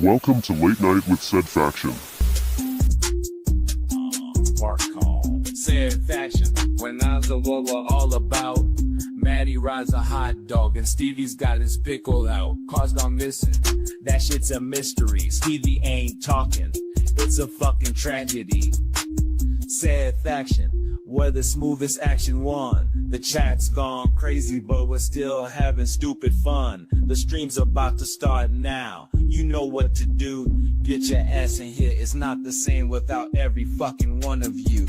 Welcome to Late Night with SaidFaction. Park call. SaidFaction. When nines of what we're all about. Maddie rides a hot dog and Stevie's got his pickle out. Cars gone missing. That shit's a mystery. Stevie ain't talking. It's a fucking tragedy. SaidFaction. Where the smoothest action won. The chat's gone crazy, but we're still having stupid fun. The stream's about to start now. You know what to do. Get your ass in here. It's not the same without every fucking one of you.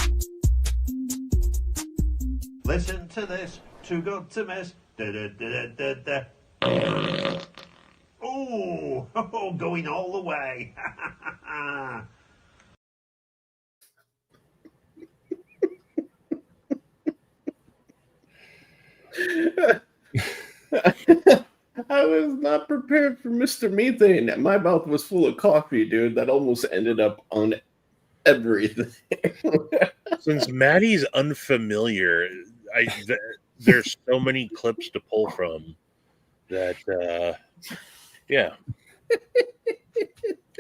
Listen to this. Too good to miss. Da, da, da, da, da, da. Oh, going all the way. I was not prepared for Mr. Methane. My mouth was full of coffee, dude. That almost ended up on everything. Since Maddie's unfamiliar, there's so many clips to pull from that, yeah.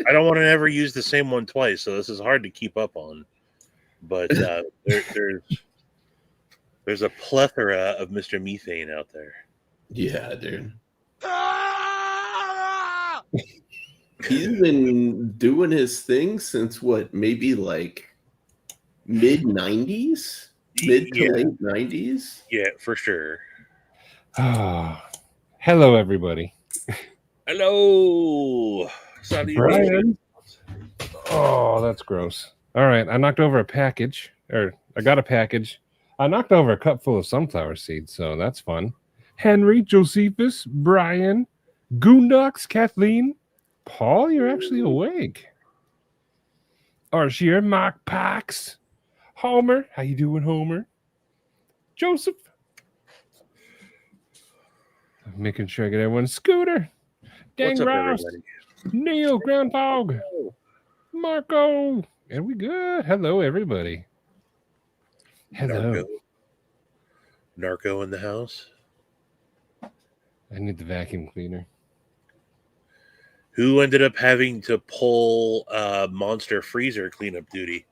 I don't want to ever use the same one twice, so this is hard to keep up on. But there's a plethora of Mr. Methane out there. Yeah, dude. He's been doing his thing since what, maybe like mid-90s? Mid to late 90s? Yeah, for sure. Oh, hello, everybody. Hello, Brian. Oh, that's gross. All right, I knocked over a package, or I got a package. I knocked over a cup full of sunflower seeds, so that's fun. Henry, Josephus, Brian, Goondocks, Kathleen, Paul, you're actually awake. Arshir, Mark Pax, Homer, how you doing, Homer? Joseph, making sure I get everyone. Scooter, Dang What's up, Rouse, everybody? Neil, Groundhog, Marco, and we good. Hello, everybody. Hello. Narco in the house. I need the vacuum cleaner. Who ended up having to pull Monster Freezer cleanup duty?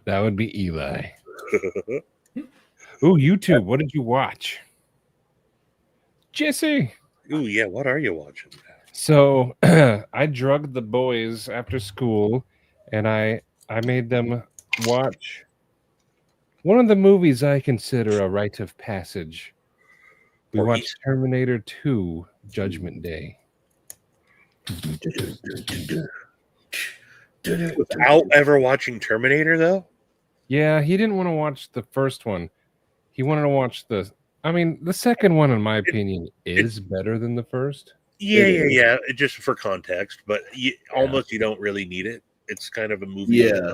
That would be Eli. Ooh, YouTube, what did you watch? Jesse. Ooh, yeah, what are you watching? So I drugged the boys after school, and I made them watch one of the movies I consider a rite of passage. We watched Terminator 2, Judgment Day. Without ever watching Terminator, though? Yeah, he didn't want to watch the first one. He wanted to watch the second one, in my opinion, is better than the first. Yeah. Just for context, but you don't really need it. It's kind of a movie. Yeah.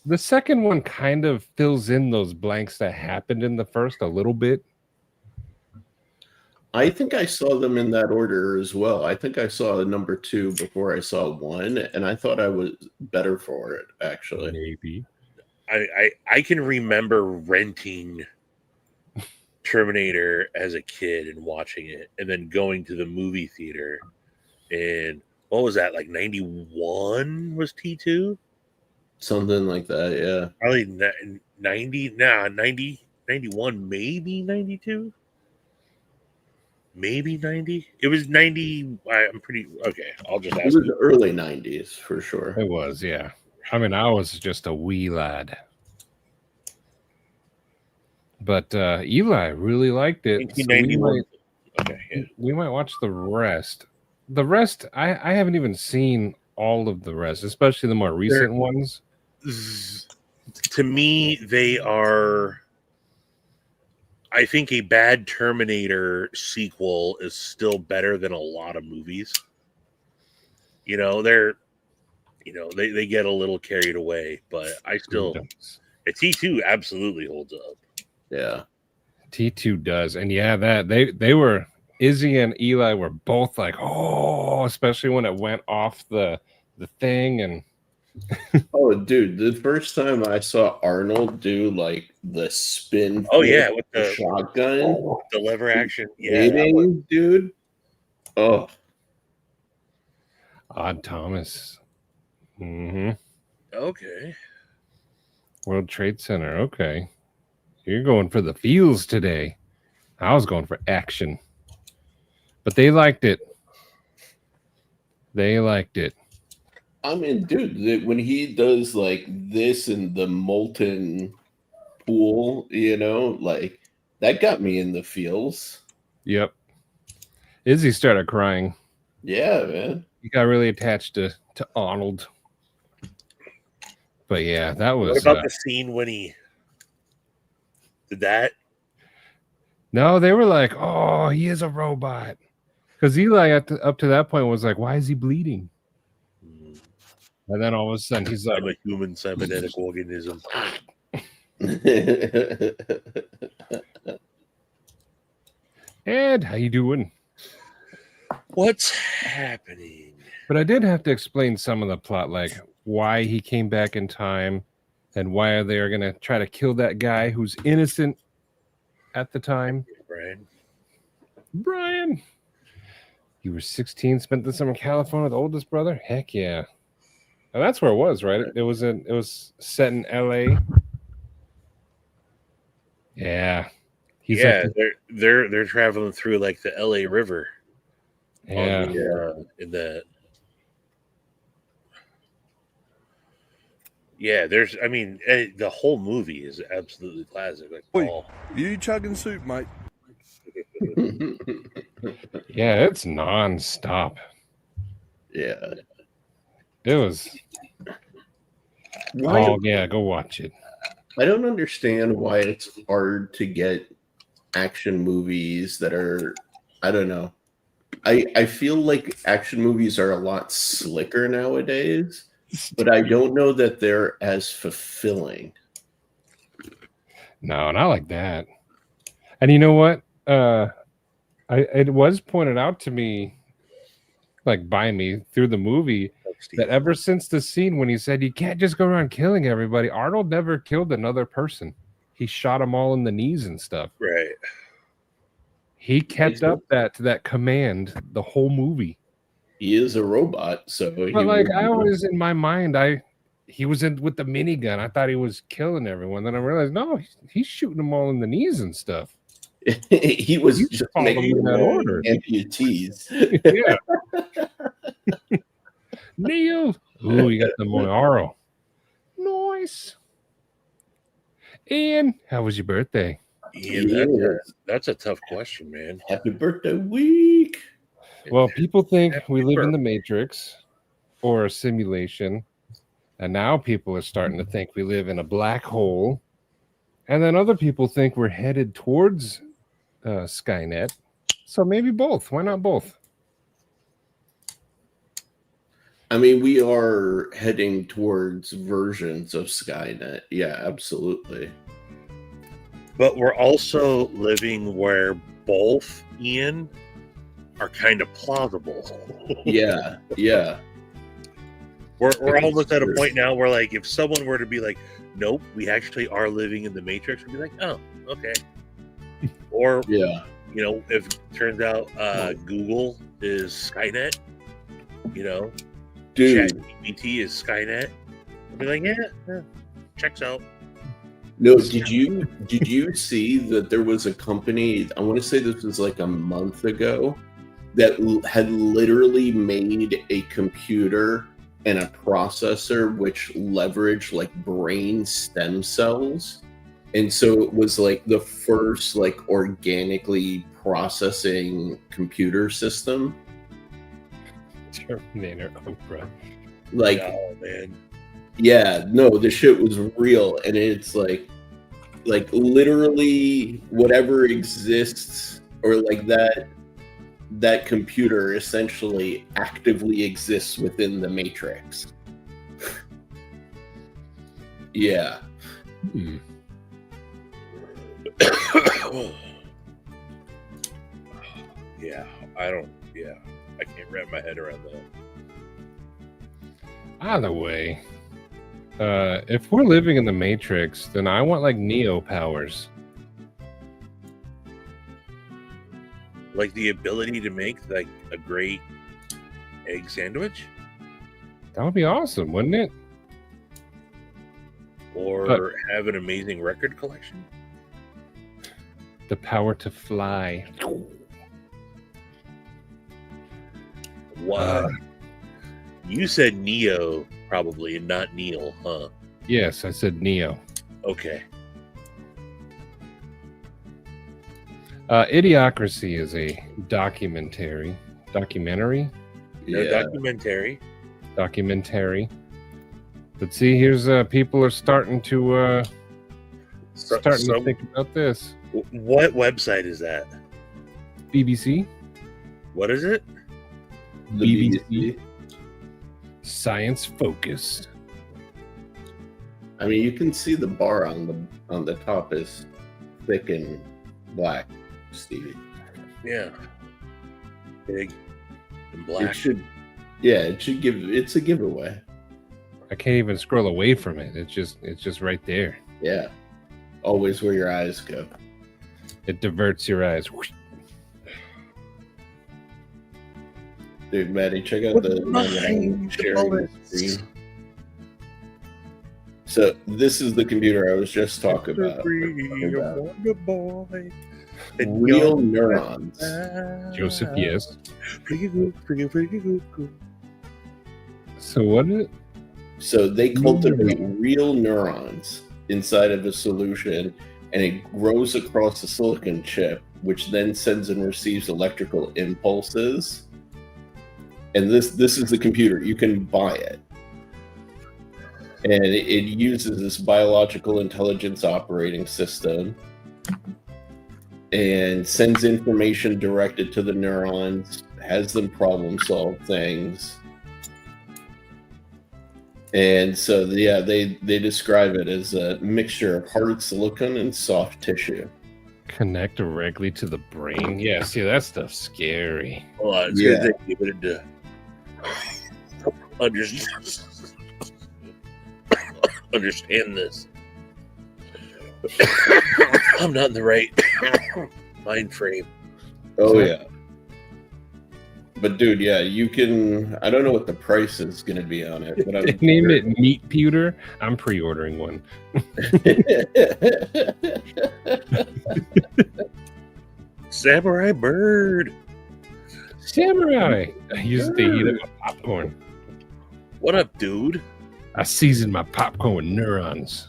The second one kind of fills in those blanks that happened in the first a little bit. I think I saw them in that order as well. I think I saw number 2 before I saw 1, and I thought I was better for it, actually. Maybe. I can remember renting Terminator as a kid and watching it, and then going to the movie theater. And what was that, like 91 was T2? Something like that, yeah. Probably 90, 91, maybe 92? Maybe 90? It was 90. I'm pretty okay. I'll just ask. It was the early 90s for sure. It was, yeah. I mean, I was just a wee lad. But Eli really liked it. 1991. We might watch the rest. The rest, I haven't even seen all of the rest, especially the more recent ones. To me, they are. I think a bad Terminator sequel is still better than a lot of movies. They get a little carried away, but I still, T2 absolutely holds up. Yeah, T2 does, and yeah, that they were Izzy and Eli were both like, oh, especially when it went off the thing and. Oh, dude, the first time I saw Arnold do like the spin, with the shotgun, the lever action, dude. Oh, Odd Thomas. Mm-hmm. Okay. World Trade Center. Okay. You're going for the feels today. I was going for action. But they liked it. They liked it. I mean, dude, when he does like this in the molten pool, like that got me in the feels. Yep. Izzy started crying. Yeah, man. He got really attached to Arnold. But yeah, that was. What about the scene when he did that? No, they were like, "Oh, he is a robot," because Eli up to that point was like, "Why is he bleeding?" And then all of a sudden, he's like, I'm a human cybernetic organism. "Ed, how you doing?" What's happening? But I did have to explain some of the plot, like why he came back in time, and why they are gonna try to kill that guy who's innocent at the time. Brian, you were 16, spent the summer in California with the oldest brother. Heck yeah, and that's where it was, right? It was set in L.A. Yeah, he's yeah, like, they're traveling through like the LA River. yeah. In the there's the whole movie is absolutely classic. Like, Oi, you chugging soup, mate? Yeah, it's non-stop. Yeah. It was. Oh yeah, go watch it. I don't understand why it's hard to get action movies that are, I don't know. I feel like action movies are a lot slicker nowadays, but I don't know that they're as fulfilling. No, not like that. And you know what? It was pointed out to me, like by me through the movie, that ever since the scene when he said you can't just go around killing everybody, Arnold never killed another person. He shot them all in the knees and stuff. right. He kept up that command the whole movie. He is a robot, so But like I always in my mind, he was in with the minigun. I thought he was killing everyone. Then I realized no, he's shooting them all in the knees and stuff. he was just followed them in that order. amputees. Yeah. Neil. Ooh, you got the Moyaro. Nice. Ian, how was your birthday? Yeah, that's a tough question, man. Happy birthday week. Well, people think we live in the Matrix or a simulation, and now people are starting to think we live in a black hole, and then other people think we're headed towards Skynet. So maybe both. Why not both? I mean, we are heading towards versions of Skynet. Yeah, absolutely. But we're also living where both, Ian, are kind of plausible. Yeah. We're almost at a point now where, like, if someone were to be like, nope, we actually are living in the Matrix, we'd be like, oh, okay. Or, if it turns out Google is Skynet, dude, ChatGPT is Skynet, I'd be like, yeah, checks out. No, did you see that there was a company, I want to say this was like a month ago, that had literally made a computer and a processor which leveraged like brain stem cells. And so it was like the first like organically processing computer system. Terminator Oprah. Like, oh man. Yeah, no, the shit was real, and it's like literally whatever exists, or like that computer essentially actively exists within the Matrix. Yeah. I can't wrap my head around that. Either way, if we're living in the Matrix, then I want like Neo powers. Like the ability to make like a great egg sandwich? That would be awesome, wouldn't it? Or have an amazing record collection. The power to fly. Wow. You said Neo, probably, and not Neil, huh? Yes, I said Neo. Okay. Idiocracy is a documentary. No documentary. But see, here's people are starting to think about this. What website is that? BBC. What is it? The BBC. Science Focus. I mean, you can see the bar on the top is thick and black, Stevie. Yeah. Big and It black. should give. It's a giveaway. I can't even scroll away from it. It's just right there. Yeah, always where your eyes go. It diverts your eyes. Dude, Maddie, check out the sharing the screen. So this is the computer I was just talking about. Real neurons. Joseph, yes. So what is it? So they cultivate real neurons inside of a solution, and it grows across the silicon chip, which then sends and receives electrical impulses. And this is the computer. You can buy it. And it uses this biological intelligence operating system and sends information directed to the neurons, has them problem solve things. And so, yeah, they describe it as a mixture of hard silicon and soft tissue. Connect directly to the brain. Yeah, see, that stuff's scary. Hold on, it's Yeah. good they give it to understand this. I'm not in the right mind frame. Oh, yeah. But, dude, yeah, you can... I don't know what the price is going to be on it, but I'm... Name it Meat Pewter. I'm pre-ordering one. Samurai bird. Samurai. I use it to eat it with popcorn. What up, dude? I season my popcorn with neurons.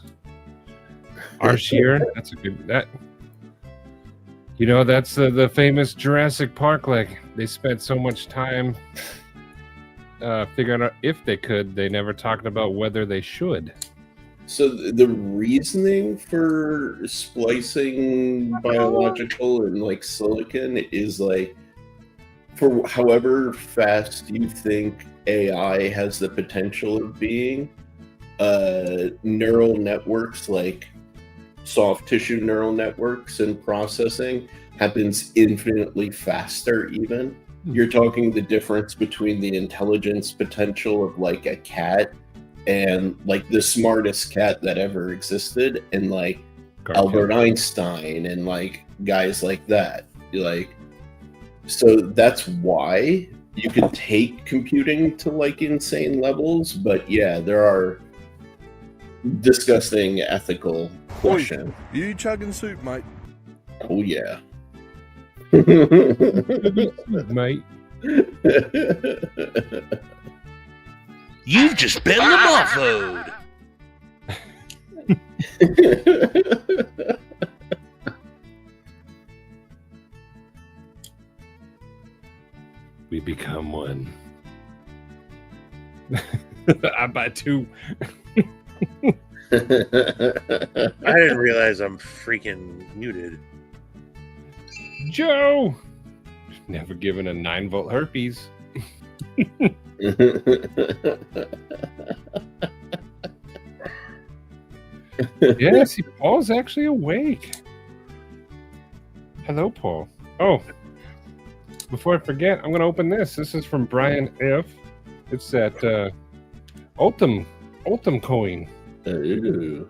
Arshier, that's a good... That. You know, that's the famous Jurassic Park. Like, they spent so much time figuring out if they could. They never talked about whether they should. So the reasoning for splicing biological and like silicon is like, for however fast you think AI has the potential of being, neural networks like soft tissue neural networks and processing happens infinitely faster even. You're talking the difference between the intelligence potential of like a cat and like the smartest cat that ever existed, and like Albert Einstein and like guys like that. Like, so that's why you can take computing to like insane levels, but yeah, there are disgusting ethical questions. You chugging soup, mate? Oh yeah. Mate. You've just been the muffled. We become one. I buy two. I didn't realize I'm freaking muted. Joe! Never given a 9-volt herpes. Yeah, see, Paul's actually awake. Hello, Paul. Oh, before I forget, I'm going to open this. This is from Brian F. It's that Ultim coin. Ooh.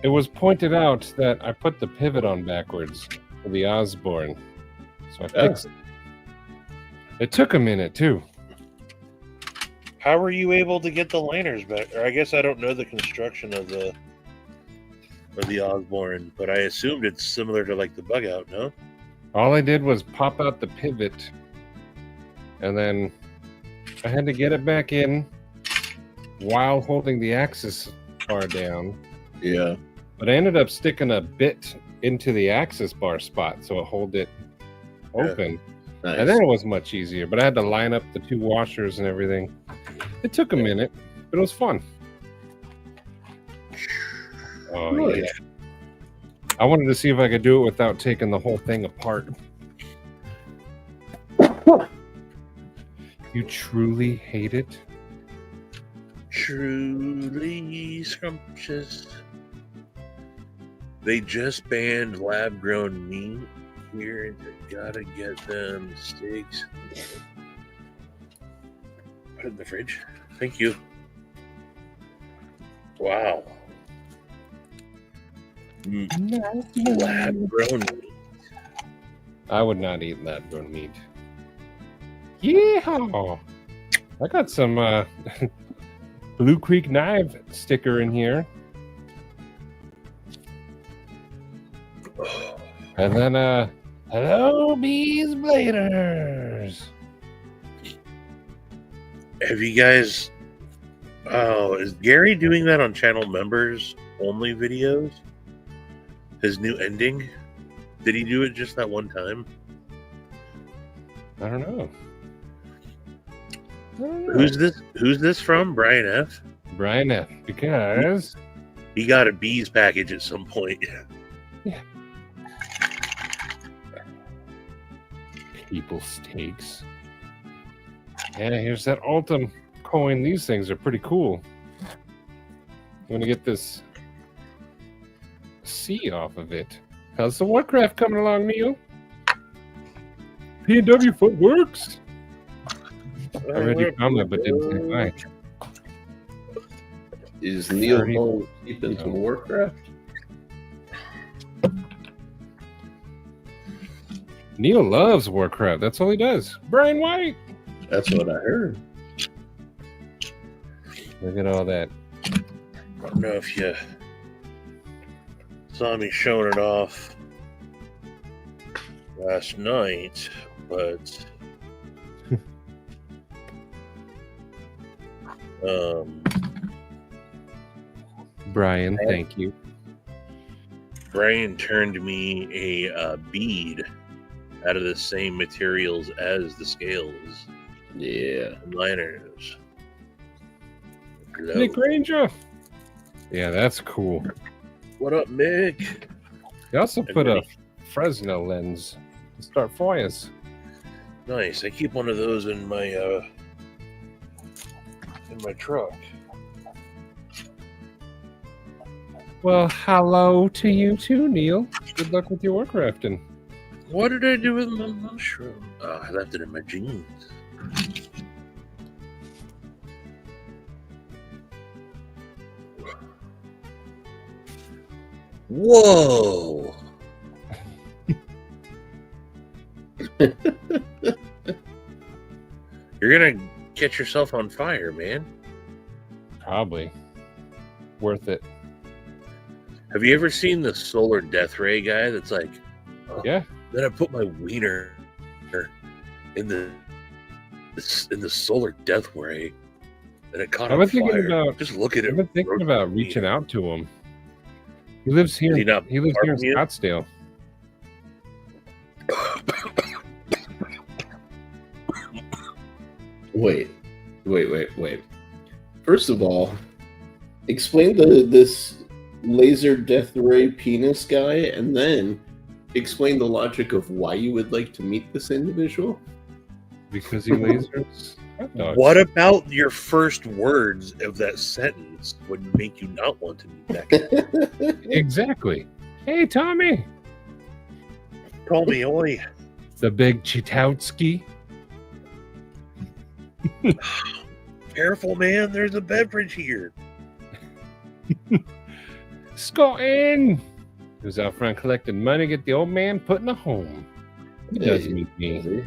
It was pointed out that I put the pivot on backwards for the Osborne. So I fixed it. It took a minute too. How were you able to get the liners back? Or I guess I don't know the construction of the Osborne, but I assumed it's similar to like the bug out, no? All I did was pop out the pivot, and then I had to get it back in while holding the axis bar down. Yeah. But I ended up sticking a bit into the axis bar spot so it hold it open. Nice. And then it was much easier, but I had to line up the two washers and everything. It took a minute, but it was fun. Oh, Nice. yeah. I wanted to see if I could do it without taking the whole thing apart. You truly hate it? Truly scrumptious. They just banned lab-grown meat here, and they gotta get them steaks. Put it in the fridge. Thank you. Wow. Lab-grown meat. I would not eat lab-grown meat. Yeah, I got some Blue Creek knife sticker in here. And then, hello, Bees Bladers. Have you guys... Oh, is Gary doing that on channel members only videos? His new ending? Did he do it just that one time? I don't know. Who's this from? Brian F? Brian F. Because He got a bees package at some point. people steaks. Yeah, here's that Ultim coin. These things are pretty cool. I'm gonna get this C off of it. How's the Warcraft coming along, Neil? P&W Footworks. I already found it, but didn't say bye. Is Neil 30. going deep into Warcraft? Neil loves Warcraft. That's all he does. Brian White. That's what I heard. Look at all that. I don't know if you saw me showing it off last night, but Brian, thank you. Brian turned me a bead out of the same materials as the scales Yeah. and liners. Hello. Nick Ranger. Yeah, that's cool. What up, Mick? They also put a Fresnel lens to start fires. Nice. I keep one of those in my truck. Well, hello to you too, Neil. Good luck with your Warcrafting. What did I do with my mushroom? Oh, I left it in my jeans. Whoa! You're gonna catch yourself on fire, man. Probably. Worth it. Have you ever seen the solar death ray guy that's like, oh, Yeah. then I put my wiener in the solar death ray and it caught I've on been thinking fire. about- Just look at it. I've been thinking about reaching out to him. He lives here. Is he not He lives here in part of you? Scottsdale. Wait. First of all, explain this laser death ray penis guy, and then explain the logic of why you would like to meet this individual. Because he lasers hot dogs. What about your first words of that sentence would make you not want to meet that guy? Exactly. Hey, Tommy. Call me Oi. The big Chitowski. Careful, man. There's a beverage here. Scotland. He was out front collecting money, get the old man put in a home. He does meet me.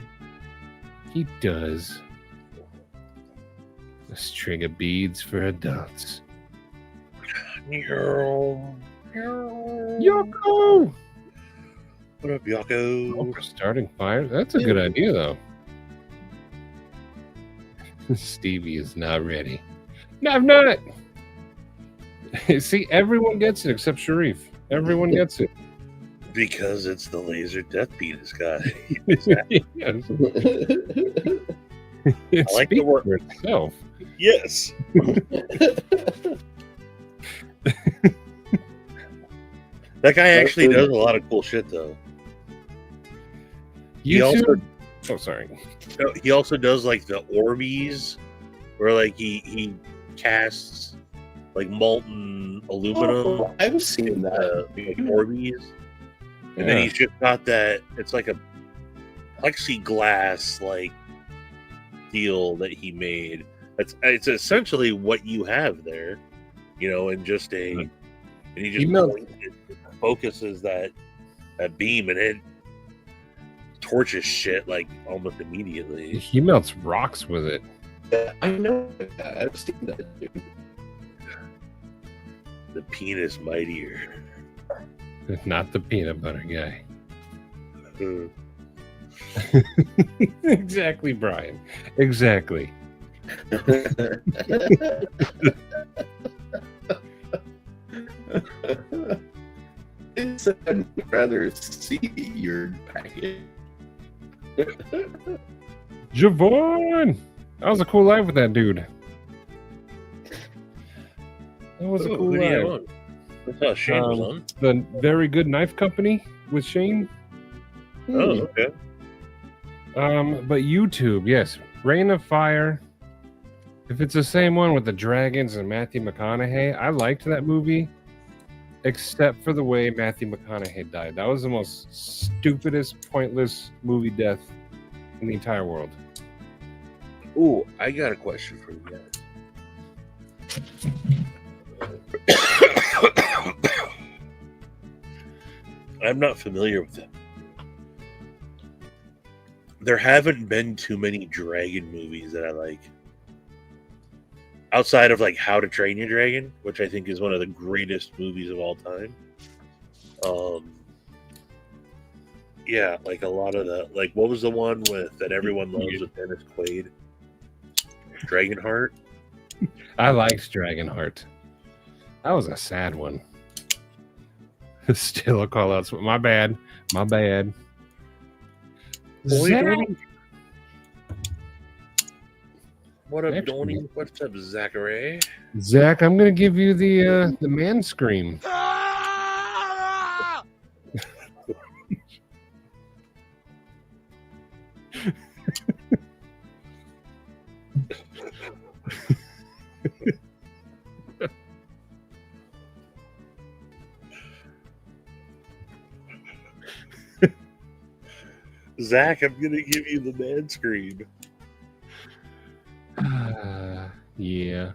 He does. A string of beads for adults. Yoko. Yoko! What up, Yoko? Oh, for starting fires? That's a good idea, though. Stevie is not ready. No, I'm not. See, everyone gets it except Sharif. Everyone gets it. Because it's the laser death penis guy. Yes. It I like the speaks word. for itself. Yes. That guy actually does a lot of cool shit, though. He also, Oh, sorry. he also does like the Orbeez, where like he casts like molten aluminum. Oh, I've seen that. Like Orbeez, and then he's just got that. It's like a plexiglass like deal that he made. It's essentially what you have there, you know, and just and he just focuses that beam and it torches shit like almost immediately. He melts rocks with it. I know that. I've seen that, dude. The penis mightier. Not the peanut butter guy. Uh, Exactly, Brian. Exactly. I'd rather see your package. Javon! That was a cool live with that dude. That was a cool who do you have live. on? That's how Shane was on. The Very Good Knife Company with Shane. Oh, okay. But YouTube, yes. Reign of Fire. If it's the same one with the dragons and Matthew McConaughey, I liked that movie, except for the way Matthew McConaughey died. That was the most stupidest, pointless movie death in the entire world. Ooh, I got a question for you guys. I'm not familiar with it. There haven't been too many dragon movies that I like. Outside of like How to Train Your Dragon, which I think is one of the greatest movies of all time. Yeah, like a lot of the like what was the one with that everyone loves with Dennis Quaid? Dragonheart? I liked Dragonheart. That was a sad one. Still a call out. My bad. My bad. Zach. What up, Actually- Donnie? What's up, Zachary? Zach, I'm gonna give you the man scream. Zach, I'm gonna give you the man scream. Yeah.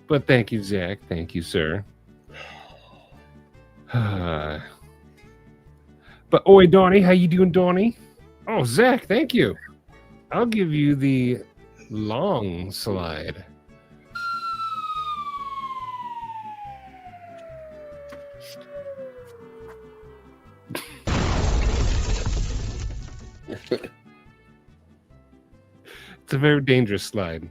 But thank you, Zach. Thank you, sir. But oi, Donnie, how you doing, Donnie? Oh, Zach, thank you. I'll give you the long slide. It's a very dangerous slide.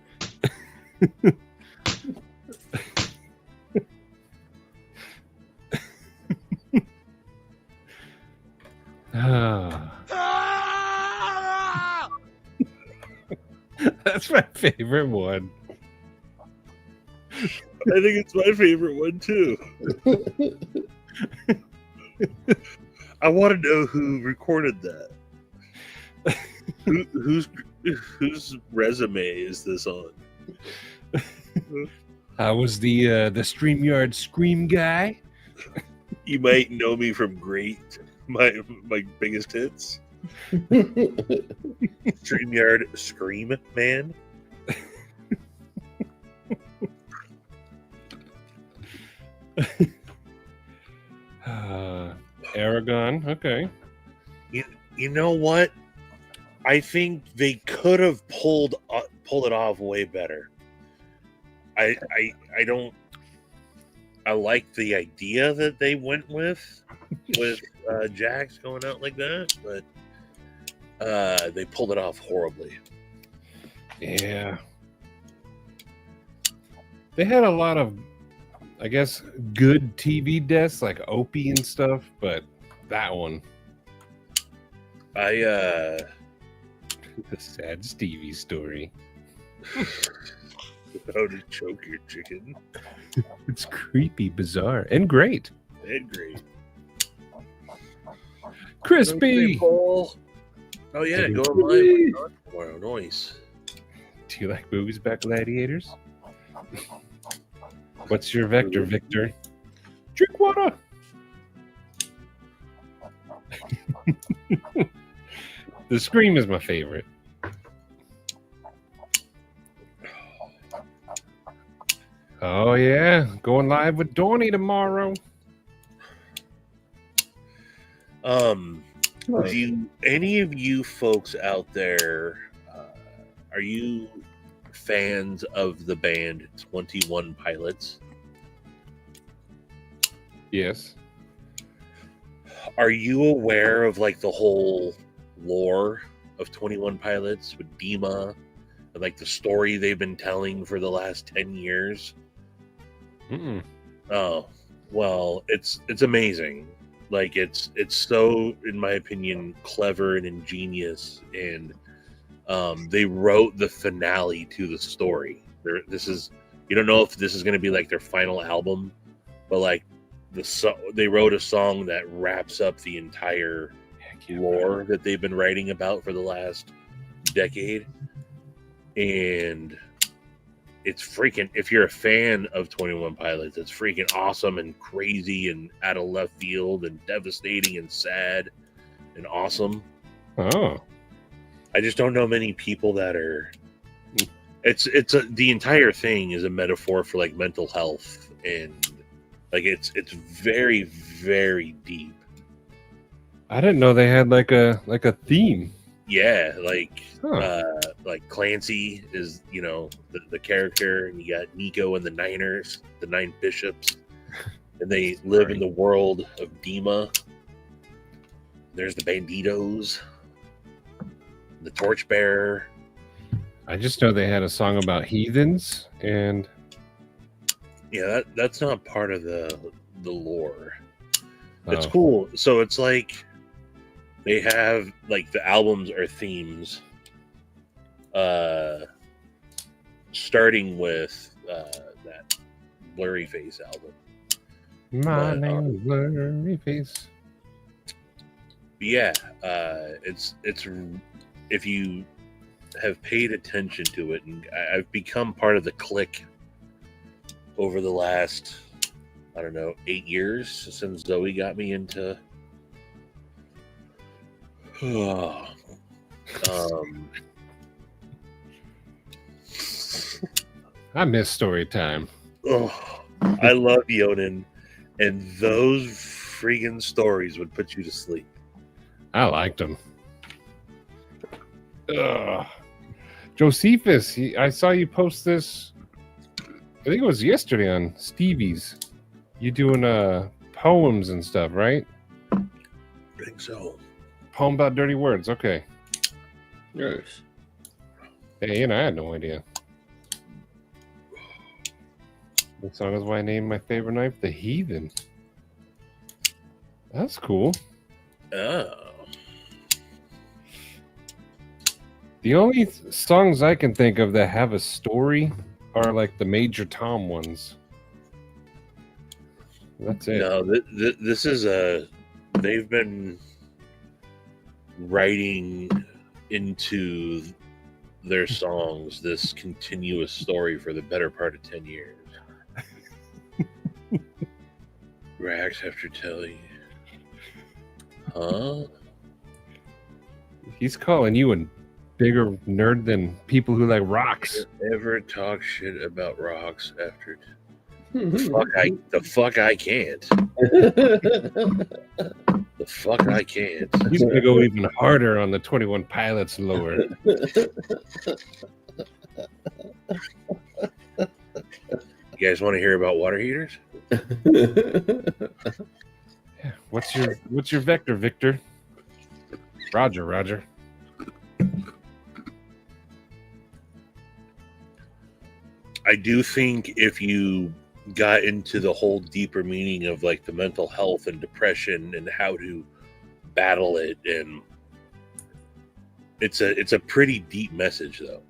That's my favorite one. I think it's my favorite one too. I want to know who recorded that. Whose resume is this on? I was the StreamYard Scream guy. You might know me from my biggest hits. StreamYard Scream Man. Aragon, okay. You know what? I think they could have pulled it off way better. I don't. I like the idea that they went with Jax going out like that, but they pulled it off horribly. Yeah. They had a lot of, I guess, good TV deaths like Opie and stuff, but that one. The Sad Stevie story. How to choke your chicken. It's creepy, bizarre, and great. And great. Crispy! Oh yeah, go online tomorrow. Nice. Do you like movies about gladiators? What's your vector, Victor? Drink water! The Scream is my favorite. Oh yeah, going live with Donnie tomorrow. Do any of you folks out there, are you fans of the band 21 Pilots? Yes. Are you aware of like the whole lore of 21 Pilots with Dima and like the story they've been telling for the last 10 years? Mm-mm. Oh, well, it's amazing. Like it's so, in my opinion, clever and ingenious, and they wrote the finale to the story. You don't know if this is going to be like their final album, but like they wrote a song that wraps up the entire lore that they've been writing about for the last decade, and it's freaking, if you're a fan of 21 Pilots, it's freaking awesome and crazy and out of left field and devastating and sad and awesome. Oh. I just don't know many people that are. The entire thing is a metaphor for like mental health, and like it's very, very deep. I didn't know they had like a theme. Yeah, like Huh. like Clancy is, the character, and you got Nico and the Niners, the 9 bishops, and they live in the world of Dima. There's the Banditos, the Torchbearer. I just know they had a song about heathens, and Yeah, that's not part of the lore. It's Oh. cool. So it's like they have like the albums are themes. Starting with that Blurry Face album. My But, name is Blurry Face. Yeah, it's if you have paid attention to it, and I've become part of the clique over the last, I don't know, 8 years since Zoe got me into I miss story time. I love Yonan, and those freaking stories would put you to sleep. I liked them. Josephus, I saw you post this. I think it was yesterday on Stevie's. You doing poems and stuff, right? I think so. Poem about dirty words. Okay. Yes. Hey, I had no idea. The song is why I named my favorite knife the Heathen. That's cool. Oh. The only songs I can think of that have a story are like the Major Tom ones. That's it. No, this is they've been writing into their songs this continuous story for the better part of 10 years. Rags after telly. Huh? He's calling you a bigger nerd than people who like rocks. Ever talk shit about rocks after the fuck I can't. The The fuck I can't. He's gonna go even harder on the 21 Pilots lower. You guys want to hear about water heaters? Yeah. What's your vector, Victor? Roger. I do think if you got into the whole deeper meaning of like the mental health and depression and how to battle it, and it's a pretty deep message though.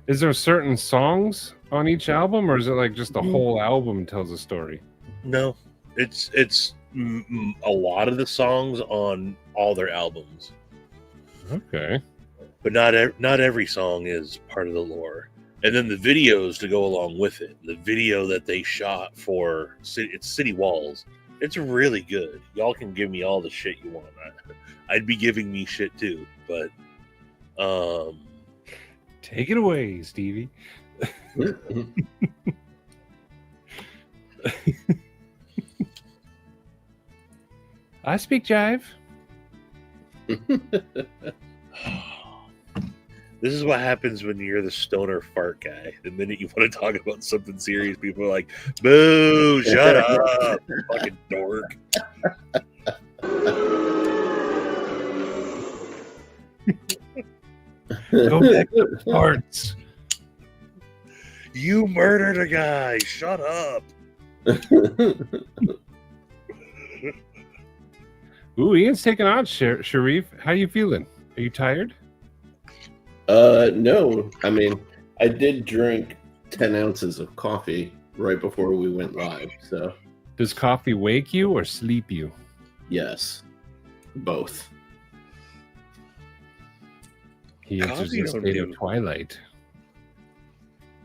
Is there certain songs on each album, or is it like just the whole album tells a story? No, it's a lot of the songs on all their albums. Okay. But not every song is part of the lore. And then the videos to go along with it. The video that they shot for it's City Walls. It's really good. Y'all can give me all the shit you want. I'd be giving me shit too, but take it away, Stevie. I speak jive. This is what happens when you're the stoner fart guy. The minute you want to talk about something serious, people are like, boo, shut up, you fucking dork. Go back to farts. You murdered a guy, shut up. Ooh, Ian's taking on Sharif. How you feeling? Are you tired? No. I mean, I did drink 10 ounces of coffee right before we went live. So, Does coffee wake you or sleep you? yes, both. He enters Coffee a don't state do- of twilight.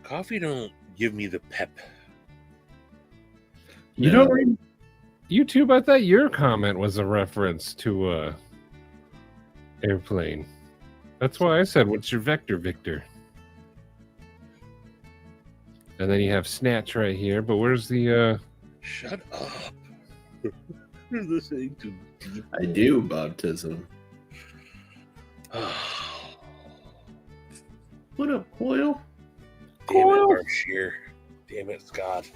Coffee don't give me the pep. You No. don't. YouTube, I thought your comment was a reference to airplane. That's why I said, "What's your vector, Victor?" And then you have Snatch right here, but where's the? Shut up. You're listening to deep. I do baptism. What up, Coil? Damn it, Marshir. Damn it, Scott.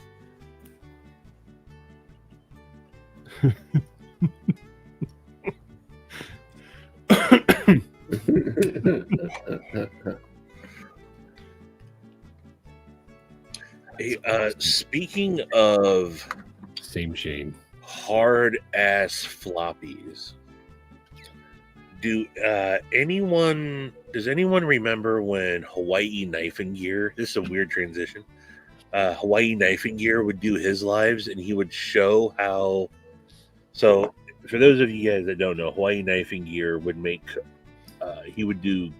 Hey, speaking of Same Shane. hard ass floppies, does anyone remember when Hawaii Knife and Gear, this is a weird transition, Hawaii Knife and Gear would do his lives and he would show how, so for those of you guys that don't know, Hawaii Knife and Gear would make, he would do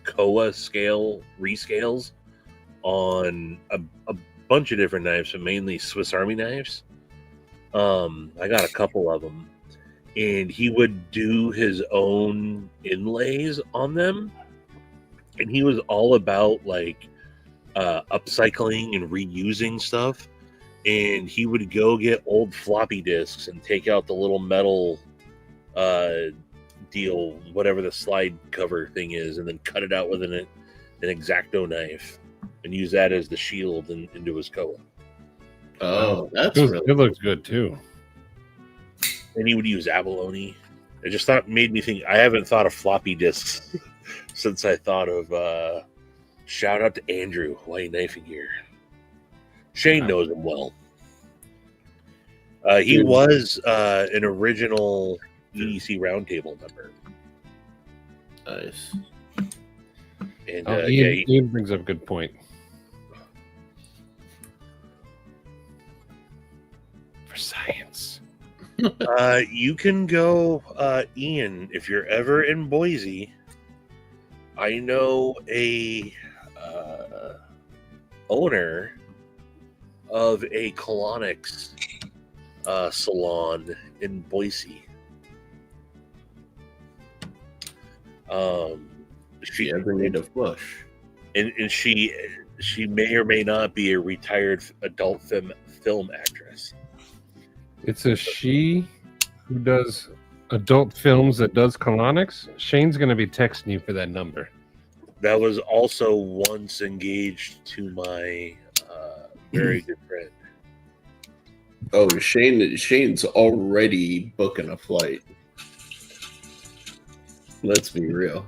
Koa scale rescales on a bunch of different knives, but mainly Swiss Army knives. I got a couple of them, and he would do his own inlays on them, and he was all about like upcycling and reusing stuff. And he would go get old floppy disks and take out the little metal deal, whatever the slide cover thing is, and then cut it out with an X-Acto knife and use that as the shield into his Koa. Oh, that's It really looks good too. And he would use abalone. I just thought, made me think, I haven't thought of floppy disks since I thought of shout out to Andrew, Hawaii Knife and Gear. Shane knows him well. He was an original EDC Roundtable member. nice. And Ian brings up a good point. For science. you can go, Ian, if you're ever in Boise. I know a owner of a colonics salon in Boise. If you ever need a flush. And she may or may not be a retired adult film actress. It's a she who does adult films that does colonics, Shane's going to be texting you for that number. That was also once engaged to my very good friend. Oh, Shane's already booking a flight. Let's be real.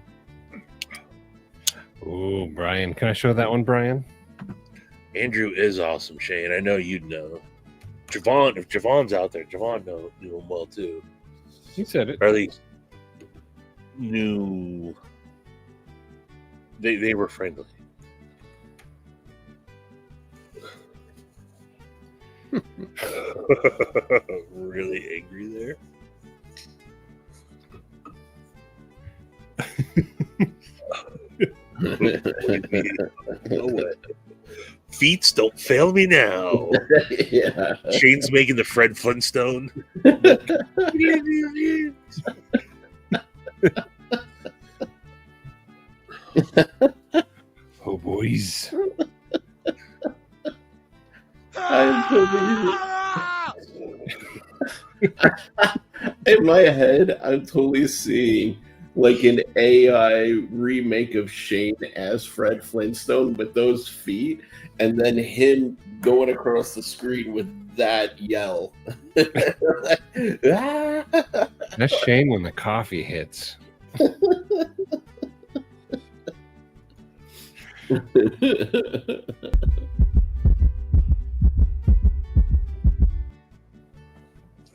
Oh, Brian. Can I show that one, Brian? Andrew is awesome, Shane. I know you'd know. Javon, if Javon's out there, Javon knew him well too. He said it. Or at least knew they were friendly. Really angry there. Feats don't fail me now. Yeah. Shane's making the Fred Flintstone. Oh, boys. In my head, I'm totally seeing like an AI remake of Shane as Fred Flintstone with those feet, and then him going across the screen with that yell. That's Shane when the coffee hits.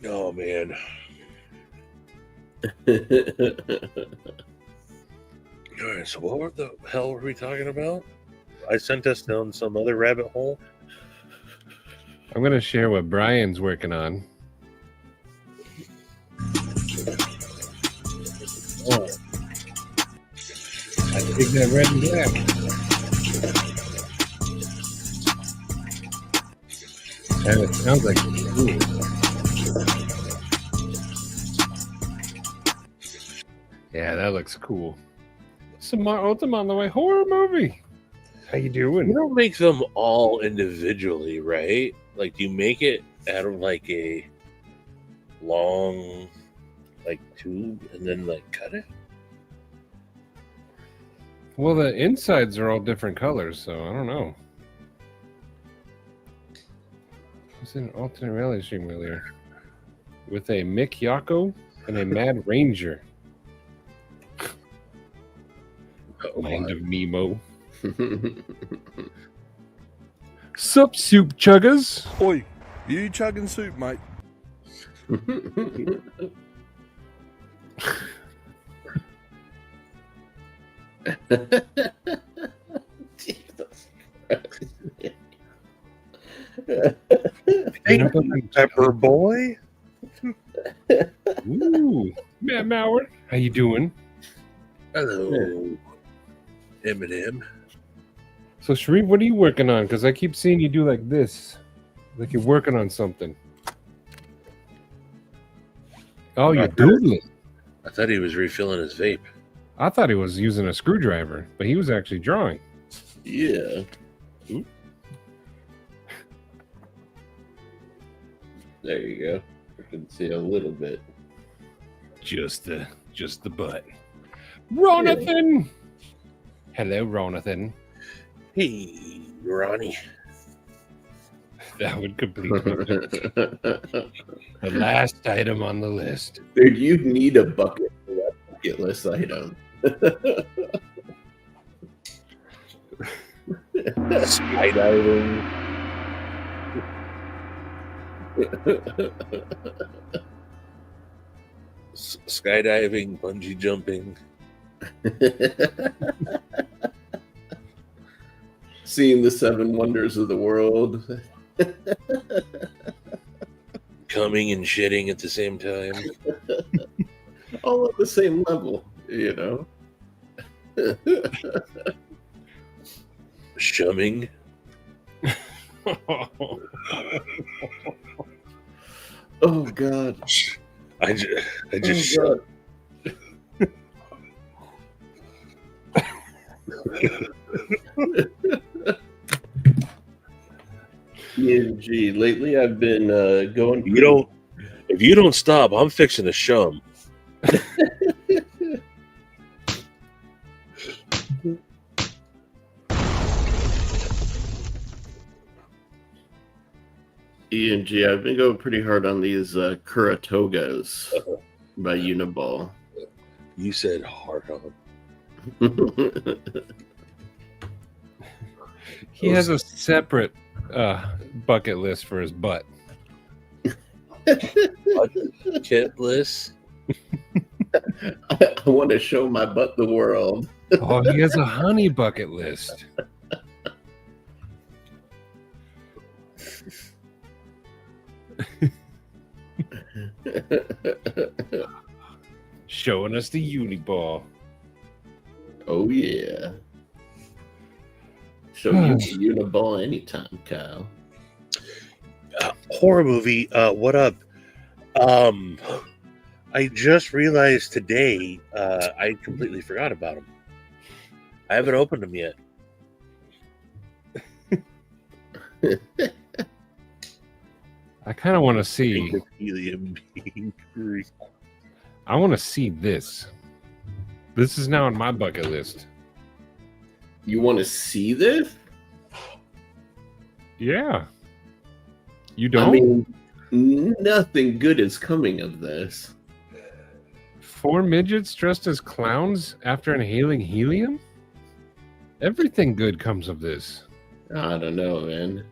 Oh man. All right, so what the hell were we talking about? I sent us down some other rabbit hole. I'm going to share what Brian's working on. Oh. I think that red and black. And it sounds like cool. Yeah, that looks cool. Samar Ultim on the way horror movie. How you doing? You don't make them all individually, right? Like, you make it out of like a long, like tube, and then like cut it. Well, the insides are all different colors, so I don't know. I was in an alternate reality stream earlier with a Mick Yako and a Mad Ranger. Oh, Mind of Nemo. Sup, soup chuggers? Oi, you chugging soup, mate? Jesus Pepper boy. Ooh, Matt Mauer, how you doing? Hello, Eminem. So, Sharif, what are you working on? Because I keep seeing you do like this, like you're working on something. Oh, you're doodling. I thought he was refilling his vape. I thought he was using a screwdriver, but he was actually drawing. Yeah. Ooh. There you go. I can see a little bit. Just the butt. Ronathan! Hello, Ronathan. Hey, Ronnie. That would complete the last item on the list. Dude, you need a bucket for that bucket list item. Skydiving. Skydiving, bungee jumping. Seeing the 7 wonders of the world. Coming and shitting at the same time. All at the same level, you know. Shumming. Oh God. I just God. PNG. Lately, I've been going. You If you don't stop, I'm fixing to show him. E&G, I've been going pretty hard on these Kuratogas by Uniball. You said hard on. He has a separate bucket list for his butt. Kitless. I want to show my butt the world. Oh, he has a honey bucket list. Showing us the Uniball. Oh, yeah. Show you the Uniball anytime, Kyle. Horror movie. What up? I just realized today I completely forgot about them. I haven't opened them yet. I kind of want to see. Helium being green. I want to see this. This is now on my bucket list. You want to see this? Yeah. You don't? I mean, nothing good is coming of this. 4 midgets dressed as clowns after inhaling helium? Everything good comes of this. I don't know, man.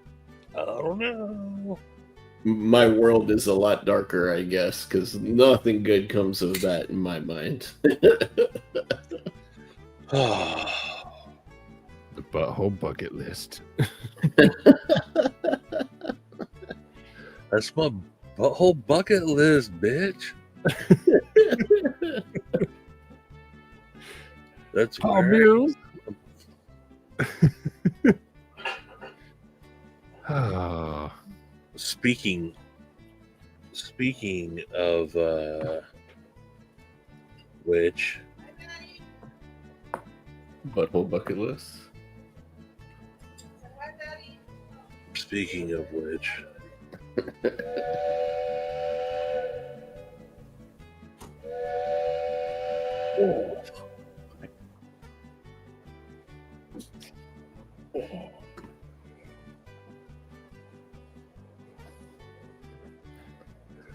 I don't know. My world is a lot darker, I guess, because nothing good comes of that in my mind. The butthole bucket list. That's my butthole bucket list, bitch. That's Oh, where- Bill. Oh. Speaking of which, Butthole bucket list. speaking of which,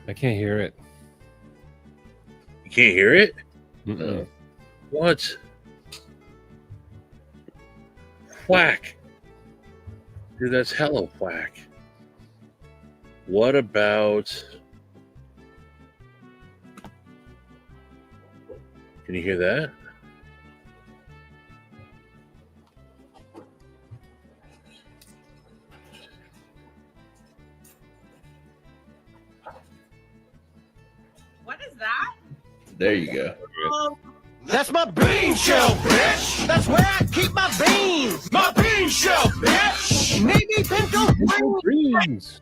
I can't hear it. you can't hear it? Mm-mm. What? Whack. Dude, that's hella whack. What about... Can you hear that? What is that? There you go. That's my bean shell, bitch. That's where I keep my beans. My bean shell, bitch. Navy pinto Greens.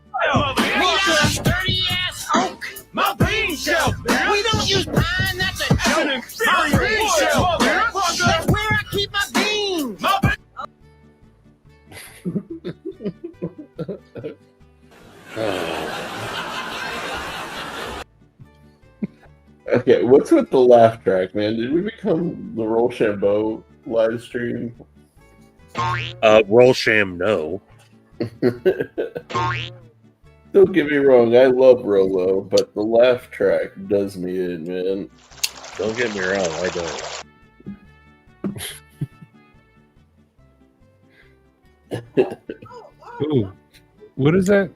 sturdy ass oak. My bean shell, bitch. We don't use pine. That's a joke. My bean shell, bitch. That's where I keep my beans. Okay, what's with the laugh track, man? Did we become the Rochambeau live stream? Rollsham, no. Don't get me wrong, I love Rolo, but the laugh track does me in, man. Don't get me wrong, I don't. Ooh. What is that?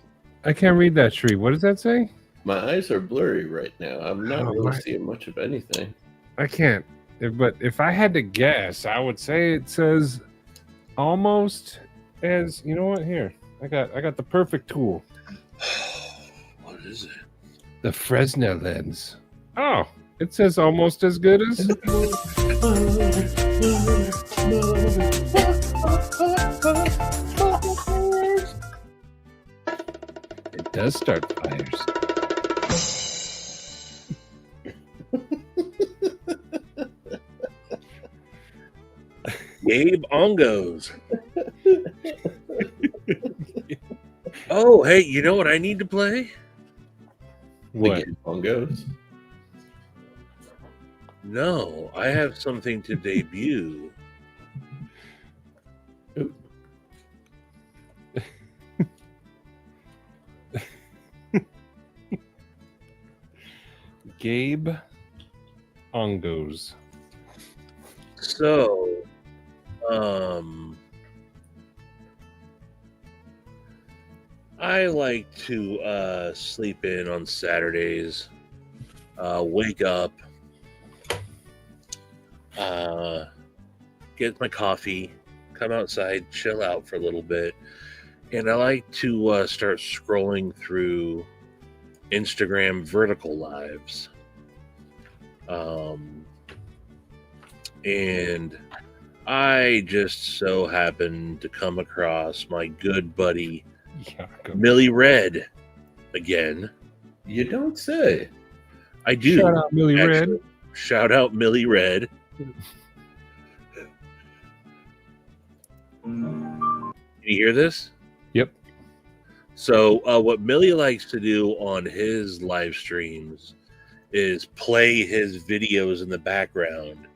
I can't read that tree. What does that say? My eyes are blurry right now. I'm not Oh, really my- seeing much of anything. I can't. But if I had to guess, I would say it says almost as, you know what? Here. I got the perfect tool. What is it? The Fresnel lens. Oh, it says almost as good as. It does start fires. Gabe Ongos. Oh, hey, you know what I need to play? What? The bongos. No, I have something to debut. Oop. Gabe Ongos. So, I like to sleep in on Saturdays, wake up, get my coffee, come outside, chill out for a little bit, and I like to start scrolling through Instagram vertical lives. And I just so happened to come across my good buddy Millie Red again. You don't say. I do. Shout out Millie Red. Shout out Millie Red. Can you hear this? Yep. So what Millie likes to do on his live streams is play his videos in the background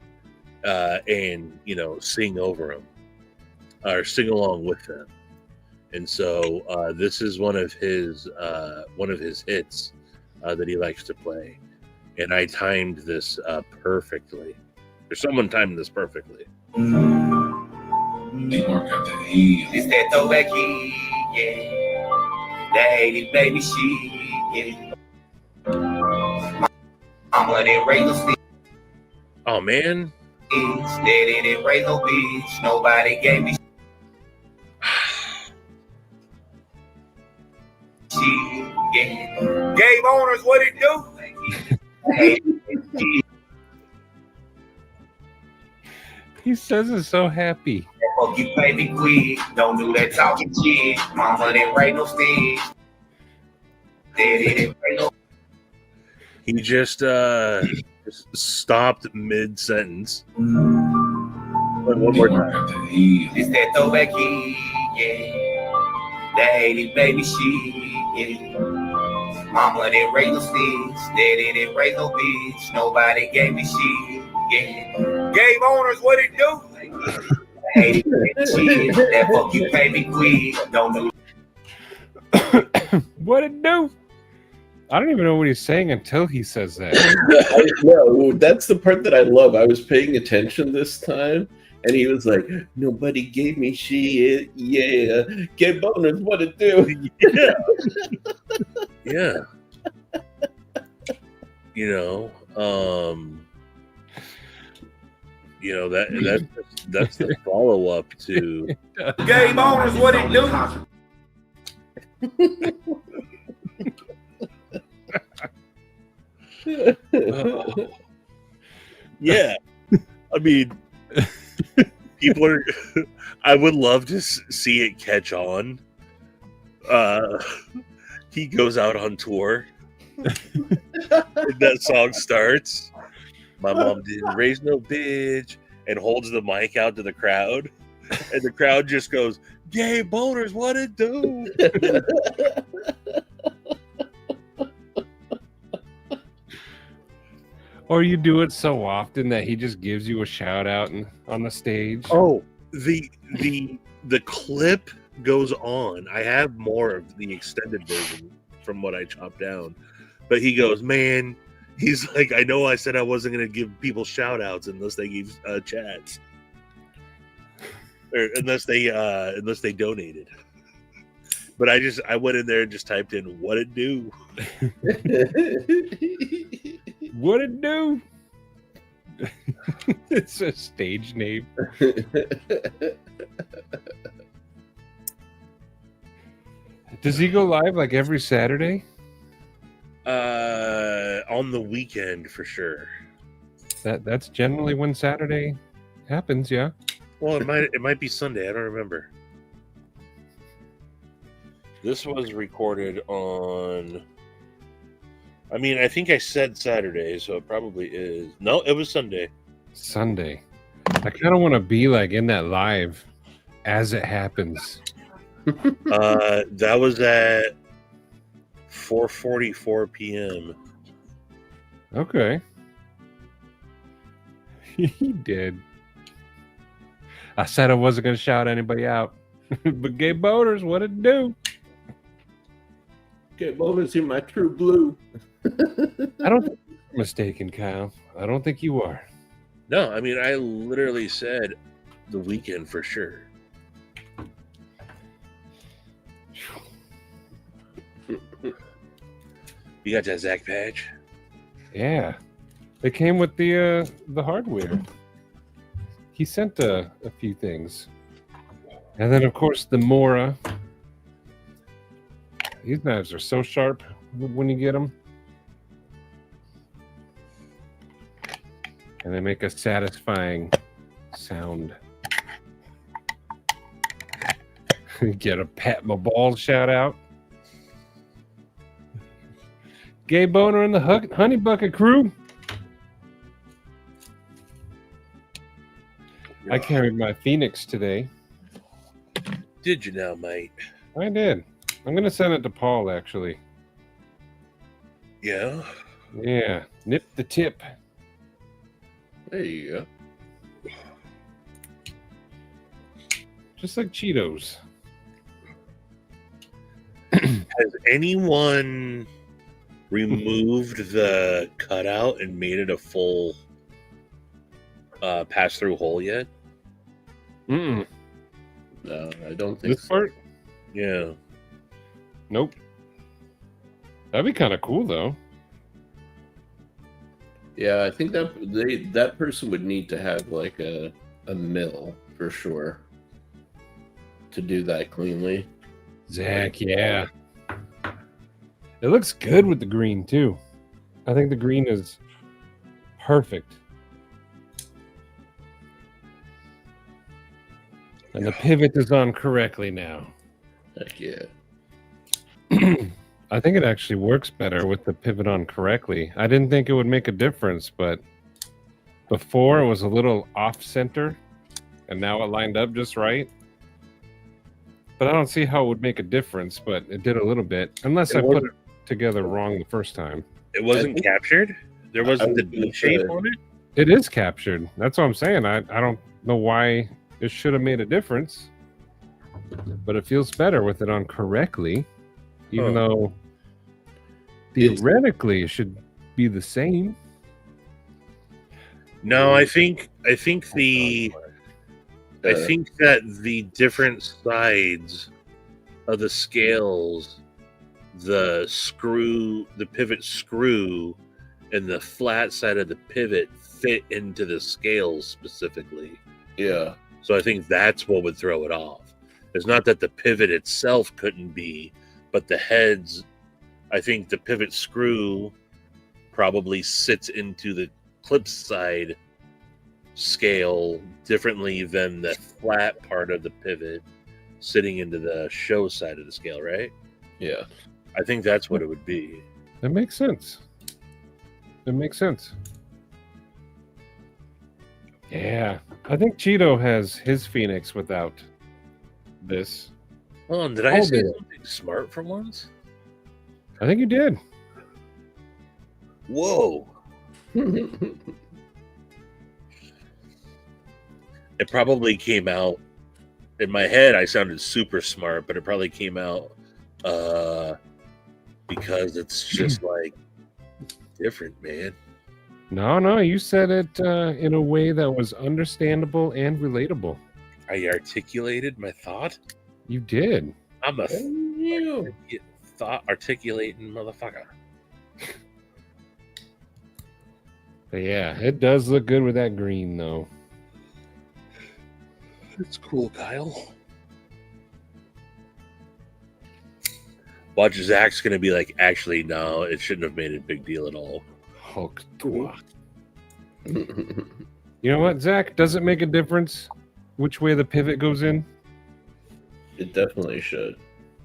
and, you know, sing over them or sing along with them. And so this is one of his hits that he likes to play. And I timed this perfectly. Or someone timed this perfectly. It's that throwback heat, yeah. That 80s baby shit, yeah. Mama didn't raise no stick. Oh man. Daddy didn't raise no bitch. Nobody gave me shit, yeah. Game owners, what it do? He says it's so happy. Fuck you, pay me quick. Don't do that talking shit. Mama didn't raise no stick. Daddy didn't raise no. He just stopped mid sentence. One more time. It's that throwback heat, yeah. That 80s baby shit, yeah. Mama didn't raise no sticks. Daddy didn't raise no bitch. Nobody gave me shit, yeah. Game owners, what it do? 80s baby shit. That fuck you, pay me quick. Don't do. What it do? I don't even know what he's saying until he says that. No, that's the part that I love. I was paying attention this time, and he was like, "Nobody gave me shit, yeah. Get bonus, what it do?" Yeah. Yeah. That's the follow up to Game owners, what it do? yeah. I mean, people are. I would love to see it catch on. He goes out on tour. And that song starts. My mom didn't raise no bitch, and holds the mic out to the crowd, and the crowd just goes, "Gay boners, what it do?" Or you do it so often that he just gives you a shout out on the stage. Oh, the clip goes on. I have more of the extended version from what I chopped down, but he goes, "Man," he's like, "I know I said I wasn't going to give people shout outs unless they gave chats, or unless they donated." But I went in there and just typed in "what it do." What it do? It's a stage name. Does he go live like every Saturday? On the weekend for sure. That's generally when Saturday happens, yeah. Well, it might be Sunday. I don't remember. This was recorded on. I mean, I think I said Saturday, so it probably is. No, it was Sunday. Sunday. I kind of want to be like in that live as it happens. That was at 4:44 p.m. Okay. He did. I said I wasn't going to shout anybody out. But gay boners, what it do? Gay boners in my true blue. I don't think you're mistaken, Kyle. I don't think you are. No, I mean, I literally said the weekend for sure. You got that Zach patch? Yeah. It came with the hardware. He sent a few things. And then, of course, the Mora. These knives are so sharp when you get them. And they make a satisfying sound. Get a pat my balls shout out. Gay boner and the honey bucket crew. I carried my Phoenix today. Did you now, mate? I did. I'm going to send it to Paul, actually. Yeah? Yeah. Nip the tip. There you go. Just like Cheetos. Has anyone removed the cutout and made it a full pass-through hole yet? Mm-mm. No, I don't think This so. part? Yeah. Nope. That'd be kind of cool, though. Yeah, I think that person would need to have like a mill for sure to do that cleanly. Zach, yeah. It looks good with the green, too. I think the green is perfect. And the pivot is on correctly now. Heck yeah. I think it actually works better with the pivot on correctly. I didn't think it would make a difference, but before it was a little off center, and now it lined up just right. But I don't see how it would make a difference, but it did a little bit, unless I put it together wrong the first time. It wasn't captured? There wasn't the D shape on it? It is captured. That's what I'm saying. I don't know why it should have made a difference, but it feels better with it on correctly, even though theoretically it should be the same. No, I think that the different sides of the scales, the pivot screw, and the flat side of the pivot fit into the scales specifically. Yeah. So I think that's what would throw it off. It's not that the pivot itself couldn't be, but the heads, I think the pivot screw probably sits into the clip side scale differently than the flat part of the pivot sitting into the show side of the scale, right? Yeah. I think that's what it would be. That makes sense. It makes sense. Yeah. I think Cheeto has his Phoenix without this. Hold on, did I say something smart for once? I think you did. Whoa. It probably came out in my head. I sounded super smart, but it probably came out because it's just like different, man. No, you said it in a way that was understandable and relatable. I articulated my thought. You did. I'm a thought articulating motherfucker. But yeah, it does look good with that green, though. It's cool, Kyle. Watch, Zach's gonna be like, actually, no, it shouldn't have made a big deal at all. Hulk. You know what, Zach? Does it make a difference which way the pivot goes in? It definitely should.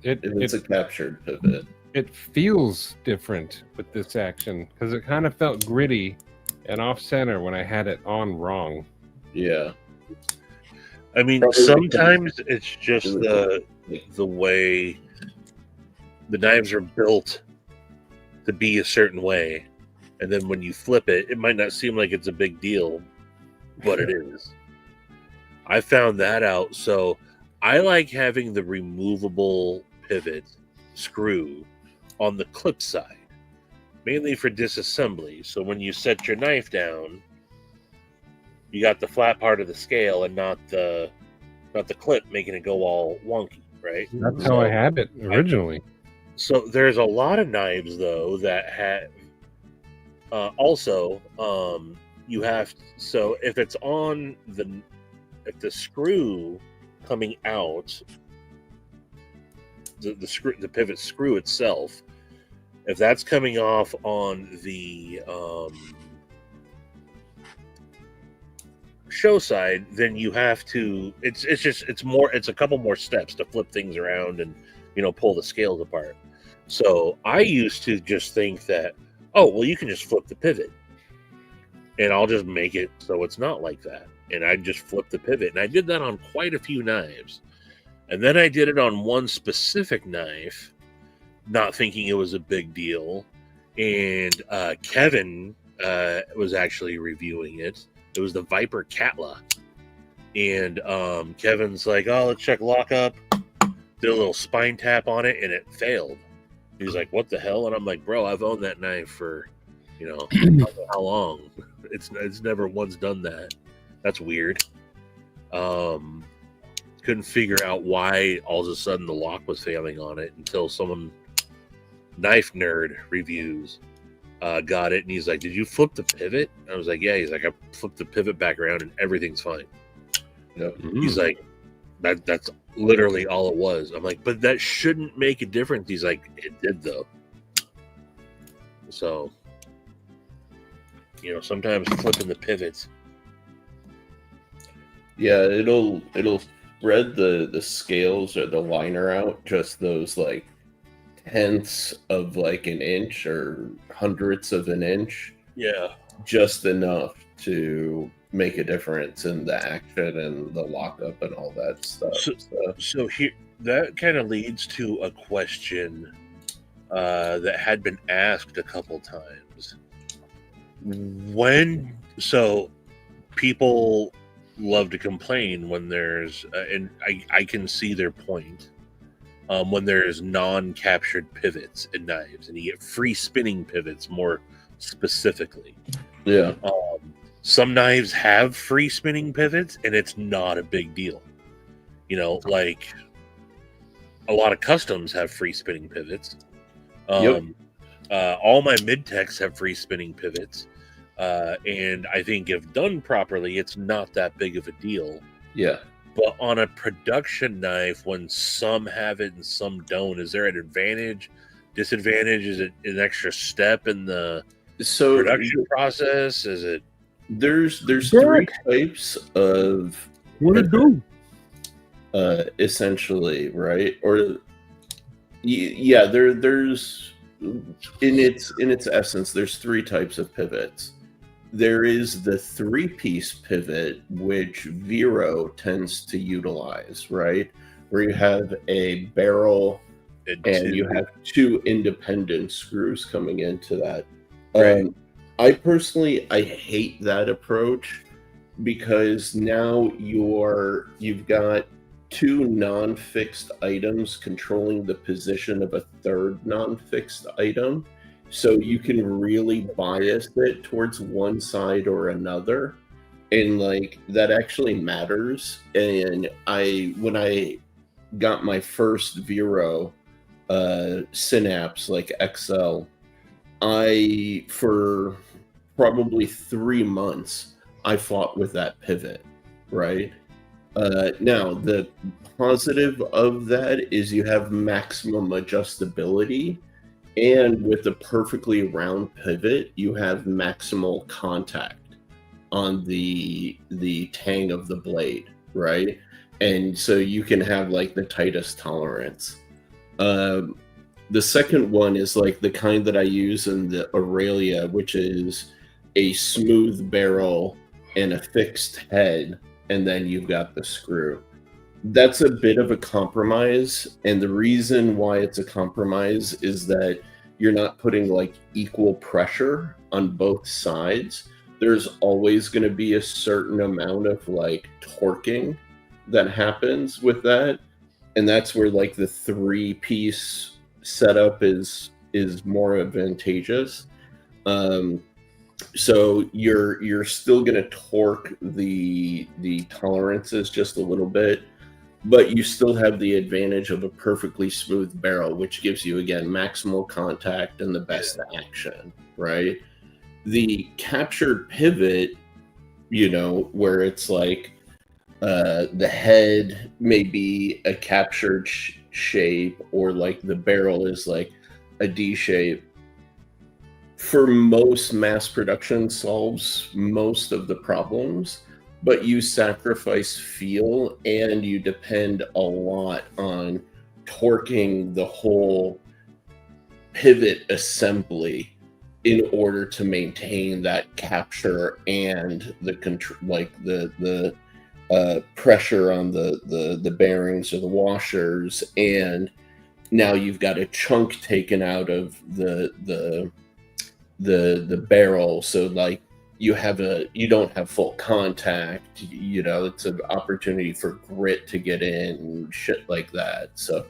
If it's a captured pivot. It feels different with this action because it kind of felt gritty and off center when I had it on wrong. Yeah. I mean, sometimes it's just the way the knives are built to be a certain way, and then when you flip it, it might not seem like it's a big deal, but it is. I found that out. So I like having the removable pivot screw on the clip side, mainly for disassembly. So when you set your knife down, you got the flat part of the scale and not the clip making it go all wonky, right? That's how I had it originally. So there's a lot of knives though that have also you have, so if it's on if the screw coming out, the pivot screw itself, if that's coming off on the show side, then you have to, it's a couple more steps to flip things around and, you know, pull the scales apart. So I used to just think that, oh, well, you can just flip the pivot and I'll just make it so it's not like that. And I just flip the pivot. And I did that on quite a few knives. And then I did it on one specific knife, not thinking it was a big deal. And Kevin was actually reviewing it. It was the Viper Catla. And Kevin's like, oh, let's check lockup. Did a little spine tap on it, and it failed. He's like, what the hell? And I'm like, bro, I've owned that knife for, you know, I don't know how long. It's never once done that. That's weird. Couldn't figure out why all of a sudden the lock was failing on it until someone, knife nerd reviews, got it, and he's like, did you flip the pivot? I was like, yeah. He's like, I flipped the pivot back around and everything's fine. Yep. He's like, that's literally all it was. I'm like, but that shouldn't make a difference. He's like, it did though. So, you know, sometimes flipping the pivots. Yeah, it'll spread the scales or the liner out just those like tenths of like an inch or hundredths of an inch. Yeah. Just enough to make a difference in the action and the lockup and all that stuff. So here, that kind of leads to a question that had been asked a couple times. So people love to complain when there's, and I can see their point, when there's non-captured pivots in knives, and you get free spinning pivots more specifically. Yeah. Some knives have free spinning pivots, and it's not a big deal. You know, like a lot of customs have free spinning pivots. All my mid-techs have free spinning pivots. And I think if done properly, it's not that big of a deal. Yeah. But on a production knife, when some have it and some don't, is there an advantage, disadvantage? Is it an extra step in the production process? Is it? There's three types of what it do? Essentially, right? Or yeah, there's in its essence, there's three types of pivots. There is the 3-piece pivot, which Vero tends to utilize, right? Where you have a barrel and you have 2 independent screws coming into that. Right. I personally, I hate that approach because now you've got 2 non-fixed items controlling the position of a third non-fixed item. So you can really bias it towards one side or another. And like that actually matters. And when I got my first Vero Synapse like XL, for probably 3 months, I fought with that pivot, right? Now, the positive of that is you have maximum adjustability, and with a perfectly round pivot, you have maximal contact on the tang of the blade, right? And so you can have like the tightest tolerance. The second one is like the kind that I use in the Aurelia, which is a smooth barrel and a fixed head, and then you've got the screw. That's a bit of a compromise, and the reason why it's a compromise is that you're not putting like equal pressure on both sides, there's always going to be a certain amount of like torquing that happens with that. And that's where like the 3-piece setup is more advantageous. So you're still going to torque the tolerances just a little bit, but you still have the advantage of a perfectly smooth barrel, which gives you, again, maximal contact and the best action, right? The captured pivot, you know, where it's like the head may be a captured shape, or like the barrel is like a D shape, for most mass production solves most of the problems, but you sacrifice feel and you depend a lot on torquing the whole pivot assembly in order to maintain that capture and the pressure on the bearings or the washers. And now you've got a chunk taken out of the barrel, so like you don't have full contact, you know, it's an opportunity for grit to get in and shit like that. So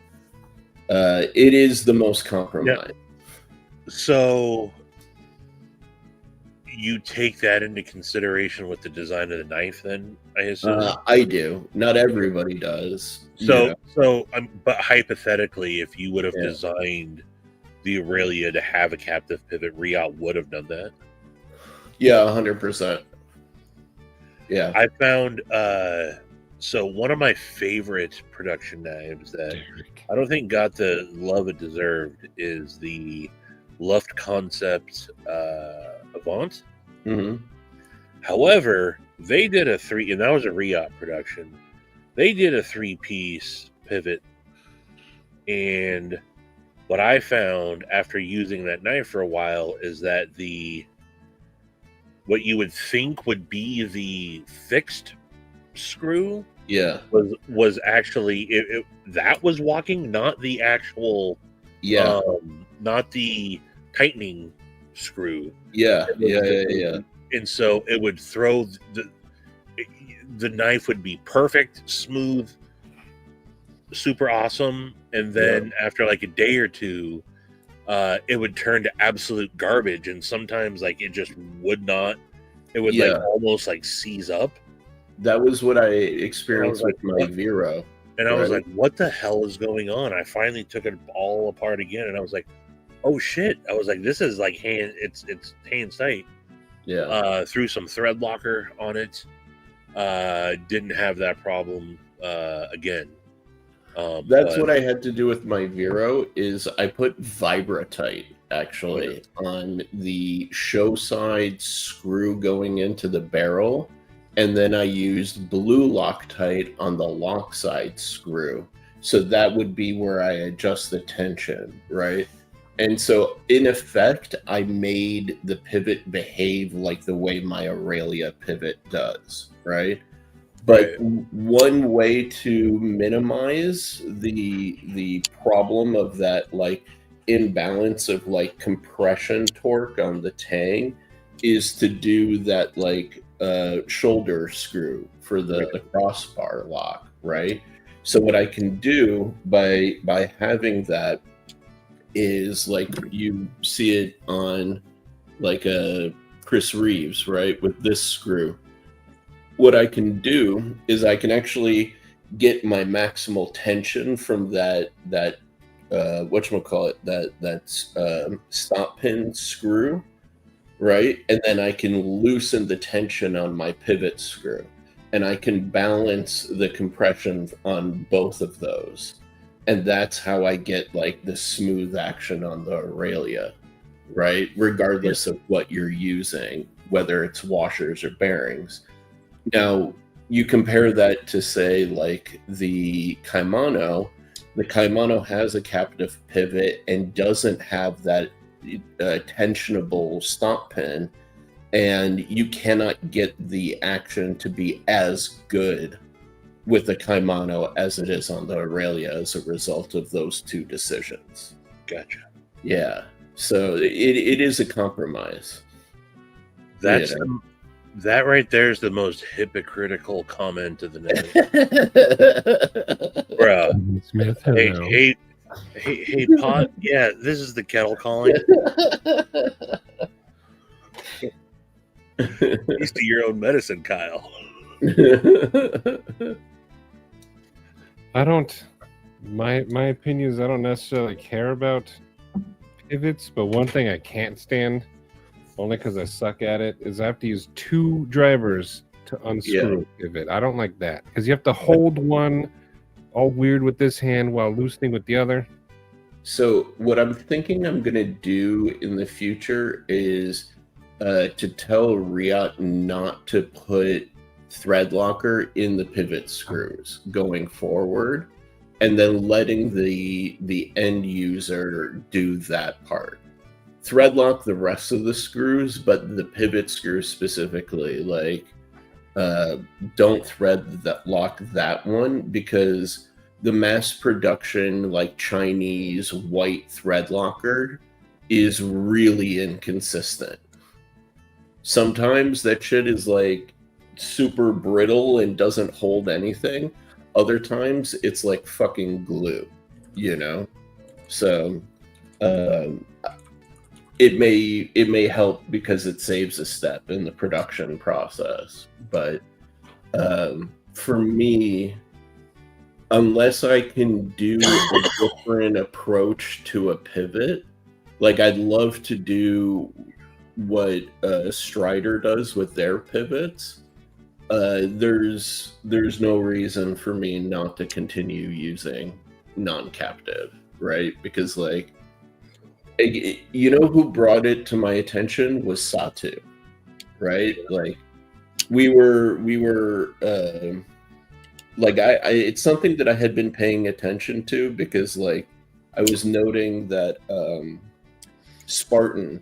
it is the most compromised. Yeah. So you take that into consideration with the design of the knife, then, I assume? I do. Not everybody does. So but hypothetically, if you would have designed the Aurelia to have a captive pivot, Riot would have done that. Yeah, 100%. Yeah. I found so one of my favorite production knives that I don't think got the love it deserved is the Luft Concept Avant. Mm-hmm. However, they did and that was a Riot production. They did a 3-piece pivot, and what I found after using that knife for a while is that what you would think would be the fixed screw, was actually that was walking, not the actual, not the tightening screw. Yeah. And so it would throw the knife would be perfect, smooth, super awesome, and then after like a day or two, it would turn to absolute garbage, and sometimes like it just would not. It would like almost like seize up. That was what I experienced with my Vero. And I was like, what the hell is going on? I finally took it all apart again, and I was like, oh shit. I was like, this is like it's hand tight. Yeah. Threw some thread locker on it. Didn't have that problem again. That's what I had to do with my Vero, is I put Vibratite actually on the show side screw going into the barrel, and then I used blue Loctite on the lock side screw, so that would be where I adjust the tension, right? And so in effect, I made the pivot behave like the way my Aurelia pivot does, right? But one way to minimize the problem of that like imbalance of like compression torque on the tang is to do that like shoulder screw for the crossbar lock, right? So what I can do by having that is, like, you see it on like a Chris Reeves, right, with this screw. What I can do is I can actually get my maximal tension from that whatchamacallit, that stop pin screw, right? And then I can loosen the tension on my pivot screw, and I can balance the compression on both of those. And that's how I get like the smooth action on the Aurelia, right? Regardless of what you're using, whether it's washers or bearings. Now, you compare that to, say, like the Kaimano. The Kaimano has a captive pivot and doesn't have that tensionable stop pin, and you cannot get the action to be as good with the Kaimano as it is on the Aurelia as a result of those two decisions. Gotcha. Yeah. So it is a compromise. That's You know? that right there is the most hypocritical comment of the night. Bruh. Smith, Hey, hello. hey, Pot. Yeah, this is the kettle calling. Used to your own medicine, Kyle. I don't. My opinion is I don't necessarily care about pivots, but one thing I can't stand, only because I suck at it, is I have to use two drivers to unscrew a pivot. I don't like that because you have to hold one all weird with this hand while loosening with the other. So what I'm thinking I'm gonna do in the future is to tell Riot not to put thread locker in the pivot screws going forward, and then letting the end user do that part. Thread lock the rest of the screws, but the pivot screws specifically, like don't thread lock that one, because the mass production, like Chinese white thread locker, is really inconsistent. Sometimes that shit is like super brittle and doesn't hold anything. Other times it's like fucking glue, you know? So it may help because it saves a step in the production process. But for me, unless I can do a different approach to a pivot, like I'd love to do what Strider does with their pivots. There's no reason for me not to continue using non-captive, right? Because like, you know who brought it to my attention was Satu, right? Like we were like I it's something that I had been paying attention to, because like I was noting that Spartan,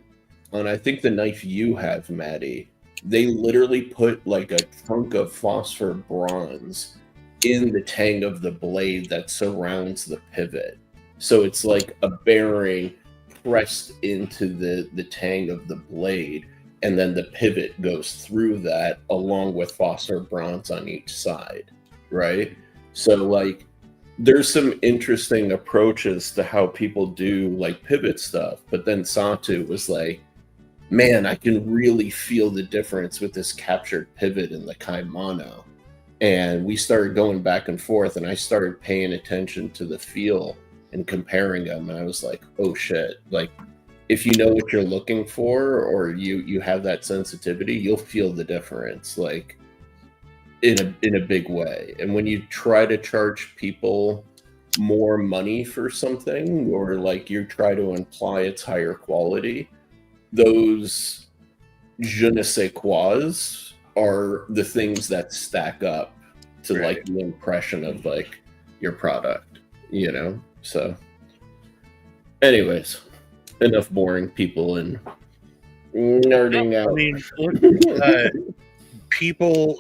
on I think the knife you have, Maddie, they literally put like a chunk of phosphor bronze in the tang of the blade that surrounds the pivot. So it's like a bearing pressed into the tang of the blade, and then the pivot goes through that along with phosphor bronze on each side, right? So like there's some interesting approaches to how people do like pivot stuff, but then Satu was like, man, I can really feel the difference with this captured pivot in the Kaimano. And we started going back and forth, and I started paying attention to the feel and comparing them, and I was like, oh shit, like if you know what you're looking for, or you have that sensitivity, you'll feel the difference, like in a big way. And when you try to charge people more money for something, or like you try to imply it's higher quality, those je ne sais quois are the things that stack up to like the impression of like your product, you know? So anyways, enough boring people and nerding out. I mean, people,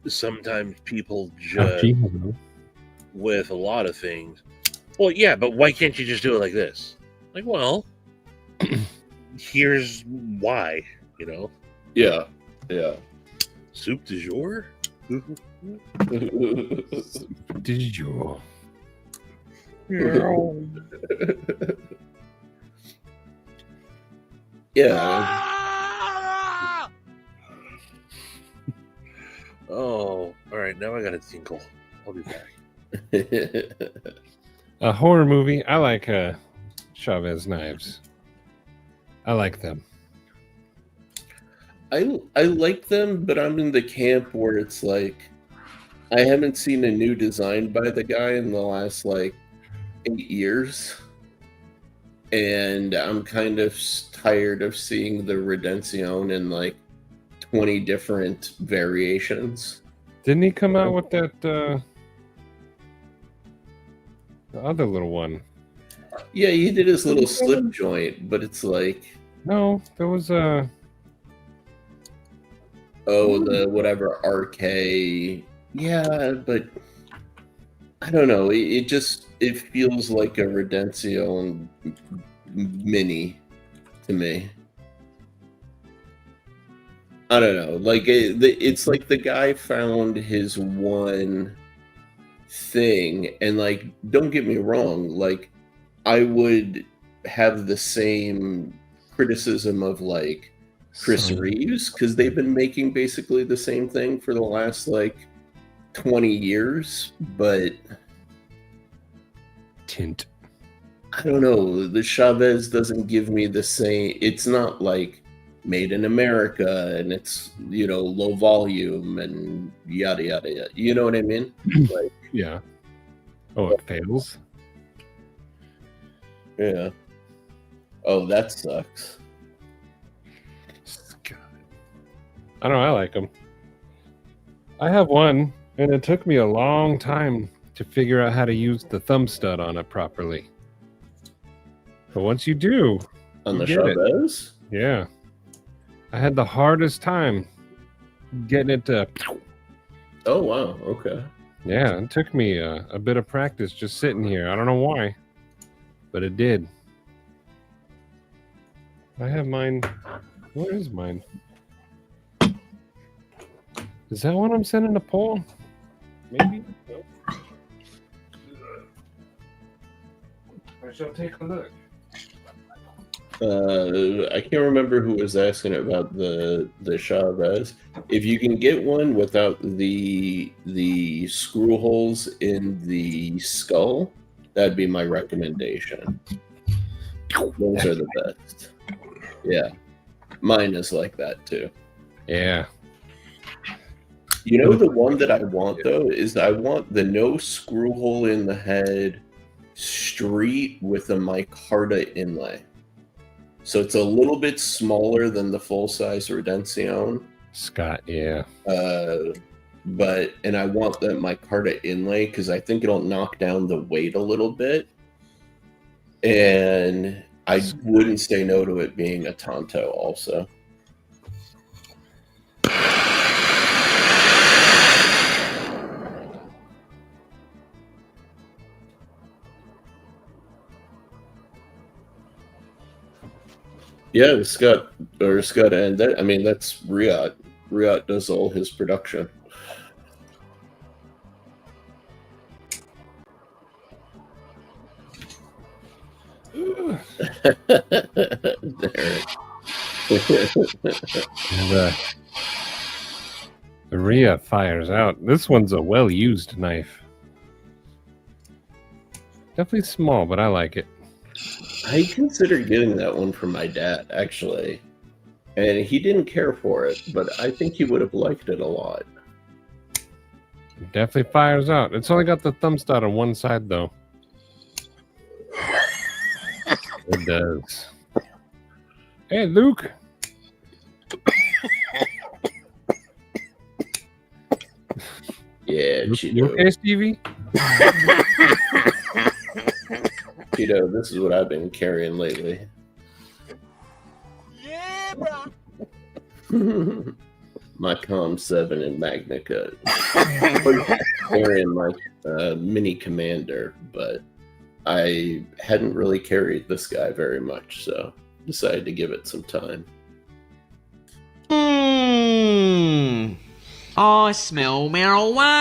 sometimes people judge with a lot of things. Well, yeah, but why can't you just do it like this? Like, well, here's why, you know? Yeah. Soup du jour? Du jour. Yeah. Oh, all right. Now I got a tinkle. I'll be back. A horror movie. I like Chavez knives. I like them. I like them, but I'm in the camp where it's like I haven't seen a new design by the guy in the last like 8 years, and I'm kind of tired of seeing the Redención in like 20 different variations. Didn't he come out with that the other little one? Yeah, he did his little slip joint, but it's like, no, there was a the whatever RK. Yeah, but I don't know. It feels like a Redención mini, to me. I don't know. Like it's like the guy found his one thing, and like, don't get me wrong, like I would have the same criticism of like Chris Reeves, because they've been making basically the same thing for the last like 20 years, but Tint. I don't know. The Chavez doesn't give me the same. It's not like made in America and it's, you know, low volume and yada yada yada. You know what I mean? Like, Yeah. Oh, it fails. yeah. Oh, that sucks. I don't know. I like them. I have one, and it took me a long time to figure out how to use the thumb stud on it properly. But once you do, On the you get it. Chavez? Yeah. I had the hardest time getting it to. Oh, wow. Okay. Yeah, it took me a bit of practice just sitting here. I don't know why, but it did. I have mine. Where is mine? Is that one I'm sending to Paul? Maybe. Nope. I shall take a look. I can't remember who was asking about the Chavez. If you can get one without the screw holes in the skull, that'd be my recommendation. Those are the best. Yeah, mine is like that too. Yeah. You know, the one that I want though is I want the no screw hole in the head street with a micarta inlay. So it's a little bit smaller than the full-size Redemption. Scott, yeah. But I want that micarta inlay because I think it'll knock down the weight a little bit. And I wouldn't say no to it being a Tonto also. Yeah, Scott and that. I mean, that's Riot. Riot does all his production. The Rhea fires out. This one's a well-used knife. Definitely small, but I like it. I considered getting that one for my dad, actually. And he didn't care for it, but I think he would have liked it a lot. It definitely fires out. It's only got the thumb stud on one side, though. It does. Hey, Luke. Yeah, You Cheeto. okay, Stevie? Cheeto, this is what I've been carrying lately. Yeah, bro. My Com 7 and Magna Cut. Carrying my Mini Commander, but I hadn't really carried this guy very much, so decided to give it some time. I smell marijuana.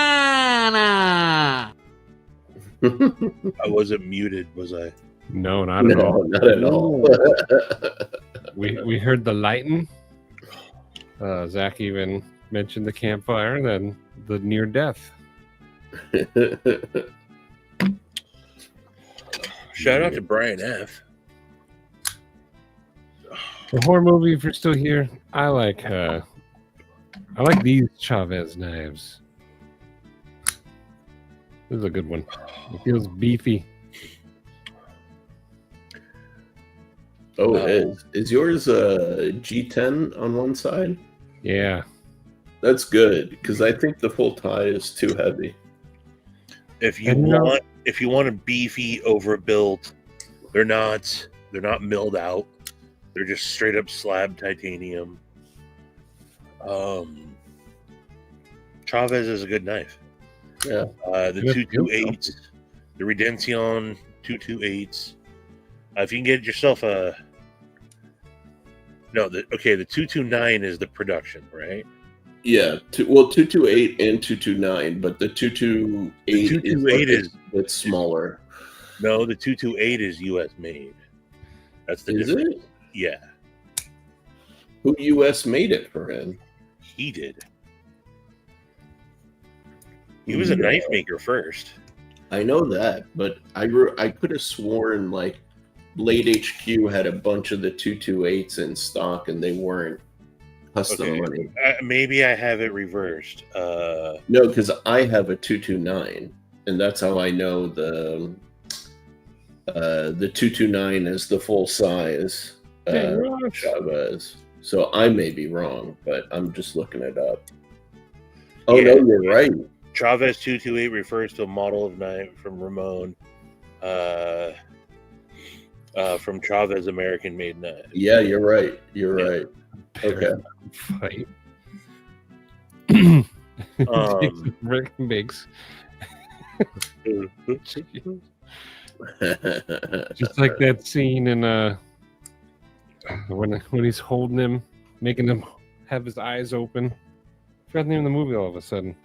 I wasn't muted, was I? No, not at all. Not at all. We heard the lighting. Zach even mentioned the campfire, and then the near death. Shout out to Brian F. The horror movie, if you're still here, I like these Chavez knives. This is a good one. It feels beefy. Oh, it is. Is yours a G10 on one side? Yeah. That's good, because I think the full tie is too heavy. If you want a beefy overbuilt, they're not milled out. They're just straight up slab titanium. Chavez is a good knife. Yeah. The 228s, the Redemption 228s. If you can get yourself a No, the 229 is the production, right? Yeah, 228 and 229, but the 228 228 is a bit smaller. No, the 228 is U.S. made. That's the Is difference. it? Yeah, Who U.S. made it for him? he did. He was a knife maker first. I know that, but I could have sworn like Blade HQ had a bunch of the 228s in stock, and they weren't custom money. Maybe I have it reversed. No, because I have a 229, and that's how I know the 229 is the full size Chavez. So I may be wrong, but I'm just looking it up. Oh Yeah. no, you're right. Chavez 228 refers to a model of knife from Ramon, from Chavez American made knife. Yeah, you're right. You're right. Okay. Fight. Um, Makes just like that scene in when he's holding him, making him have his eyes open. I forgot the name of the movie all of a sudden.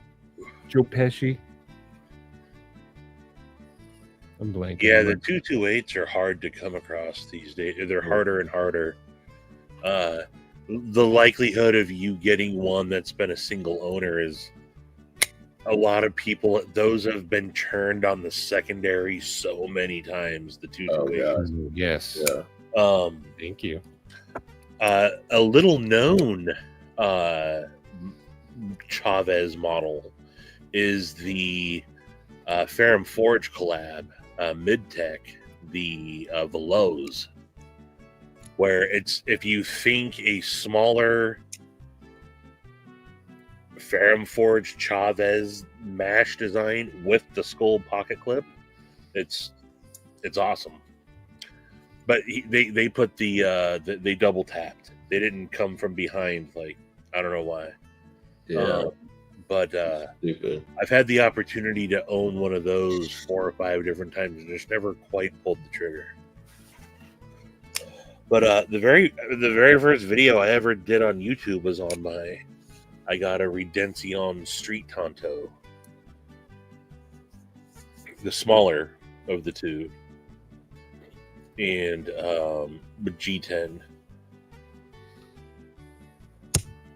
Joe Pesci. I'm blanking. Yeah, the 228s are hard to come across these days. They're harder and harder. The likelihood of you getting one that's been a single owner is a lot of people. Those have been churned on the secondary so many times. The 228s. Yes. Yeah. Thank you. A little known Chavez model is the Ferrum Forge collab, Midtech, the Veloz, where it's, if you think a smaller Ferrum Forge Chavez mash design with the skull pocket clip, it's awesome. But they put they double tapped. They didn't come from behind, like, I don't know why. Yeah. But Stupid. I've had the opportunity to own one of those 4 or 5 different times and just never quite pulled the trigger. But the very first video I ever did on YouTube was on I got a Redencion Street Tonto, the smaller of the two, and G10. And,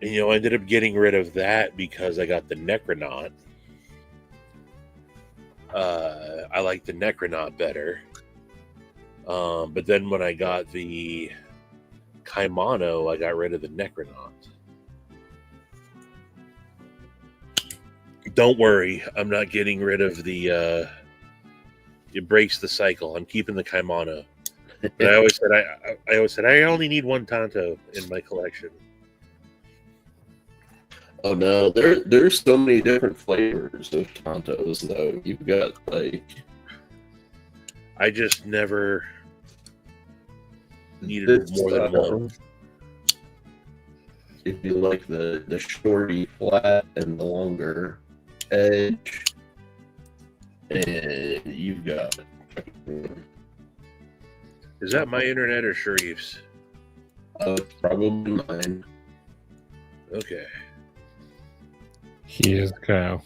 I ended up getting rid of that because I got the Necronaut. I like the Necronaut better. But then when I got the Kaimano, I got rid of the Necronaut. Don't worry, I'm not getting rid of the... it breaks the cycle. I'm keeping the Kaimano. But I always said I only need one Tonto in my collection. Oh no, there's so many different flavors of Tontos though. You've got like, I just never needed more than one. If you like the shorty flat and the longer edge, and you've got. Is that my internet or Sharif's? Probably mine. Okay. He is Kyle.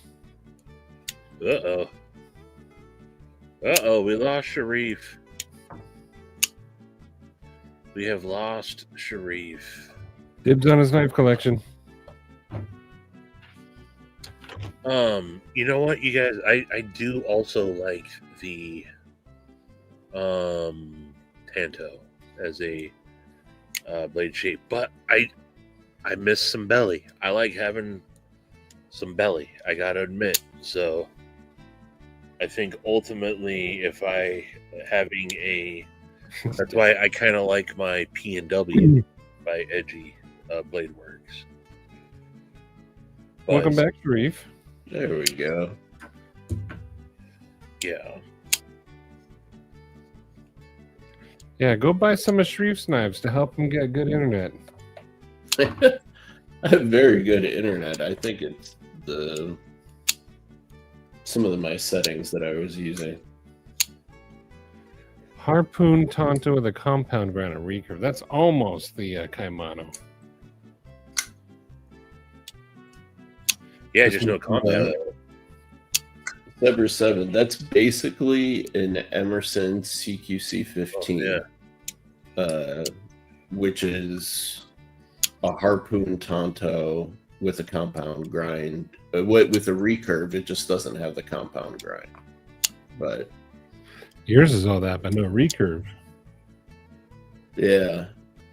Uh-oh, we lost Sharif. We have lost Sharif. Dibs on his knife collection. You know what, you guys? I do also like the Tanto as a blade shape, but I miss some belly. I like having some belly, I gotta admit. So I think ultimately, if I having that's why I kind of like my P&W by Edgy Blade Works. But, Welcome back, Sharif. There we go. Yeah. Yeah, go buy some of Sharif's knives to help him get good internet. I have very good internet. I think it's some of my settings that I was using. Harpoon Tonto with a compound grind and recurve. That's almost the Kaimano. Yeah, just no compound. Number 7. That's basically an Emerson CQC 15, which is a Harpoon Tonto with a compound grind. With a recurve, it just doesn't have the compound grind. But yours is all that, but no recurve. Yeah,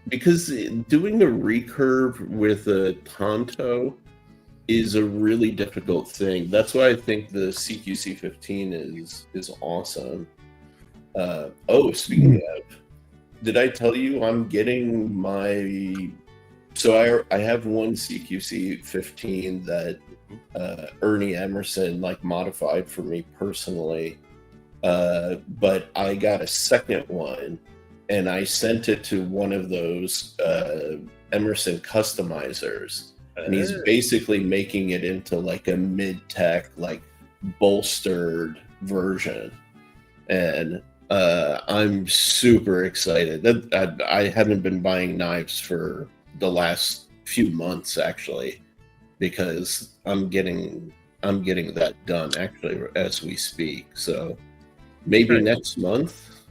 because doing a recurve with a Tonto is a really difficult thing. That's why I think the CQC 15 is awesome. Speaking of, did I tell you I'm getting my... So I have one CQC 15 that Ernie Emerson modified for me personally, but I got a second one and I sent it to one of those Emerson customizers. And he's basically making it into a mid-tech, bolstered version. And I'm super excited. I haven't been buying knives for the last few months, actually, because I'm getting that done, actually, as we speak. So maybe next month.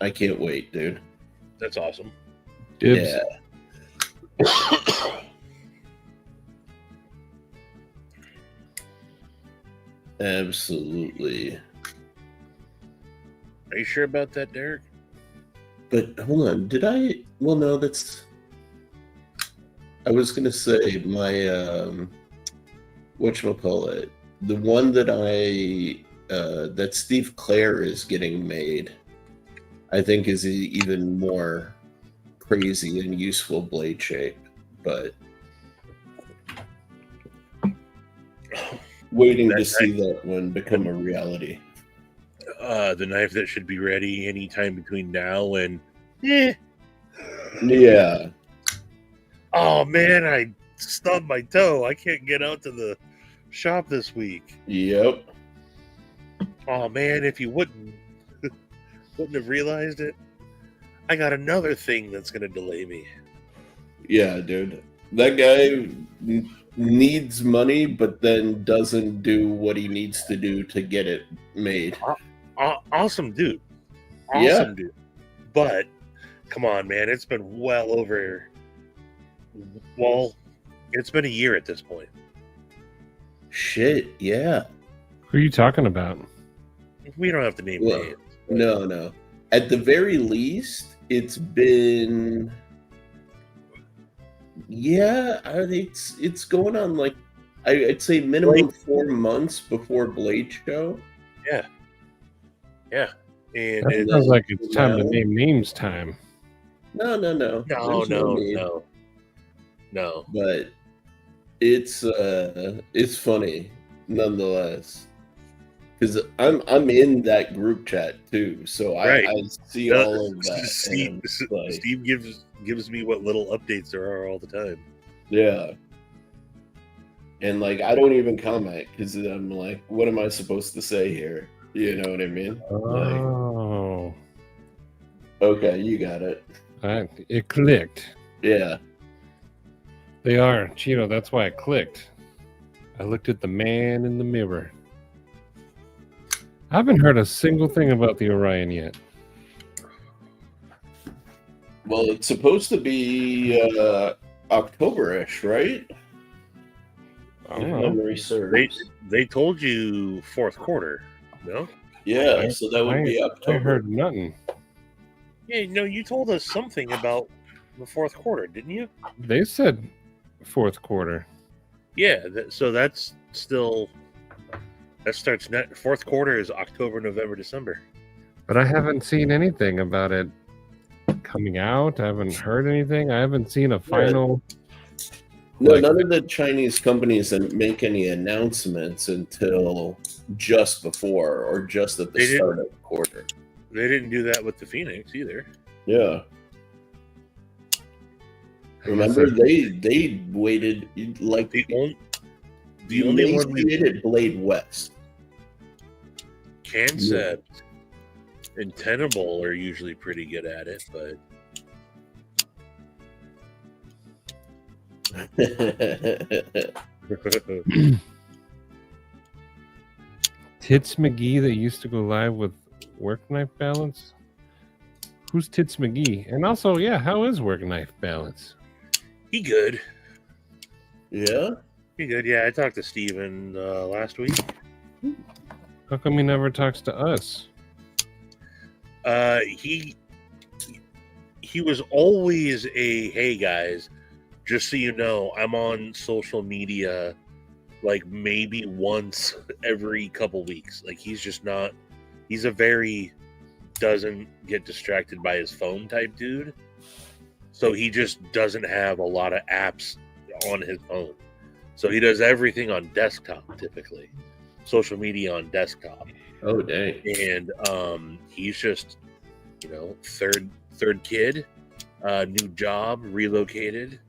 I can't wait, dude. That's awesome. Dibs. Yeah. Absolutely. Are you sure about that, Derek? But hold on, did I? Well, no, that's... I was going to say my, whatchamacallit, the one that that Steve Clare is getting made, I think is even more crazy and useful blade shape, but waiting to see that one become a reality. The knife that should be ready anytime between now and... Yeah. Oh, man, I stubbed my toe. I can't get out to the shop this week. Yep. Oh, man, if you wouldn't have realized it, I got another thing that's going to delay me. Yeah, dude. That guy needs money, but then doesn't do what he needs to do to get it made. Awesome dude. Dude. But, come on, man, it's been it's been a year at this point. Shit, yeah. Who are you talking about? We don't have to name names. No. At the very least, it's been... Yeah, it's going on I'd say minimum 4 months before Blade Show. Yeah. And That sounds like it's time to name names time. No. No. But it's funny nonetheless. Because I'm in that group chat too, so I see all of that. Steve gives me what little updates there are all the time. Yeah, and I don't even comment because I'm like, what am I supposed to say here? You know what I mean? Oh, okay, you got it. It clicked. Yeah, they are Cheeto. That's why it clicked. I looked at the man in the mirror. I haven't heard a single thing about the Orion yet. Well, it's supposed to be October-ish, right? I don't know. Memory serves. They told you fourth quarter, no? Yeah, so that would be October. I heard nothing. Yeah, no, you told us something about the fourth quarter, didn't you? They said fourth quarter. Yeah, so that's still... That starts fourth quarter is October, November, December. But I haven't seen anything about it coming out. I haven't heard anything. I haven't seen a final. No, none of the Chinese companies make any announcements until just before or just at the start of the quarter. They didn't do that with the Phoenix either. Yeah. Remember, they waited the only one created Blade West. Concept and Tenable are usually pretty good at it, but Tits McGee that used to go live with Work Knife Balance. Who's Tits McGee? And also, yeah, how is Work Knife Balance? he good. Yeah. He good. Yeah, I talked to Steven last week. How come he never talks to us? He was always a, hey guys, just so you know, I'm on social media like maybe once every couple weeks. Like he's just not, he's a very doesn't get distracted by his phone type dude. So he just doesn't have a lot of apps on his phone. So he does everything on desktop typically. Social media on desktop. Oh dang. And he's just, you know, third kid, new job, relocated.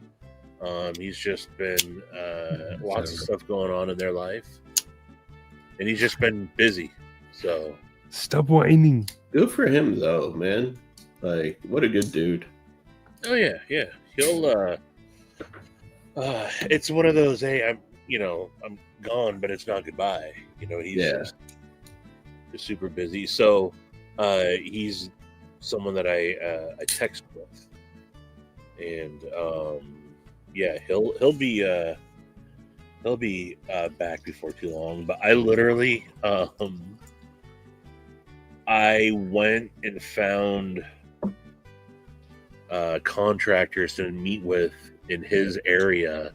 He's just been lots of stuff going on in their life, and he's just been busy. So stop whining. Good for him though, man. Like, what a good dude. oh yeah, he'll it's one of those, hey, I'm gone, but it's not goodbye. You know, he's just super busy. So he's someone that I text with, and yeah, he'll be back before too long. But I literally I went and found contractors to meet with in his area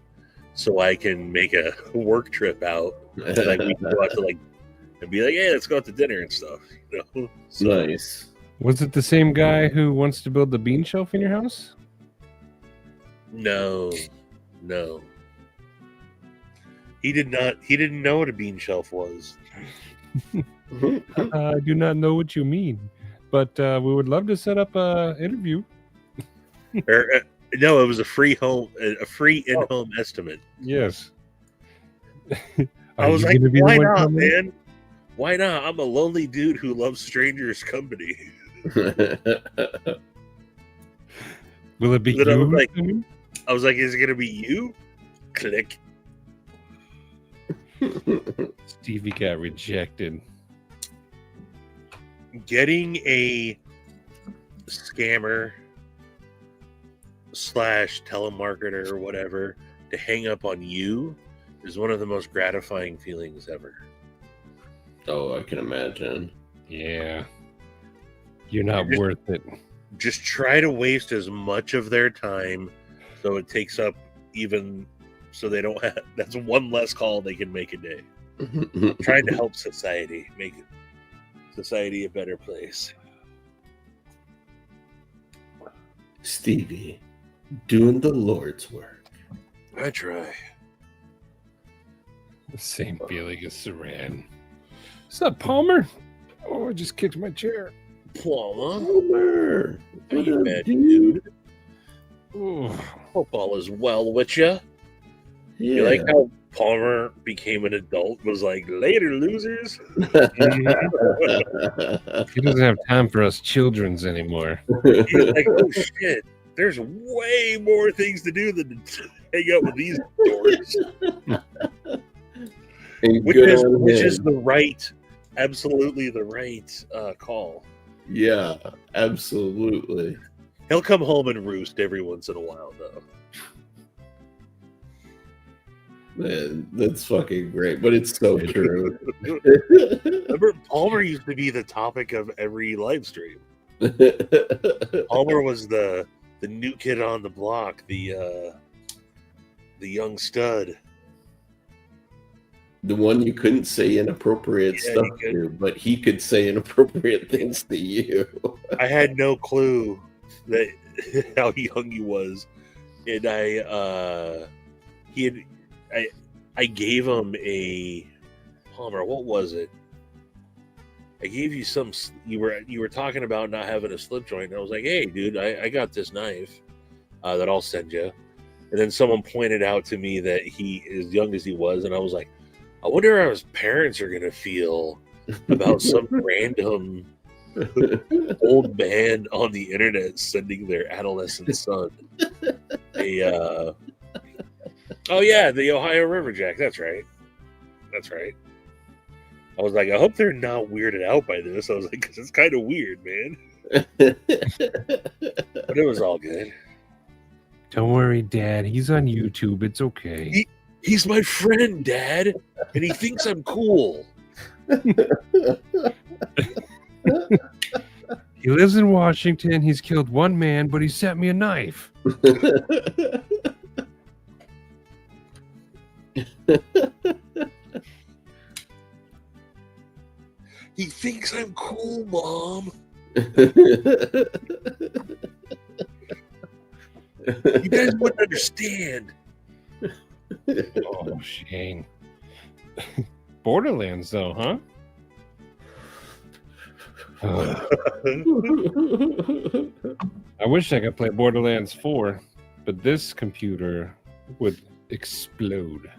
so I can make a work trip out. Like we can go out to like and be like, hey, let's go out to dinner and stuff. You know? So, Nice. Was it the same guy who wants to build the bean shelf in your house? No. He did not. He didn't know what a bean shelf was. I do not know what you mean, but we would love to set up an interview. No, it was a free in-home estimate. Yes. I was like, why not, man? Why not? I'm a lonely dude who loves strangers' company. Will it be Then you? I was like, is it gonna be you? Click. Stevie got rejected. Getting a scammer / telemarketer or whatever to hang up on you is one of the most gratifying feelings ever. Oh, I can imagine. Yeah. You're not worth it. Just try to waste as much of their time so it takes up even so they don't have, that's one less call they can make a day. Trying to help society, make society a better place. Stevie, doing the Lord's work. I try. The same feeling as Saran. What's up, Palmer? Oh, I just kicked my chair. Palmer. How you bad, dude? Ooh. Hope all is well with you. Yeah. You like how Palmer became an adult, was like, later, losers? He doesn't have time for us children's anymore. He's like, oh shit, there's way more things to do than to hang out with these dorks. Which is the right, absolutely the right call. Yeah, absolutely. He'll come home and roost every once in a while, though. Man, that's fucking great, but it's so true. Remember, Palmer used to be the topic of every live stream. Palmer was the new kid on the block, the young stud. The one you couldn't say inappropriate stuff to, but he could say inappropriate things to you. I had no clue that how young he was, and I gave him a Palmer. What was it? I gave you some. You were talking about not having a slip joint, and I was like, "Hey, dude, I got this knife that I'll send you." And then someone pointed out to me that he, as young as he was, and I was like, "I wonder how his parents are gonna feel about some random Old man on the internet sending their adolescent son a oh yeah, the Ohio River Jack. That's right. I was like, I hope they're not weirded out by this. I was like, because it's kind of weird, man. But it was all good. Don't worry, Dad. He's on YouTube. It's okay. He's my friend, Dad, and he thinks I'm cool. He lives in Washington. He's killed one man, but he sent me a knife. He thinks I'm cool, Mom. You guys wouldn't understand. Oh, Shane. Borderlands, though, huh? I wish I could play Borderlands 4, but this computer would explode.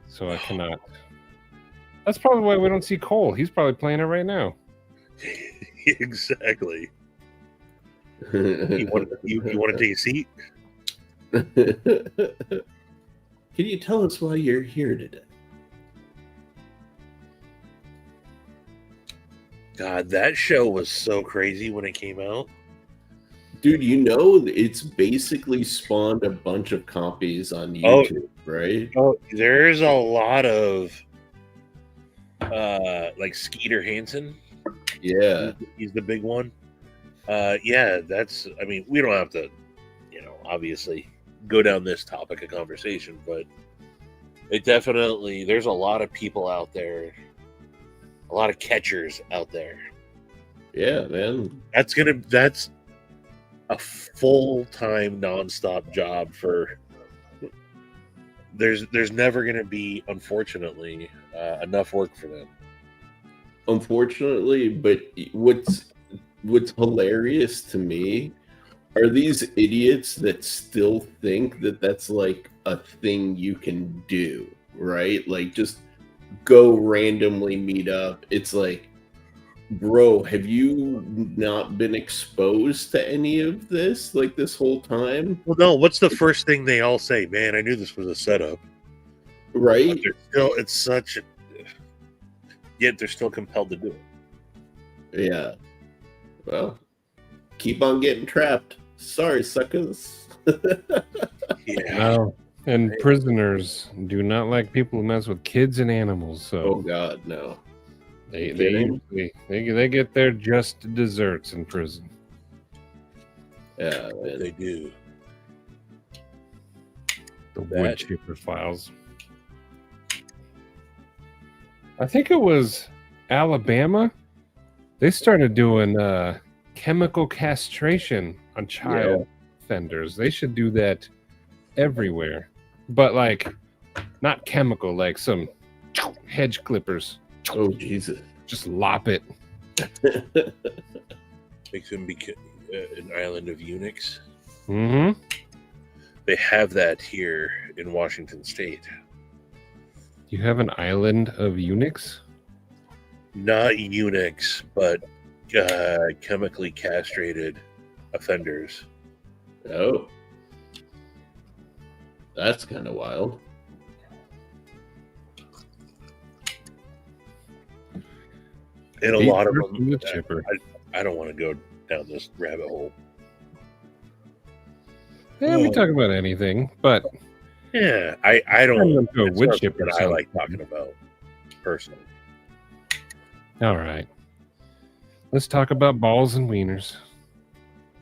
So I cannot. That's probably why we don't see Cole. He's probably playing it right now. Exactly. You want to take a seat? Can you tell us why you're here today? God, that show was so crazy when it came out. Dude, you know it's basically spawned a bunch of copies on YouTube, right? Oh, there's a lot of like Skeeter Hansen. Yeah. He's the big one. Yeah, that's, I mean, we don't have to, obviously go down this topic of conversation, but it definitely, there's a lot of people out there, a lot of catchers out there. Yeah, man. That's a full-time nonstop job for, there's never going to be, unfortunately, enough work for them. Unfortunately, but what's hilarious to me are these idiots that still think that that's like a thing you can do, right? Like just go randomly meet up. It's like, bro, have you not been exposed to any of this like this whole time? Well, no, what's the first thing they all say? Man, I knew this was a setup. Right? Yet they're still compelled to do it. Yeah. Well, keep on getting trapped. Sorry, suckers. Yeah. No. And prisoners do not like people who mess with kids and animals. So Oh God, no. they get their just desserts in prison. Yeah, man. They do. The wood chipper files. I think it was Alabama. They started doing chemical castration on child offenders. They should do that everywhere. But like not chemical, like some hedge clippers. Oh Jesus. Just lop it. Make them be an island of eunuchs. Mm-hmm. They have that here in Washington State. You have an island of eunuchs? Not eunuchs, but chemically castrated offenders. Oh. That's kind of wild. And a lot of them. The chipper. I don't want to go down this rabbit hole. Yeah, we talk about anything, but yeah, I don't. Go It's wood not chipper. something I like talking about personally. All right. Let's talk about balls and wieners.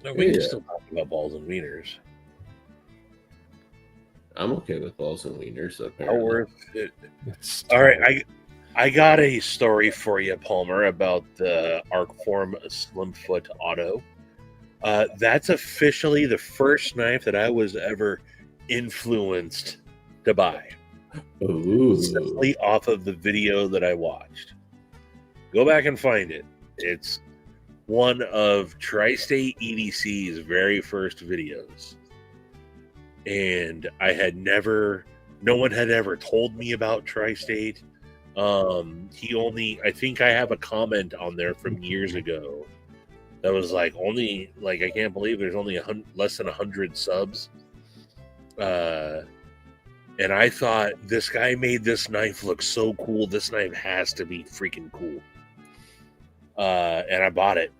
No, we can still talk about balls and wieners. I'm okay with balls and wieners. How Apparently. worth it? All right, I got a story for you, Palmer, about the Arcform Slimfoot Auto. That's officially the first knife that I was ever influenced to buy. Ooh. Simply off of the video that I watched. Go back and find it. It's one of Tri-State EDC's very first videos. And no one had ever told me about Tri-State. I think I have a comment on there from years ago that was like, only like, I can't believe there's only less than 100 subs. And I thought, this guy made this knife look so cool. This knife has to be freaking cool. And I bought it.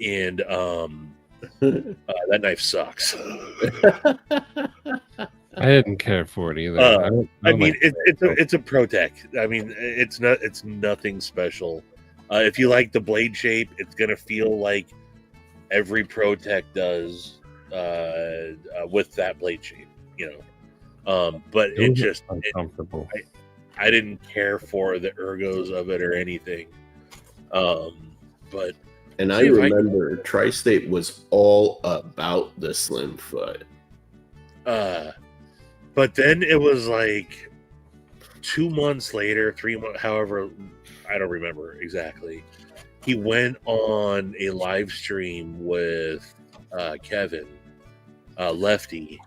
And that knife sucks. I didn't care for it either. It's a ProTech. I mean, it's nothing special. If you like the blade shape, it's gonna feel like every ProTech does with that blade shape, you know. But it just uncomfortable. I didn't care for the ergos of it or anything. But and I remember Tri-State was all about the slim foot. But then it was like 2 months later, 3 months, however, I don't remember exactly. He went on a live stream with Kevin Lefty,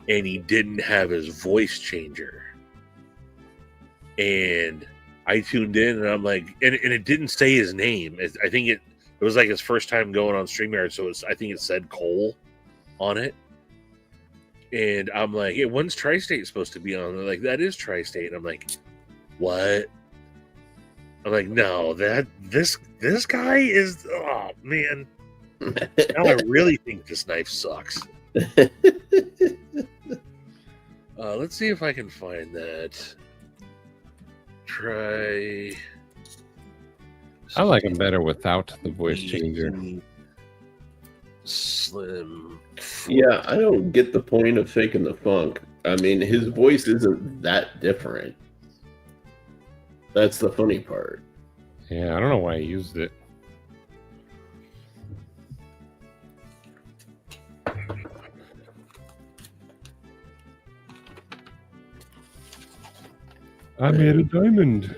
and he didn't have his voice changer. And I tuned in, and I'm like, and it didn't say his name. I think it was like his first time going on StreamYard, so I think it said Cole on it. And I'm like, yeah, when's Tri-State supposed to be on? They're like, that is Tri-State. And I'm like, what? I'm like, no, this guy is, oh man. Now I really think this knife sucks. Let's see if I can find that. I like him better without the voice changer. Slim. Yeah, I don't get the point of faking the funk. I mean, his voice isn't that different. That's the funny part. Yeah, I don't know why he used it. I made a diamond.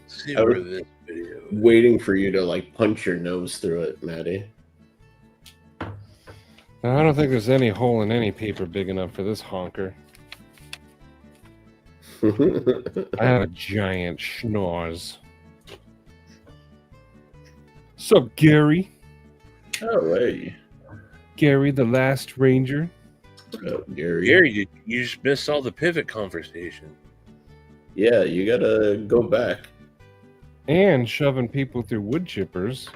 See where this video is. Waiting for you to like punch your nose through it, Matty. I don't think there's any hole in any paper big enough for this honker. I have a giant schnoz. Sup, Gary? Oh, hey. Gary, the last ranger. Oh, Gary. Gary, you just missed all the pivot conversation. Yeah, you gotta go back. And shoving people through wood chippers.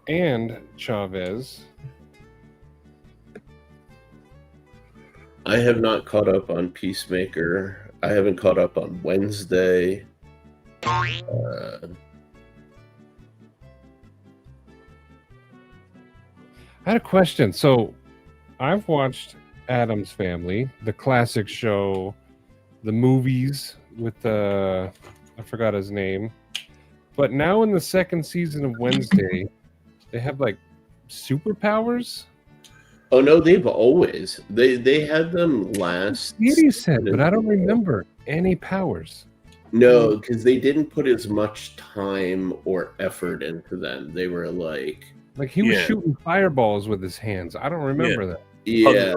And Chavez. I have not caught up on Peacemaker. I haven't caught up on Wednesday. I had a question. So I've watched Addams Family, the classic show, the movies with I forgot his name. But now in the second season of Wednesday, they have like superpowers. Oh no, they've always they had them last. Stevie said, but I don't remember any powers. No, because they didn't put as much time or effort into them. They were like he was shooting fireballs with his hands. I don't remember that. Yeah.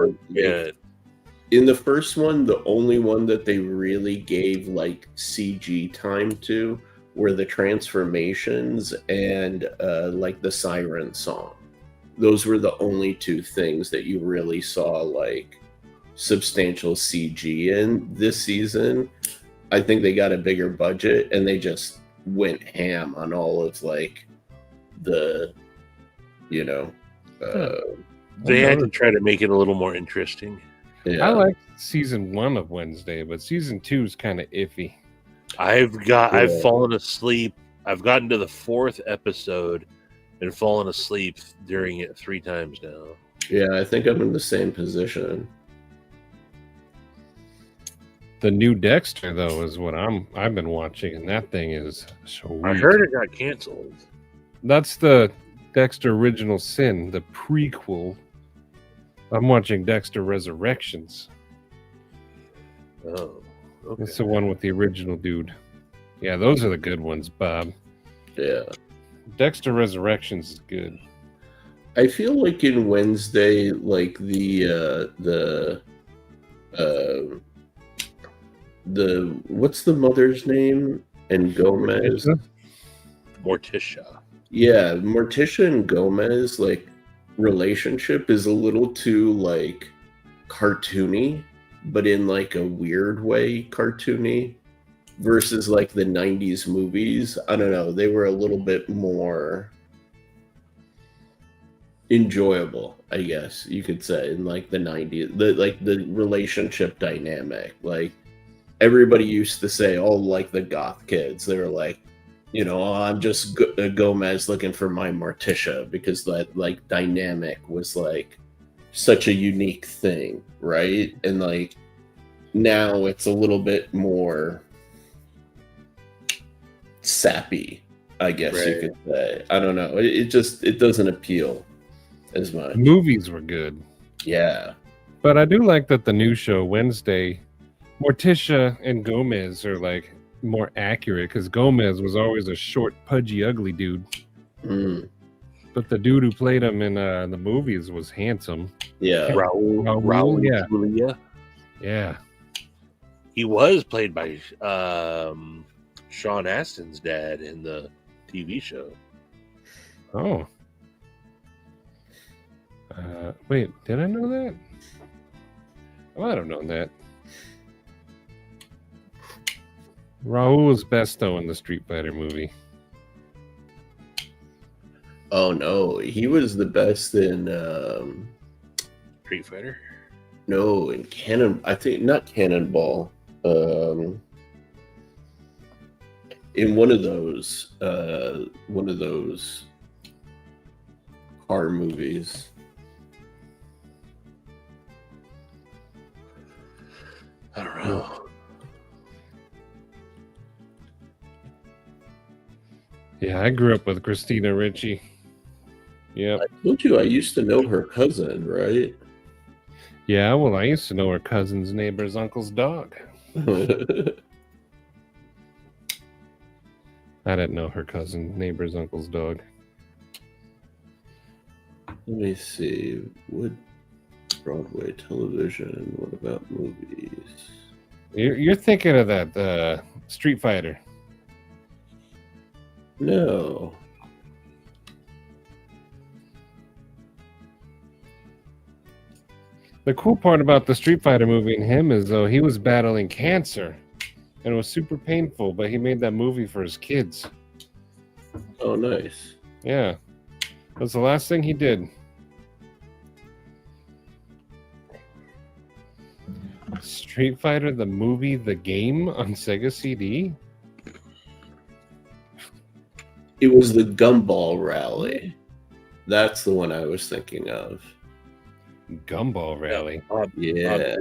In the first one, the only one that they really gave like CG time to were the transformations and like the siren song. Those were the only two things that you really saw like substantial CG in this season. I think they got a bigger budget and they just went ham on all of like the, you know, they had to try to make it a little more interesting. Yeah. I like season 1 of Wednesday, but season 2 is kind of iffy. I've fallen asleep. I've gotten to the 4th episode and fallen asleep during it 3 times now. Yeah, I think I'm in the same position. The new Dexter, though, is what I've been watching, and that thing is sweet. I heard it got canceled. That's the Dexter Original Sin, the prequel. I'm watching Dexter Resurrections. Oh, okay. It's the one with the original dude. Yeah, those are the good ones, Bob. Yeah. Dexter Resurrections is good. I feel like in Wednesday, like the what's the mother's name? And Gomez. Morticia. Yeah, Morticia and Gomez like relationship is a little too like cartoony, but in like a weird way cartoony versus like the 90s movies. I don't know, they were a little bit more enjoyable, I guess you could say, in like the 90s. The relationship dynamic, like everybody used to say, oh, like the goth kids, they were like, you know, oh, I'm just Gomez looking for my Morticia, because that like dynamic was like such a unique thing, right? And like now it's a little bit more sappy, I guess you could say. I don't know, it doesn't appeal as much. Movies were good. Yeah. But I do like that the new show Wednesday, Morticia and Gomez are like more accurate, because Gomez was always a short, pudgy, ugly dude. But the dude who played him in the movies was handsome. Yeah. Raul yeah. Julia. Yeah. He was played by Sean Astin's dad in the TV show. Oh. Wait, did I know that? Oh, I don't know that. Raul was best though in the Street Fighter movie. Oh no, he was the best in Street Fighter? No, in I think not Cannonball. In one of those car movies. I don't know. Yeah, I grew up with Christina Ricci. Yep. I told you I used to know her cousin, right? Yeah, well, I used to know her cousin's neighbor's uncle's dog. I didn't know her cousin neighbor's uncle's dog. Let me see. What Broadway television? What about movies? You're thinking of that Street Fighter. No. The cool part about the Street Fighter movie and him is, though, he was battling cancer. And it was super painful, but he made that movie for his kids. Oh, nice. Yeah. That's the last thing he did. Street Fighter, the movie, the game on Sega CD? It was the Gumball Rally. That's the one I was thinking of. Gumball Rally. Yeah.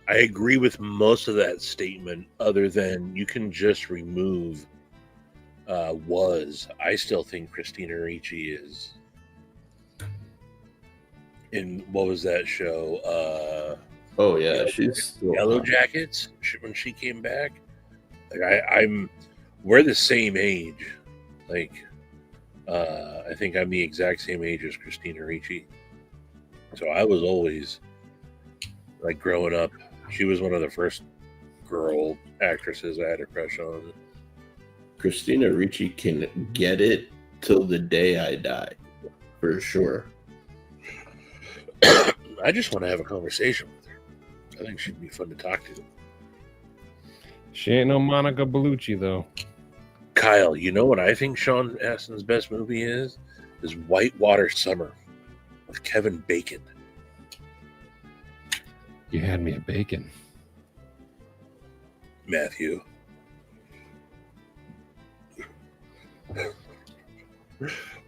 I agree with most of that statement, other than you can just remove was. I still think Christina Ricci is in, what was that show? Oh yeah, she's still Yellow hot. Jackets when she came back. Like we're the same age. Like I think I'm the exact same age as Christina Ricci. So I was always like growing up. She was one of the first girl actresses I had a crush on. Christina Ricci can get it till the day I die, for sure. I just want to have a conversation with her. I think she'd be fun to talk to. She ain't no Monica Bellucci, though. Kyle, you know what I think Sean Astin's best movie is? Is Whitewater Summer with Kevin Bacon. You had me at bacon. Matthew.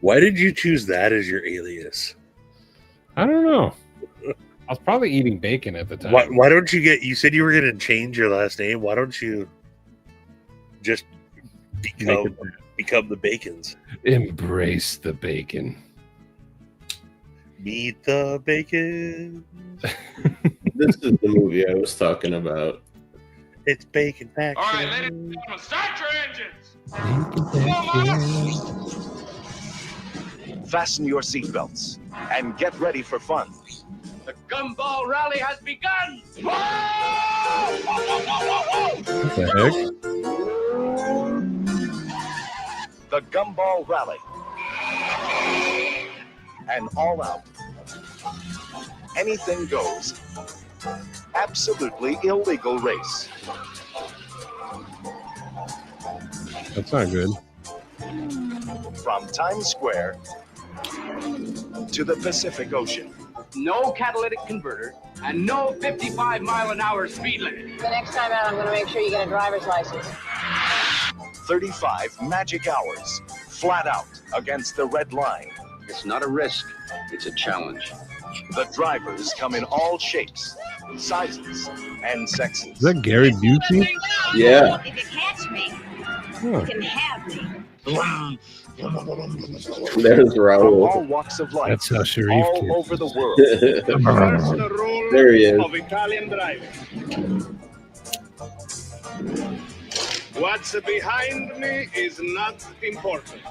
Why did you choose that as your alias? I don't know. I was probably eating bacon at the time. Why don't you you said you were going to change your last name. Why don't you just become the Bacons? Embrace the bacon. Meet the Bacons. This is the movie I was talking about. It's Bacon Faction. All right, ladies and gentlemen, start your engines. Fasten your seatbelts and get ready for fun. The Gumball Rally has begun! What the heck? The Gumball Rally. An all-out, anything goes, absolutely illegal race. That's not good. From Times Square to the Pacific Ocean. No catalytic converter and no 55-mile-an-hour speed limit. The next time out, I'm going to make sure you get a driver's license. 35 magic hours, flat out against the red line. It's not a risk, it's a challenge. The drivers come in all shapes, sizes, and sexes. Is that Gary Busey? Yeah. If you catch me, Huh. you can have me. There's From Raul. all walks of life, That's how Sharif all kicks. over the world. There he is. Of Italian driving. What's behind me is not important.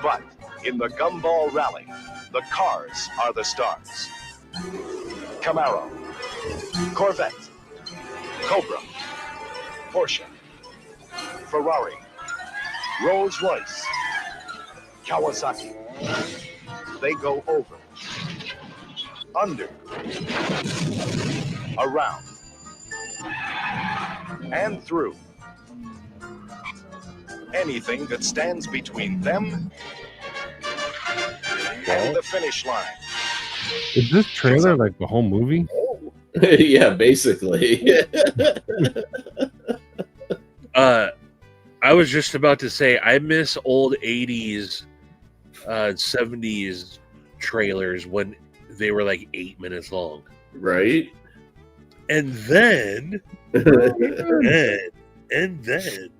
But in the Gumball Rally, the cars are the stars. Camaro, Corvette, Cobra, Porsche, Ferrari, Rolls-Royce, Kawasaki. They go over, under, around, and through. Anything that stands between them and the finish line. Is this trailer like the whole movie? Yeah, basically. I was just about to say I miss old 80s, 70s trailers when they were like 8 minutes long. Right? And then and then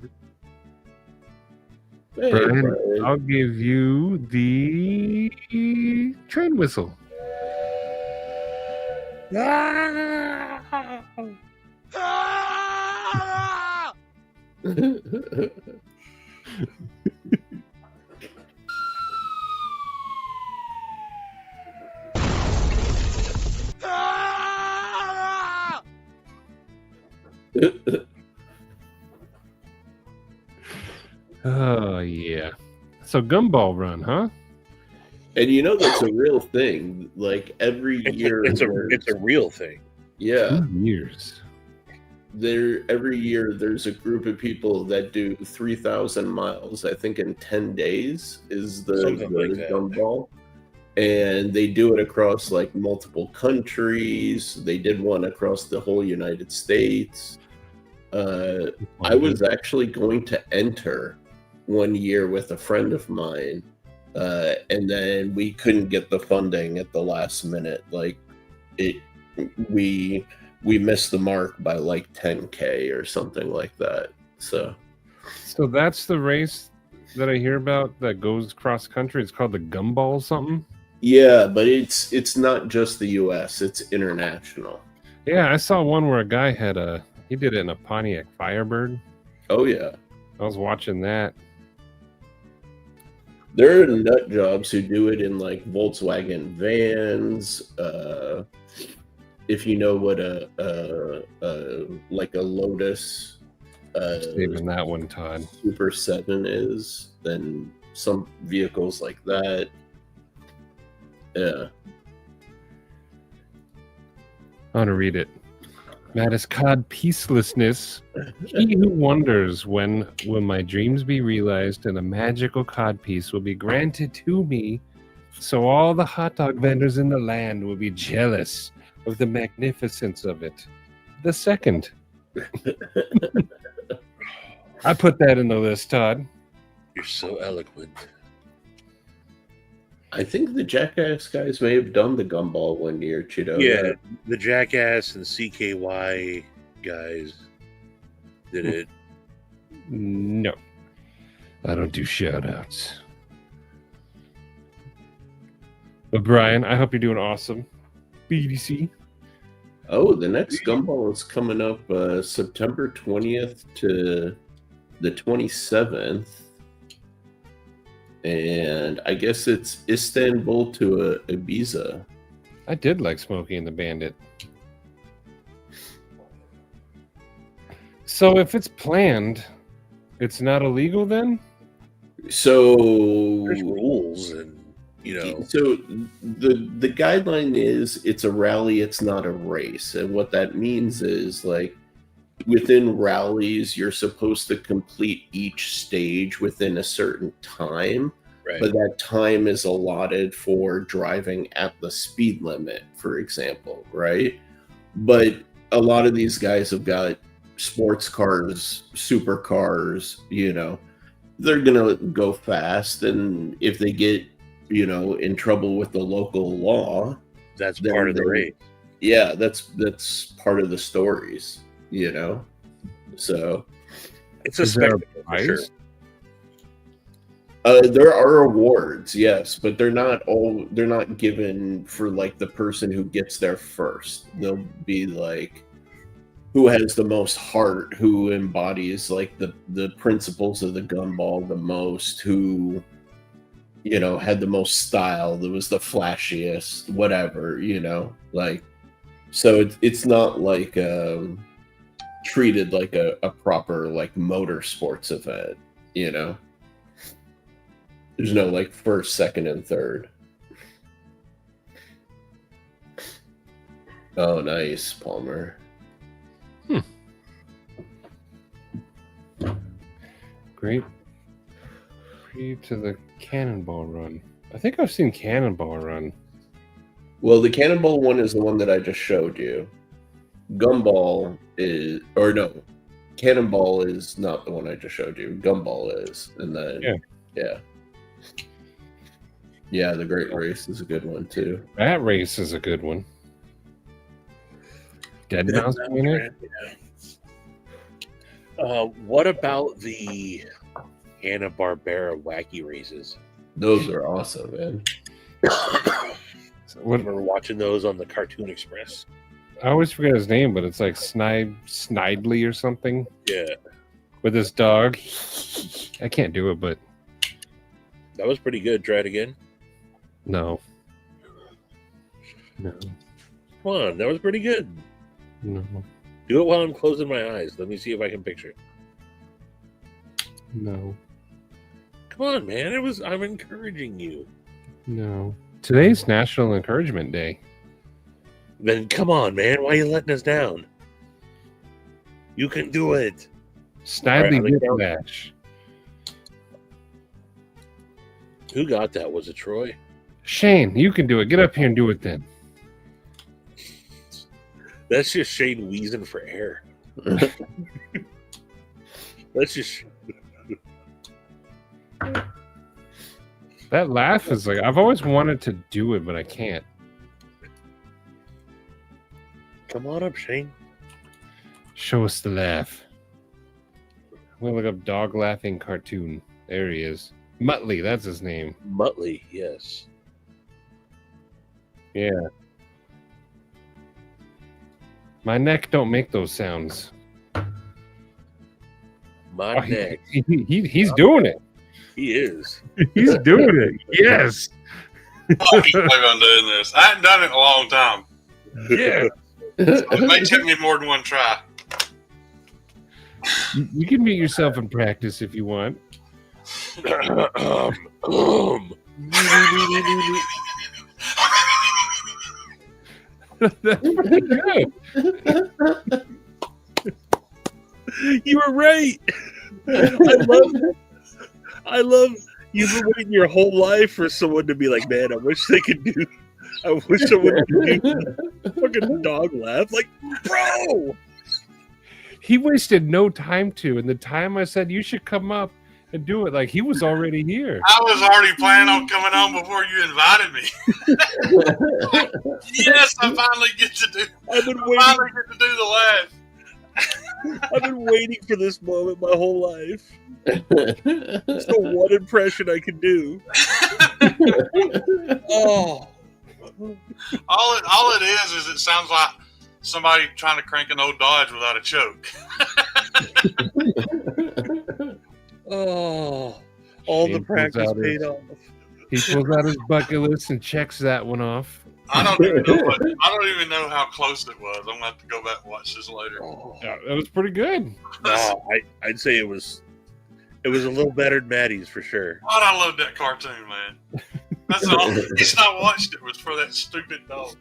Hey, Brian, Brian. I'll give you the train whistle. Oh yeah. So Gumball Run, huh? And you know that's a real thing. Like every year, it's a real thing. yeah. 2 years. Every year there's a group of people that do 3,000 miles. I think in 10 days is the Something like that. Gumball, and they do it across like multiple countries. They did one across the whole United States. I was actually going to enter one year with a friend of mine, and then we couldn't get the funding at the last minute. Like we missed the mark by like 10K or something like that. So that's the race that I hear about that goes cross country. It's called the Gumball something. yeah, but it's not just the US, it's international. Yeah, I saw one where a guy he did it in a Pontiac Firebird. Oh yeah. I was watching that. There are nut jobs who do it in like Volkswagen vans. If you know what like a Lotus Saving that one, Todd. Super 7 is, then some vehicles like that. Yeah. I want to read it. Mattiscod peacelessness. He who wonders when will my dreams be realized and a magical codpiece will be granted to me, so all the hot dog vendors in the land will be jealous of the magnificence of it. The second. I put that in the list, Todd. You're so eloquent. I think the Jackass guys may have done the Gumball one year, Cheeto. Yeah, the Jackass and CKY guys did it. No. I don't do shout outs. But Brian, I hope you're doing awesome. BDC. Oh, the next Gumball is coming up September 20th to the 27th. and I guess it's Istanbul to Ibiza. I did like Smokey and the Bandit. So if it's planned, it's not illegal then? So There's rules, and So the guideline is it's a rally, it's not a race, and what that means is like within rallies you're supposed to complete each stage within a certain time, right. but that time is allotted for driving at the speed limit, for example, right? But a lot of these guys have got sports cars, supercars, they're gonna go fast, and if they get in trouble with the local law, that's part of the race. Yeah, that's part of the stories, so it's a spectacle for sure. There are awards, yes, but they're not given for like the person who gets there first. They'll be like who has the most heart, who embodies like the principles of the gumball the most, who had the most style, that was the flashiest, whatever, like, so it's not like treated like a proper like motorsports event, there's no like first, second, and third. Oh, nice, Palmer. Great. Preview to the Cannonball Run. I think I've seen Cannonball Run. Well, the Cannonball one is the one that I just showed you. Gumball is, or no, Cannonball is not the one I just showed you. Gumball is, and then yeah, the Great Race is a good one too. That race is a good one. Dead Mouse in it. What about the Hanna-Barbera wacky races? Those are awesome, man. I remember watching those on the Cartoon Express. I always forget his name, but it's like Snidely or something. Yeah. With his dog. I can't do it, but that was pretty good. Try it again. No. Come on, that was pretty good. No. Do it while I'm closing my eyes. Let me see if I can picture it. No. Come on, man. I'm encouraging you. No. Today's National Encouragement Day. Then come on, man. Why are you letting us down? You can do it. Snidely Whiplash. Who got that? Was it Troy? Shane, you can do it. Get up here and do it then. That's just Shane wheezing for air. That's just... That laugh is like, I've always wanted to do it, but I can't. Come on up, Shane. Show us the laugh. I'm going to look up dog laughing cartoon. There he is. Muttley, that's his name. Muttley, yes. Yeah. My neck don't make those sounds. My neck. He's doing it. He is. He's doing it. Yes. I'll keep on doing this. I haven't done it in a long time. Yeah. It may take me more than one try. You can meet yourself in practice if you want. That's pretty good. You were right. I love you've been waiting your whole life for someone to be like, man, I wish someone could do fucking dog laugh. Like, bro. He wasted no time to, and the time I said you should come up and do it, like he was already here. I was already planning on coming on before you invited me. Yes, I finally get to do. Finally get to do the laugh. I've been waiting for this moment my whole life. It's the one impression I can do. Oh, all it is it sounds like somebody trying to crank an old Dodge without a choke. oh, All Shane the pulls practice out paid his- off. He pulls out his bucket list and checks that one off. I don't even know how close it was. I'm gonna have to go back and watch this later. Yeah, that was pretty good. No, I'd say it was a little better than Maddie's for sure. God, I love that cartoon, man. That's the only reason I watched it was for that stupid dog.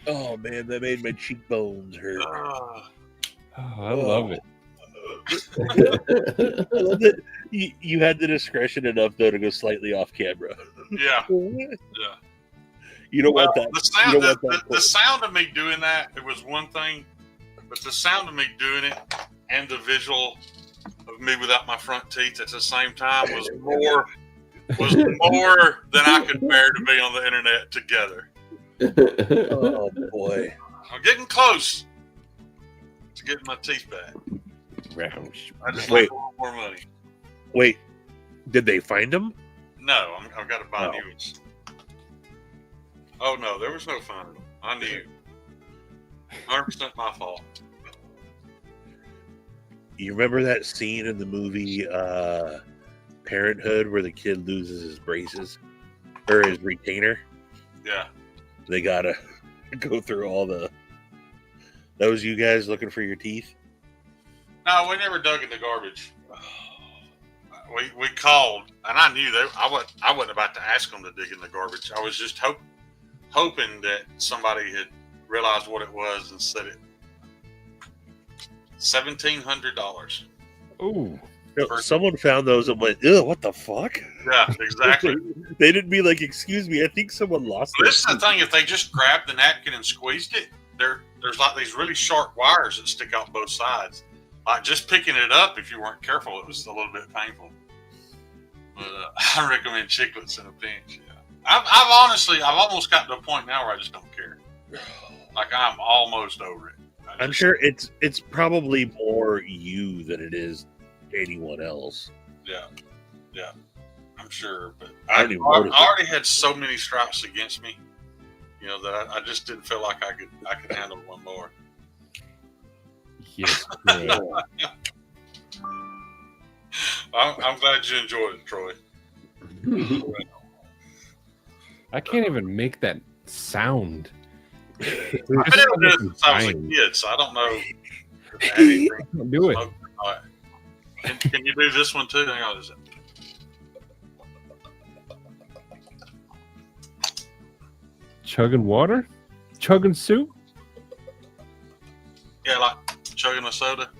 Oh man, that made my cheekbones hurt. Uh, Oh, I love it. I love that you had the discretion enough though to go slightly off camera. yeah, yeah. You don't want that. The you sound, don't want that. the sound of me doing that, it was one thing, but the sound of me doing it and the visual of me without my front teeth at the same time was more than I could bear to be on the internet together. Oh boy, I'm getting close to getting my teeth back. I just Wait. like a little more money. Wait, did they find him? No, I've got to buy new ones. Oh no, there was no finding them. I knew. 100% my fault. You remember that scene in the movie Parenthood where the kid loses his braces or his retainer? Yeah. They gotta go through all the. That was you guys looking for your teeth? No, we never dug in the garbage. We called, and I knew I wasn't about to ask them to dig in the garbage. I was just hoping that somebody had realized what it was and said it. $1,700. Ooh. Someone found those and went, "Ew, what the fuck?" Yeah, exactly. They didn't be like, "Excuse me, I think someone lost it." This is the thing: if they just grabbed the napkin and squeezed it, there's like these really sharp wires that stick out both sides. Like just picking it up, if you weren't careful, it was a little bit painful. But I recommend chiclets in a pinch. Yeah. I've almost gotten to a point now where I just don't care. Like I'm almost over it. I'm sure it's probably more you than it is anyone else. Yeah, I'm sure. But I I don't even notice it. already had so many stripes against me, that I just didn't feel like I could handle one more. Yes. I'm glad you enjoyed it, Troy. I can't even make that sound. I never did it since I was a kid, so I don't know. If it had anything. Do it. All right. Can you do this one too? Hang on a second. Chugging water? Chugging soup? Yeah, like chugging a soda.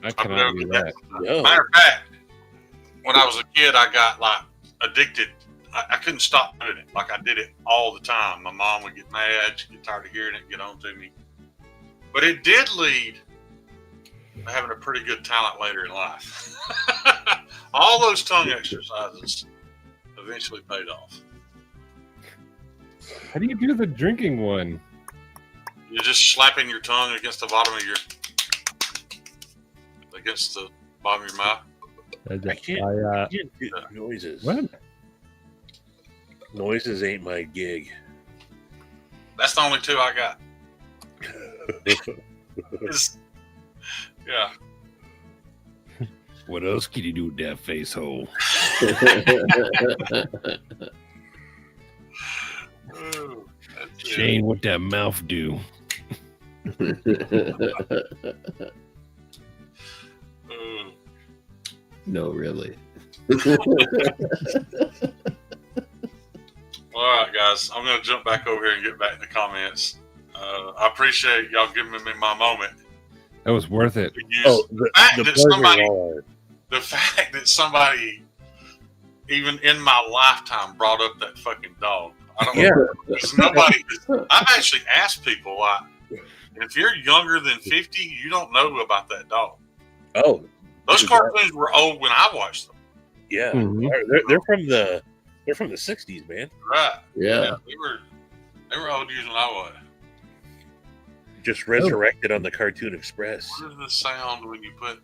I cannot do that. Matter of fact, when I was a kid, I got like addicted. I couldn't stop doing it. Like I did it all the time. My mom would get mad. She'd get tired of hearing it, get on to me. But it did lead to having a pretty good talent later in life. All those tongue exercises eventually paid off. How do you do the drinking one? You're just slapping your tongue against the bottom of against the bottom of your mouth. I can't do noises. What? Noises ain't my gig. That's the only two I got. Yeah. What else can you do with that face hole? Ooh, Shane, what that mouth do? No, really. All right, guys. I'm going to jump back over here and get back in the comments. I appreciate y'all giving me my moment. That was worth it. The fact that somebody, even in my lifetime, brought up that fucking dog. I don't know. Nobody. I've actually asked people, like, if you're younger than 50, you don't know about that dog. Oh, those cartoons were old when I watched them. Yeah, Mm-hmm. they're from the 60s, man. Right. Yeah. They were old years when I was. Just resurrected on the Cartoon Express. What is the sound when you put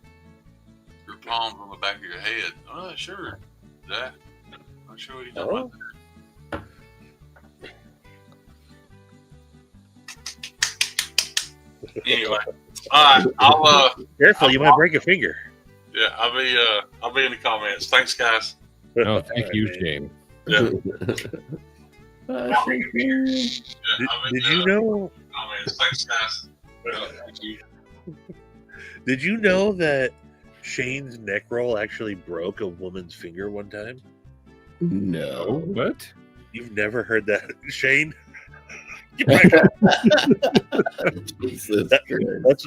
your palms on the back of your head? Oh, sure. That. I'm sure what you're talking about there. Anyway, all right. I'll Careful, you might break a finger. Yeah, I'll be in the comments. Thanks, guys. Oh, thank you, Shane. Yeah. Did you know? Comments. Thanks, guys. Thank you. Did you know that Shane's neck roll actually broke a woman's finger one time? No. What? You've never heard that, Shane?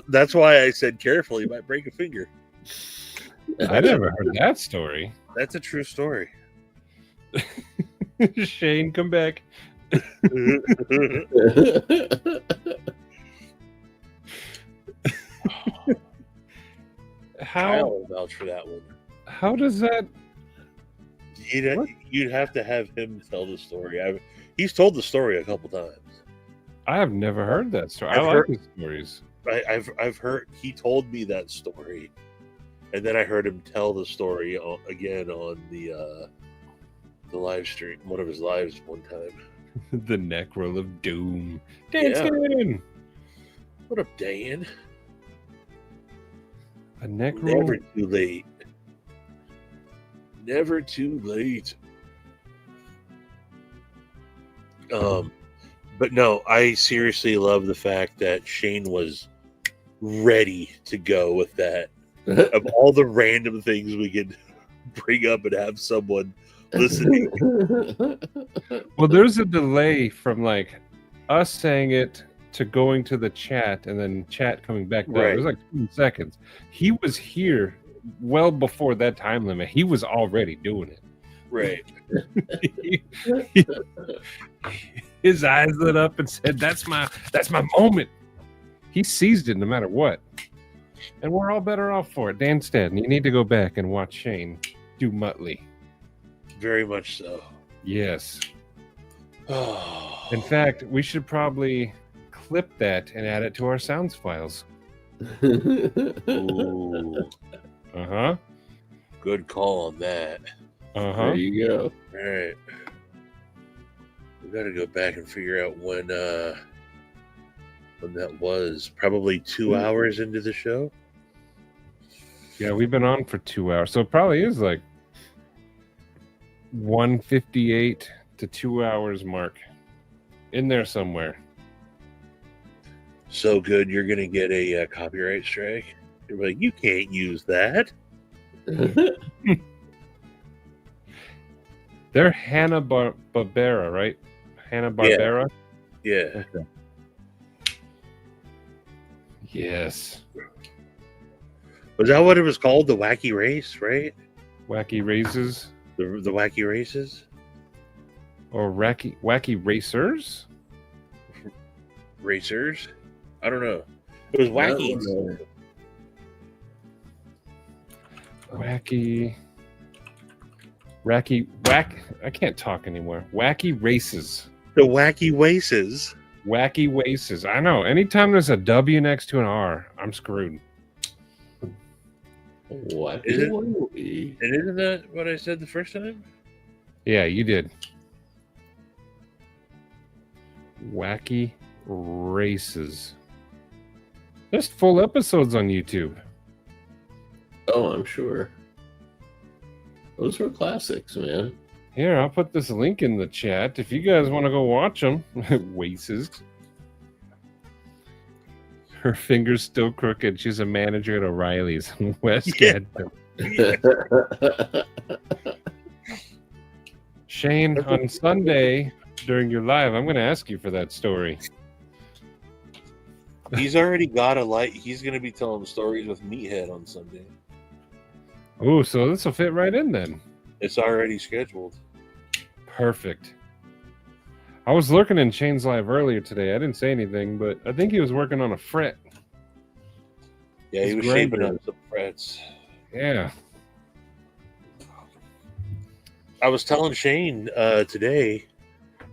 That's why I said careful. You might break a finger. I never heard that story. That's a true story. Shane, come back. How? Kyle will vouch for that one. How does that? You'd have to have him tell the story. He's told the story a couple times. I have never heard that story. I've I like heard- his stories. I've heard he told me that story, and then I heard him tell the story again on the live stream, one of his lives one time. The neck roll of doom. Dan Yeah. Stan! What up, Dan? A neck roll. Never too late. Never too late. But no, I seriously love the fact that Shane was ready to go with that. Of all the random things we could bring up and have someone listening. Well, there's a delay from like us saying it to going to the chat and then chat coming back down. Right. It was like 2 seconds. He was here well before that time limit. He was already doing it. Right. His eyes lit up and said, that's my moment. He seized it no matter what. And we're all better off for it. Dan Stan, you need to go back and watch Shane do Muttley. Very much so. Yes. Oh. In fact, we should probably clip that and add it to our sounds files. Ooh. Uh-huh. Good call on that. Uh-huh. There you go. All right. We got to go back and figure out when that was. Probably 2 hours into the show. Yeah, we've been on for 2 hours. So it probably is like 1:58 to 2 hours mark. In there somewhere. So good, you're going to get a copyright strike. You're like, you can't use that. They're Hanna-Barbera, right? Hanna-Barbera? Yeah. Okay. Yes. Was that what it was called? The Wacky Race, right? Wacky Races? The Wacky Races? Or Wacky Racers? Racers? I don't know. It was Wacky. I can't talk anymore. Wacky Races. The Wacky Races. Wacky Races. I know. Anytime there's a W next to an R, I'm screwed. What? Is it? And isn't that what I said the first time? Yeah, you did. Wacky Races. There's full episodes on YouTube. Oh, I'm sure. Those were classics, man. Here, I'll put this link in the chat if you guys want to go watch them. Waces. Her finger's still crooked. She's a manager at O'Reilly's. West Cadman. Shane, on Sunday during your live, I'm going to ask you for that story. He's already got a light. He's going to be telling stories with Meathead on Sunday. Oh, so this will fit right in then. It's already scheduled. Perfect. I was lurking in Shane's live earlier today. I didn't say anything, but I think he was working on a fret. Yeah, he was shaping up some frets. Yeah. I was telling Shane today,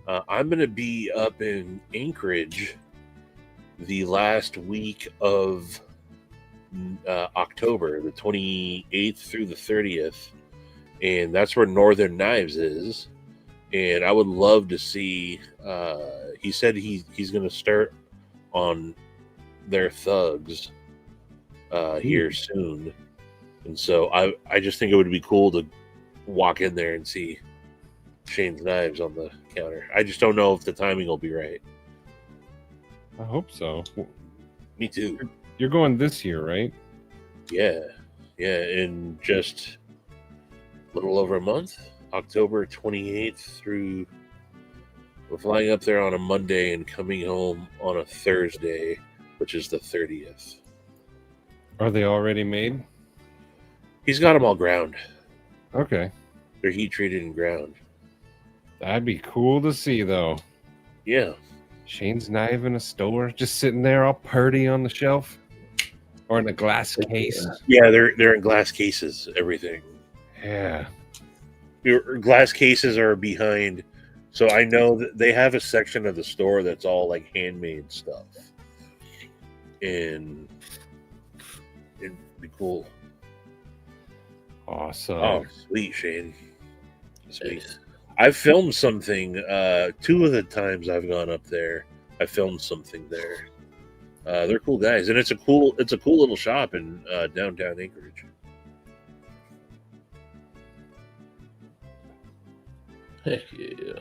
I'm going to be up in Anchorage the last week of October, the 28th through the 30th. And that's where Northern Knives is. And I would love to see, he said he's going to start on their thugs here soon. And so I just think it would be cool to walk in there and see Shane's knives on the counter. I just don't know if the timing will be right. I hope so. Me too. You're going this year, right? Yeah. In just a little over a month, October 28th through. We're flying up there on a Monday and coming home on a Thursday, which is the 30th. Are they already made? He's got them all ground. Okay. They're heat treated and ground. That'd be cool to see, though. Yeah. Shane's knife in a store, just sitting there all purty on the shelf, or in a glass case. Yeah, they're in glass cases. Everything. Yeah. Your glass cases are behind. So I know that they have a section of the store that's all like handmade stuff. And it'd be cool. Awesome. Oh, sweet, Shane. Sweet. I've filmed something. 2 of the times I've gone up there, I filmed something there. They're cool guys, and it's a cool little shop in downtown Anchorage. Heck yeah.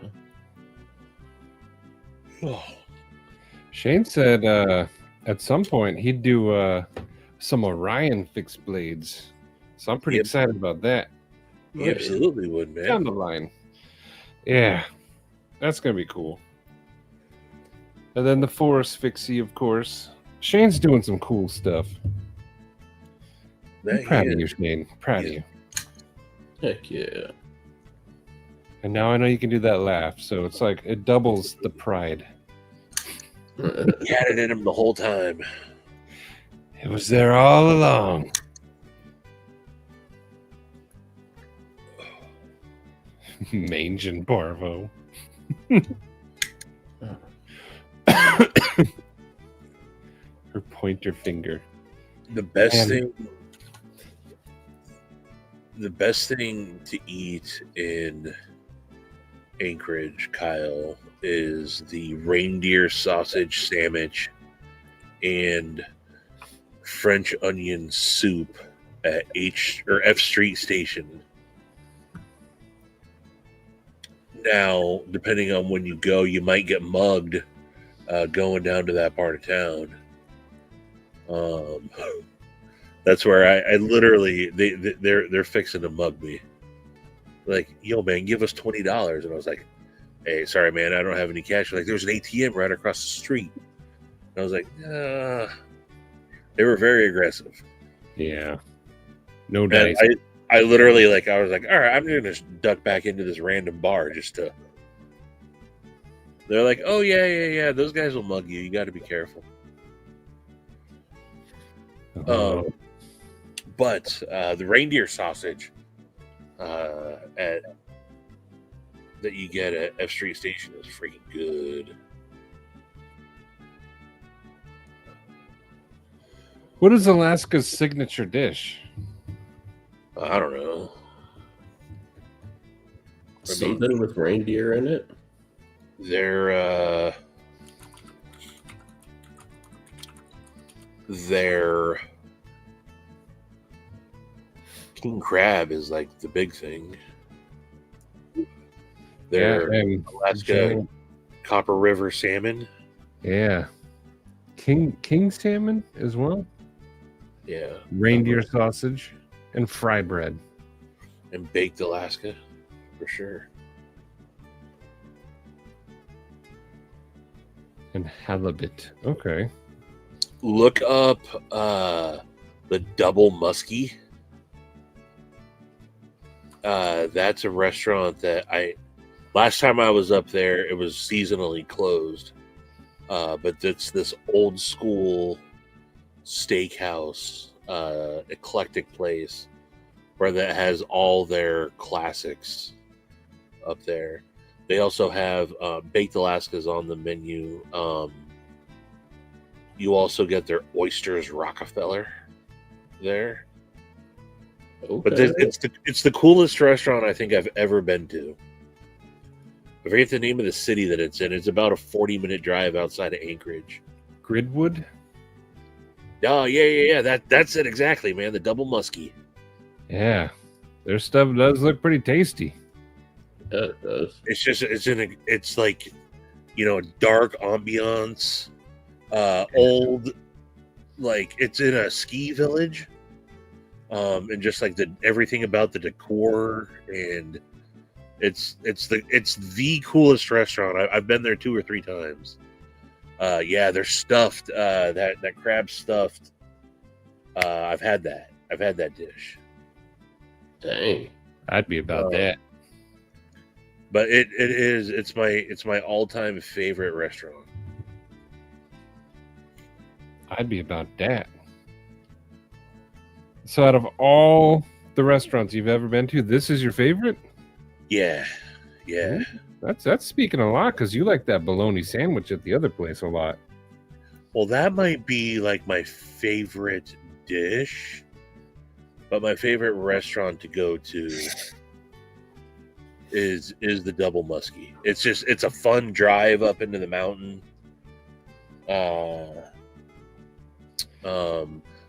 Oh. Shane said at some point he'd do some Orion fixed blades. So I'm pretty excited about that. He absolutely would, man. Down the line. Yeah. That's going to be cool. And then the Forrest Fixie, of course. Shane's doing some cool stuff. I'm proud of you, Shane. Proud of you. Heck yeah. And now I know you can do that laugh, so it's like it doubles the pride. He had it in him the whole time. It was there all along. Mange and Parvo. Her pointer finger. The best thing to eat in Anchorage, Kyle, is the reindeer sausage sandwich and French onion soup at F Street Station. Now, depending on when you go, you might get mugged going down to that part of town. That's where I literally they're fixing to mug me. Like, yo, man, give us $20, and I was like, hey, sorry, man, I don't have any cash. Like, there's an ATM right across the street. And I was like, they were very aggressive. Yeah, no dice. I literally I was like, all right, I'm gonna duck back into this random bar just to. They're like, oh yeah, those guys will mug you. You got to be careful. But the reindeer sausage that you get at F Street Station is freaking good. What is Alaska's signature dish? I don't know. Something with reindeer in it? Their king crab is like the big thing. Their Alaska Copper River salmon. Yeah. King salmon as well. Yeah. Reindeer sausage and fry bread. And baked Alaska, for sure. And halibut. Okay. Look up the Double Muskie. That's a restaurant that last time I was up there, it was seasonally closed. But it's this old school steakhouse, eclectic place where that has all their classics up there. They also have baked Alaskas on the menu. You also get their oysters Rockefeller there. Okay. But it's the coolest restaurant I think I've ever been to. I forget the name of the city that it's in. It's about a 40-minute drive outside of Anchorage. Gridwood? Oh, yeah. That's it exactly, man. The Double Muskie. Yeah, their stuff does look pretty tasty. Yeah, it does. It's like, a dark ambiance, old, like it's in a ski village, and just like everything about the decor, and it's the coolest restaurant. I've been there 2 or 3 times. Yeah, they're stuffed. That crab stuffed. I've had that dish. Dang. I'd be about that. But it's my all-time favorite restaurant. I'd be about that. So out of all the restaurants you've ever been to, this is your favorite? Yeah. That's speaking a lot, because you like that bologna sandwich at the other place a lot. Well, that might be like my favorite dish, but my favorite restaurant to go to is the Double Muskie. It's a fun drive up into the mountain.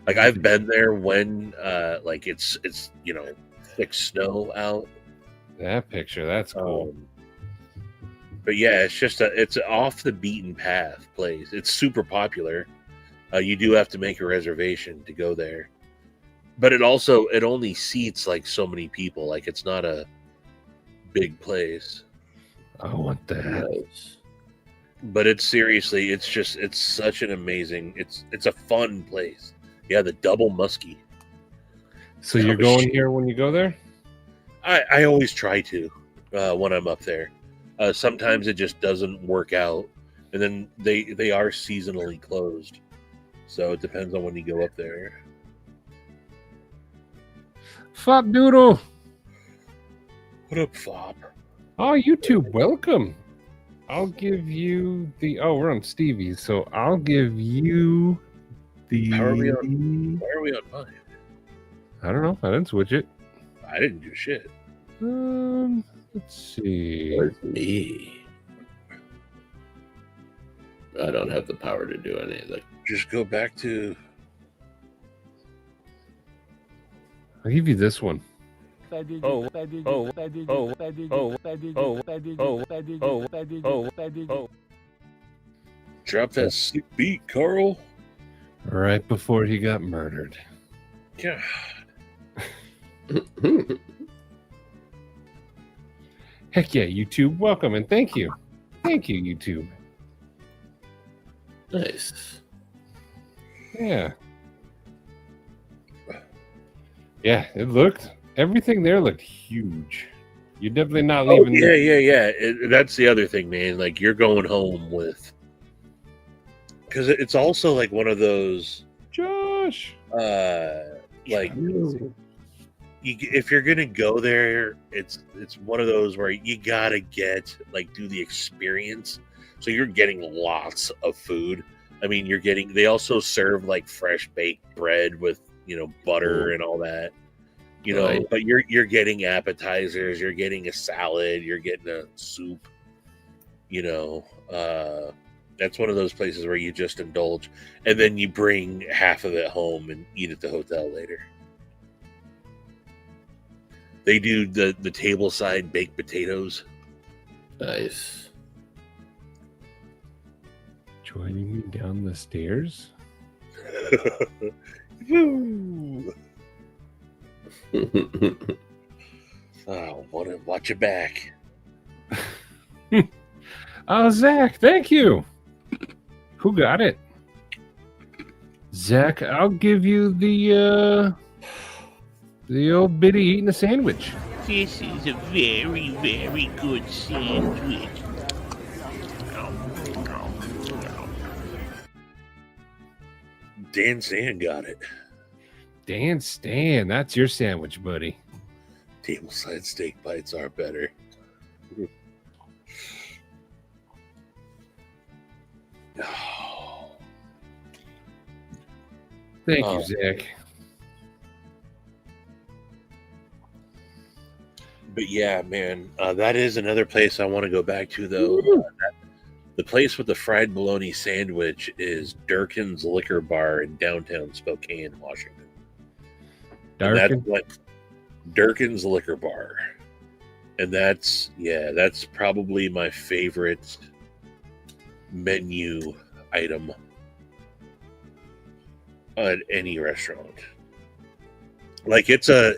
Like I've been there when like it's thick snow out. That picture, that's cool. But yeah, it's off the beaten path place. It's super popular. You do have to make a reservation to go there, but it only seats like so many people. Like it's not a big place. I want that. Nice. But it's such an amazing. It's a fun place. Yeah, the Double Muskie. So you're going here when you go there? I always try to when I'm up there. Sometimes it just doesn't work out, and then they are seasonally closed, so it depends on when you go up there. Fop Doodle. What up, Fop? Oh, YouTube, welcome. I'll give you the. Oh, we're on Stevie's, so I'll give you the. Why are we on mine? I don't know. I didn't switch it. I didn't do shit. Let's see. Where's me? I don't have the power to do anything. Just go back to. I'll give you this one. Drop that sick beat, Carl. Right before he got murdered. God. Heck yeah, YouTube. Welcome and thank you. Thank you, YouTube. Nice. Yeah. Yeah, everything there looked huge. You're definitely not leaving. Yeah. That's the other thing, man. Like you're going home with, because it's also like one of those. Josh. Like if you're gonna go there, it's one of those where you gotta do the experience. So you're getting lots of food. I mean, they also serve like fresh baked bread with butter and all that. Right. But you're getting appetizers, you're getting a salad, you're getting a soup. That's one of those places where you just indulge, and then you bring half of it home and eat at the hotel later. They do the table side baked potatoes. Nice. Joining me down the stairs? Woo! Watch your back. Oh, Zach, thank you. Who got it? Zach, I'll give you the old biddy eating a sandwich. This is a very, very good sandwich. Dan Stan got it. Dan Stan, that's your sandwich, buddy. Tableside steak bites are better. Thank you, Zach. But yeah, man, that is another place I want to go back to, though. The place with the fried bologna sandwich is Durkin's Liquor Bar in downtown Spokane, Washington. Durkin's Liquor Bar. And that's probably my favorite menu item at any restaurant. Like it's a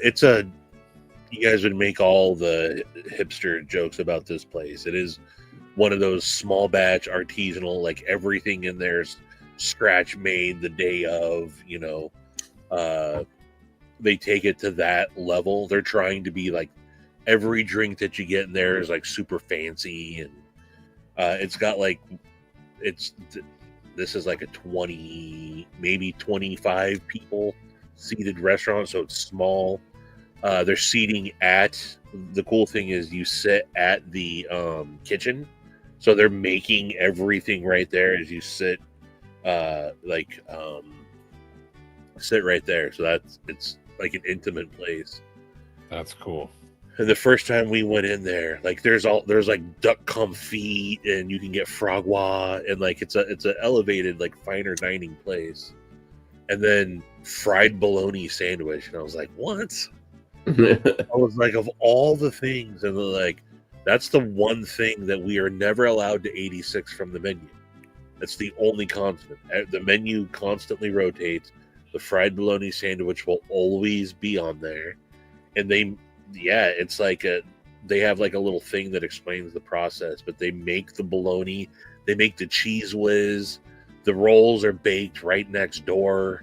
you guys would make all the hipster jokes about this place. It is one of those small batch artisanal, like everything in there's scratch made the day of, they take it to that level. They're trying to be like every drink that you get in there is like super fancy, and it's got like this is like a 20, maybe 25 people seated restaurant, so it's small. They're seating the cool thing is you sit at the kitchen, so they're making everything right there as you sit, sit right there. So it's like an intimate place. That's cool. And the first time we went in there, like there's like duck confit, and you can get frogwa, and like it's an elevated, like finer dining place. And then fried bologna sandwich, and I was like, what? I was like, of all the things, and like that's the one thing that we are never allowed to 86 from the menu. That's the only constant. The menu constantly rotates. The fried bologna sandwich will always be on there, and it's like they have like a little thing that explains the process. But they make the bologna, they make the cheese whiz, the rolls are baked right next door.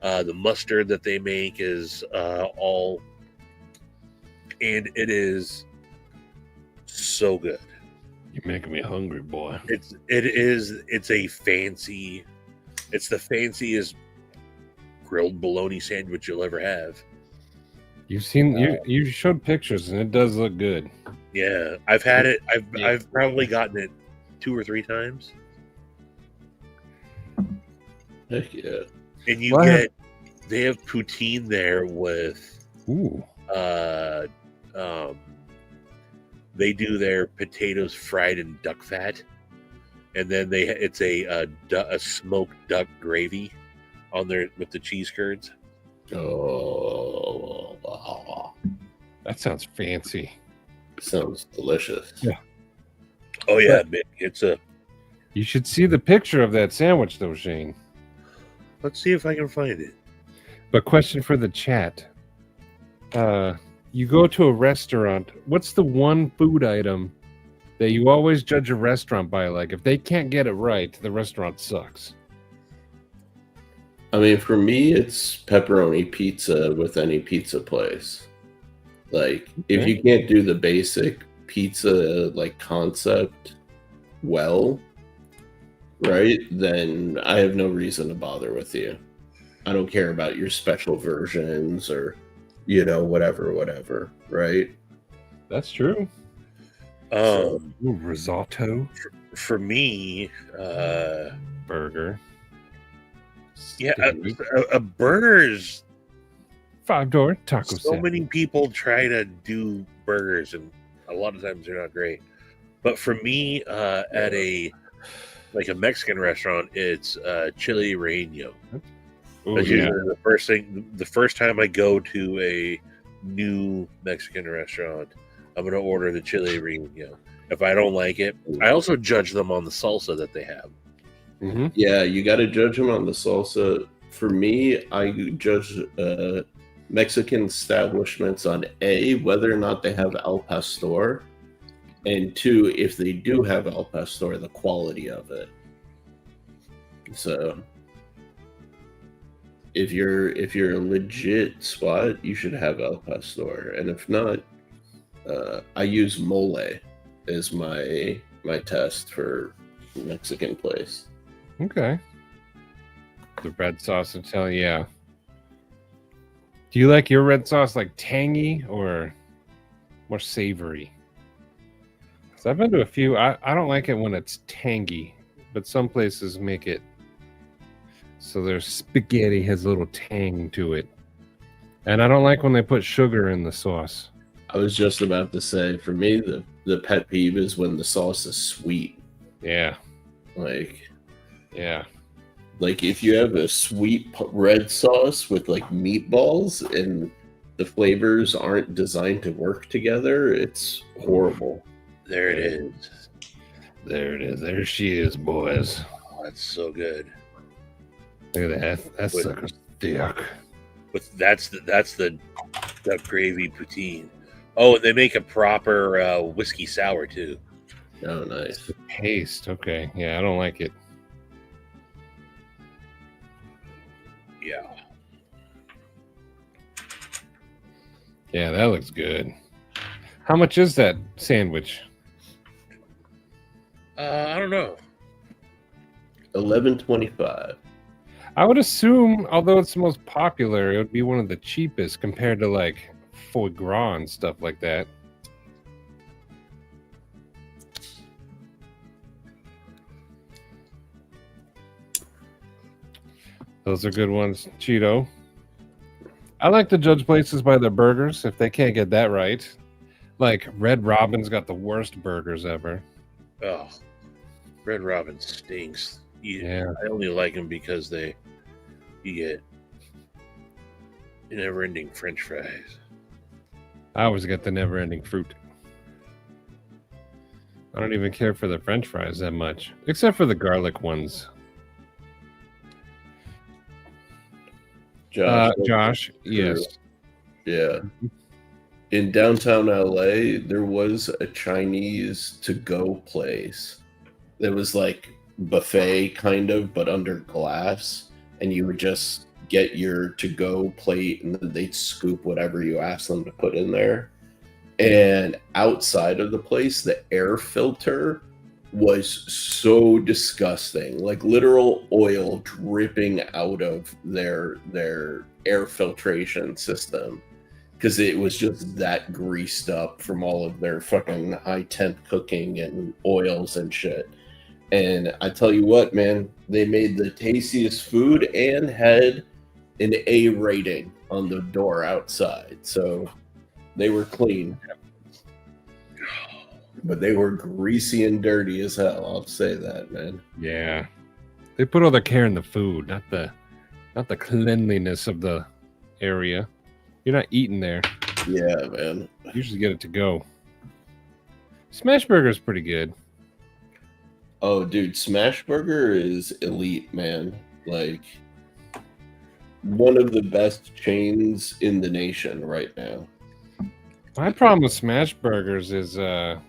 The mustard that they make is all. And it is so good. You're making me hungry, boy. It's the fanciest grilled bologna sandwich you'll ever have. You've seen you showed pictures, and it does look good. Yeah, I've had it. I've probably gotten it 2 or 3 times. Heck yeah! And they have poutine there with they do their potatoes fried in duck fat, and then it's a smoked duck gravy on there with the cheese curds. Oh, that sounds fancy. Sounds delicious. Yeah. Oh yeah, You should see the picture of that sandwich, though, Shane. Let's see if I can find it. But question for the chat. You go to a restaurant, what's the one food item that you always judge a restaurant by? Like, if they can't get it right, the restaurant sucks. I mean, for me, it's pepperoni pizza with any pizza place. Like, if you can't do the basic pizza, like, concept well, right, then I have no reason to bother with you. I don't care about your special versions or, whatever, right? That's true. Risotto. For me, burger. Yeah, a burger's $5 taco. So many people try to do burgers, and a lot of times they're not great. But for me, at a Mexican restaurant, it's chili relleno. That's usually the first time I go to a new Mexican restaurant, I'm going to order the chili relleno. If I don't like it, I also judge them on the salsa that they have. Mm-hmm. Yeah, you got to judge them on the salsa. For me, I judge Mexican establishments on A, whether or not they have al pastor, and 2, if they do have al pastor, the quality of it. So if you're a legit spot, you should have al pastor, and if not, I use mole as my test for Mexican place. Okay. The red sauce Italian, yeah. Do you like your red sauce like tangy or more savory? Because I've been to a few. I don't like it when it's tangy, but some places make it so their spaghetti has a little tang to it. And I don't like when they put sugar in the sauce. I was just about to say, for me, the pet peeve is when the sauce is sweet. Yeah. Yeah. Like if you have a sweet red sauce with like meatballs and the flavors aren't designed to work together, it's horrible. There it is. There it is. There she is, boys. Oh, that's so good. Look at that. That's sucker's thick. But that's the gravy poutine. Oh, and they make a proper whiskey sour too. Oh, nice. Taste. Okay. Yeah, I don't like it. Yeah. Yeah, that looks good. How much is that sandwich? I don't know. $11.25. I would assume, although it's the most popular, it would be one of the cheapest compared to like foie gras and stuff like that. Those are good ones, Cheeto. I like to judge places by their burgers if they can't get that right. Like Red Robin's got the worst burgers ever. Oh, Red Robin stinks. Yeah. I only like them because you get never-ending French fries. I always get the never-ending fruit. I don't even care for the French fries that much, except for the garlic ones. Josh, yes. Yeah. In downtown LA, there was a Chinese to-go place that was like buffet kind of, but under glass, and you would just get your to-go plate and then they'd scoop whatever you asked them to put in there. And outside of the place, the air filter was so disgusting, like literal oil dripping out of their air filtration system, because it was just that greased up from all of their fucking high temp cooking and oils and shit. And I tell you what, man, they made the tastiest food and had an A rating on the door outside, so they were clean. But they were greasy and dirty as hell. I'll say that, man. Yeah, they put all their care in the food, not the cleanliness of the area. You're not eating there. Yeah, man. You usually get it to go. Smash Burger is pretty good. Oh, dude, Smash Burger is elite, man. Like one of the best chains in the nation right now. My problem with Smash Burgers is I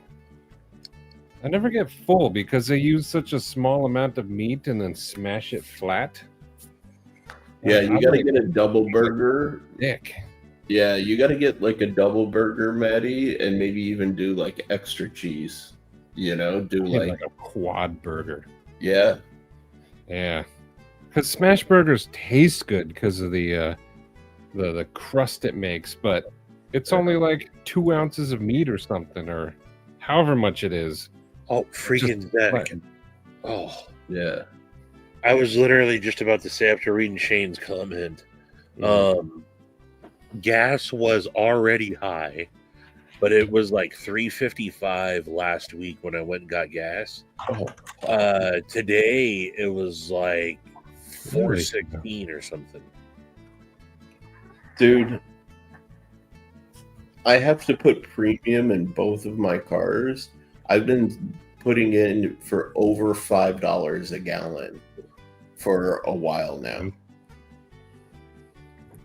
never get full because they use such a small amount of meat and then smash it flat. Yeah, you gotta get a double burger. Thick. Yeah, you gotta get like a double burger, Maddie, and maybe even do like extra cheese. You know, do like a quad burger. Yeah. Yeah. Because Smash Burgers taste good because of the crust it makes, but it's only like 2 ounces of meat or something, or however much it is. Oh, freaking Zach. Oh. Yeah. I was literally just about to say after reading Shane's comment, gas was already high, but it was like $3.55 last week when I went and got gas. Today it was like $4.16 or something. Dude, I have to put premium in both of my cars. I've been putting in for over $5 a gallon for a while now.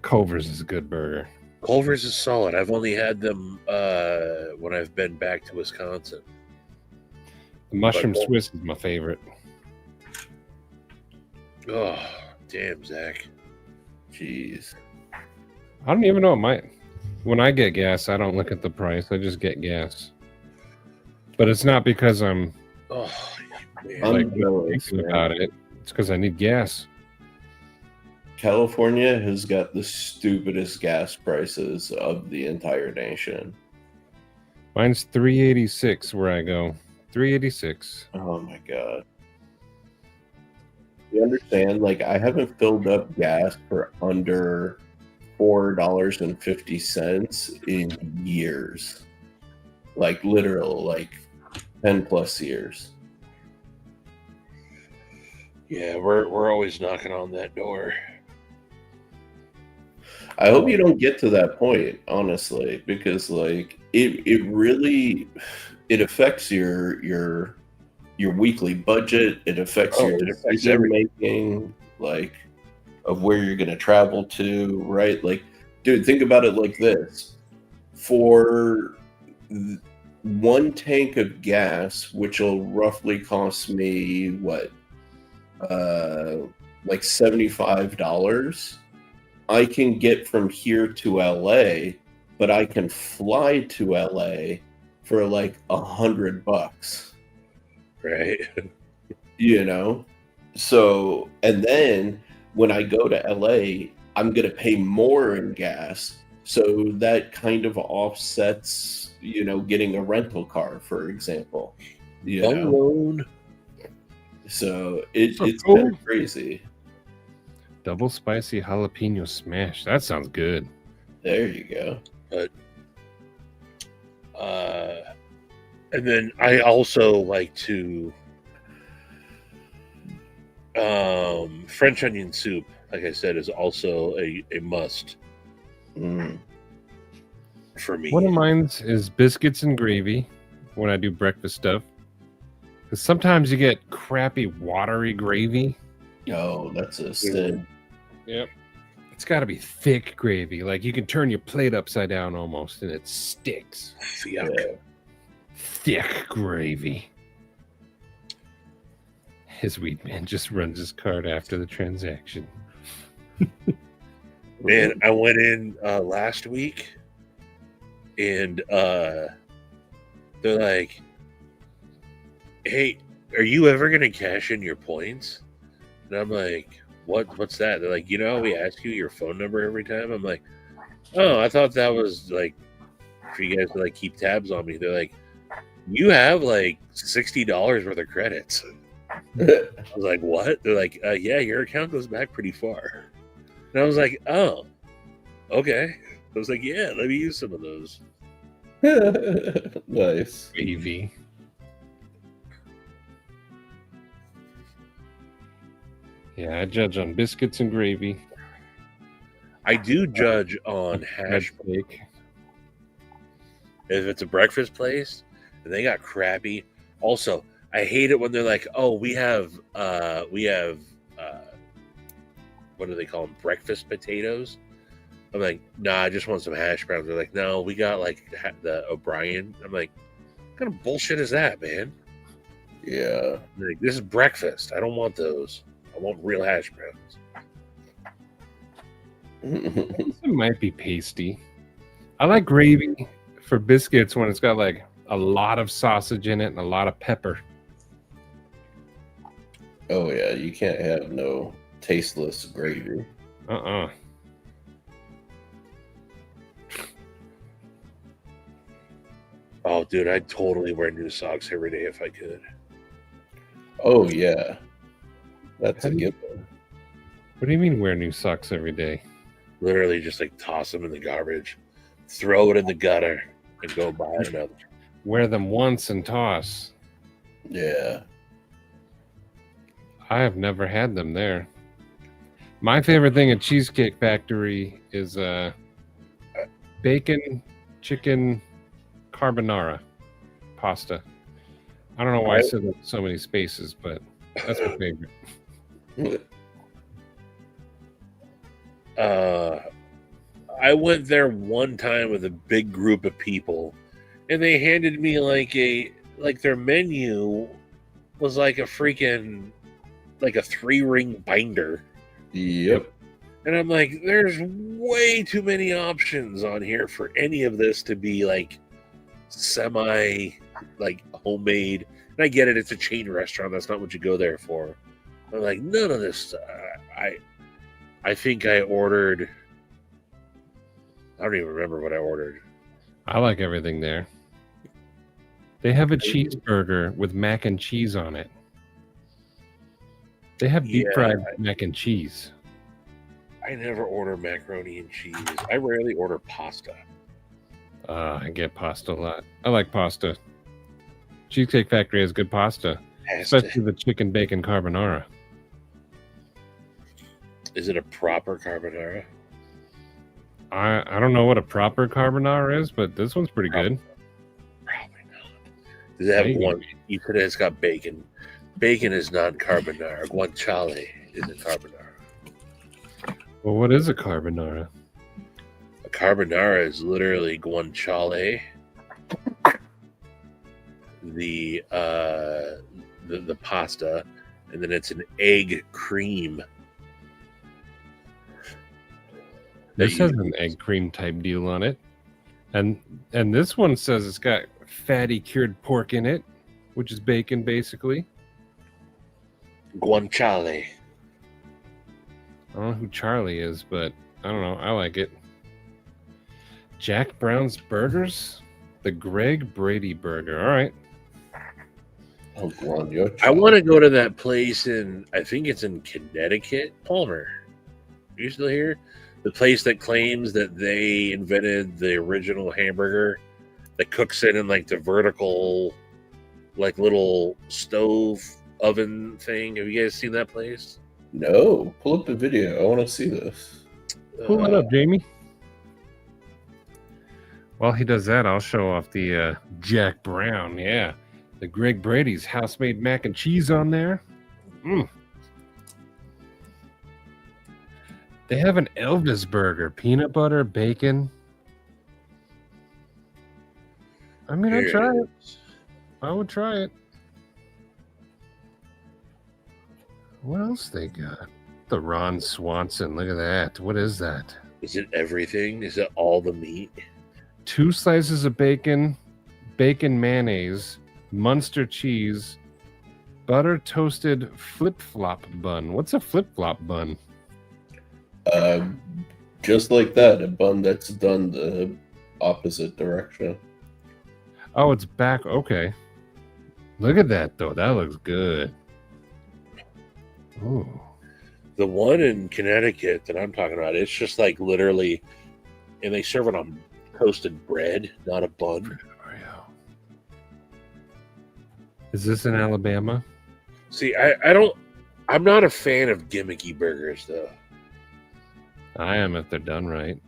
Culver's is a good burger. Culver's is solid. I've only had them when I've been back to Wisconsin. The mushroom Swiss is my favorite. Oh, damn, Zach. Jeez. I don't even know when I get gas, I don't look at the price. I just get gas. But it's not because I'm thinking about it. It's because I need gas. California has got the stupidest gas prices of the entire nation. Mine's $3.86 where I go. $3.86. Oh my god. You understand? Like, I haven't filled up gas for under $4.50 in years. Like, literal, like 10 plus years. Yeah, we're always knocking on that door. I hope you don't get to that point, honestly, because like it really it affects your weekly budget. It affects your It affects decision everything. making, like of where you're going to travel to, right? Like, dude, think about it like this: for one tank of gas, which will roughly cost me what, like $75. I can get from here to LA, but I can fly to LA for like $100, Right. you know? So, and then when I go to LA, I'm going to pay more in gas. So that kind of offsets, getting a rental car, for example. Alone. So it's kind of crazy. Double spicy jalapeno smash. That sounds good. There you go. But and then I also like to French onion soup, like I said, is also a must for me. One of mine is biscuits and gravy when I do breakfast stuff. Because sometimes you get crappy, watery gravy. Oh, that's a sin. Yep. It's got to be thick gravy. Like you can turn your plate upside down almost and it sticks. Yeah. Thick gravy. His weed man just runs his card after the transaction. Man, I went in last week and they're like, hey, are you ever going to cash in your points? And I'm like, what's that? They're like, how we ask you your phone number every time? I'm like, oh, I thought that was like for you guys to like keep tabs on me. They're like, you have like $60 worth of credits. I was like, what? They're like, yeah, your account goes back pretty far. And I was like, oh, okay. I was like, yeah, let me use some of those. Nice. Gravy. Yeah, I judge on biscuits and gravy. I do judge on hash cake. If it's a breakfast place and they got crappy. Also, I hate it when they're like, "Oh, we have what do they call them? Breakfast potatoes." I'm like, "Nah, I just want some hash browns." They're like, "No, we got like the O'Brien." I'm like, "What kind of bullshit is that, man?" Yeah. They're like, this is breakfast. I don't want those. I want real hash browns. It might be pasty. I like gravy for biscuits when it's got like a lot of sausage in it and a lot of pepper. Oh yeah, you can't have no tasteless gravy. Oh, dude, I'd totally wear new socks every day if I could. Oh yeah, that's a good one. What do you mean wear new socks every day? Literally just like toss them in the garbage, throw it in the gutter, and go buy another. Wear them once and toss. Yeah. I have never had them there. My favorite thing at Cheesecake Factory is bacon, chicken, carbonara pasta. I don't know why I said that so many spaces, but that's my favorite. I went there one time with a big group of people, and they handed me like their menu was like a freaking like a 3-ring binder. Yep. And I'm like, there's way too many options on here for any of this to be like semi like homemade. And I get it, it's a chain restaurant, that's not what you go there for. I'm like, none of this. I think I ordered, I don't even remember what I ordered. I like everything there. They have a cheeseburger with mac and cheese on it. They have deep fried mac and cheese. I never order macaroni and cheese. I rarely order pasta. I get pasta a lot. I like pasta. Cheesecake Factory has good pasta, especially the chicken bacon carbonara. Is it a proper carbonara? I don't know what a proper carbonara is, but this one's pretty good. Does it have Maybe. one? You could have got bacon. Bacon is not carbonara. Guanciale is a carbonara. Well, what is a carbonara? A carbonara is literally guanciale, the pasta, and then it's an egg cream. This has an egg cream type deal on it, and this one says it's got fatty cured pork in it, which is bacon basically. Guanciale. I don't know who Charlie is, but I don't know. I like it. Jack Brown's Burgers, the Greg Brady Burger. All right. Oh, Guan, I want to go to that place in, I think it's in Connecticut. Palmer, are you still here? The place that claims that they invented the original hamburger that cooks it in like the vertical, like little stove oven thing. Have you guys seen that place? No. Pull up the video. I want to see this. Pull it up, Jamie. While he does that, I'll show off the Jack Brown. Yeah. The Greg Brady's house-made mac and cheese on there. They have an Elvis burger, peanut butter, bacon. I mean, I'd try it. I would try it. What else they got? The Ron Swanson. Look at that. What is that? Is it everything? Is it all the meat? 2 slices of bacon, bacon mayonnaise, Munster cheese, butter toasted flip-flop bun. What's a flip-flop bun? Just like that, a bun that's done the opposite direction. Oh, it's back. Okay. Look at that, though. That looks good. Ooh. The one in Connecticut that I'm talking about, it's just like literally, and they serve it on toasted bread, not a bun. Is this in Alabama? See, I'm not a fan of gimmicky burgers, though. I am if they're done right.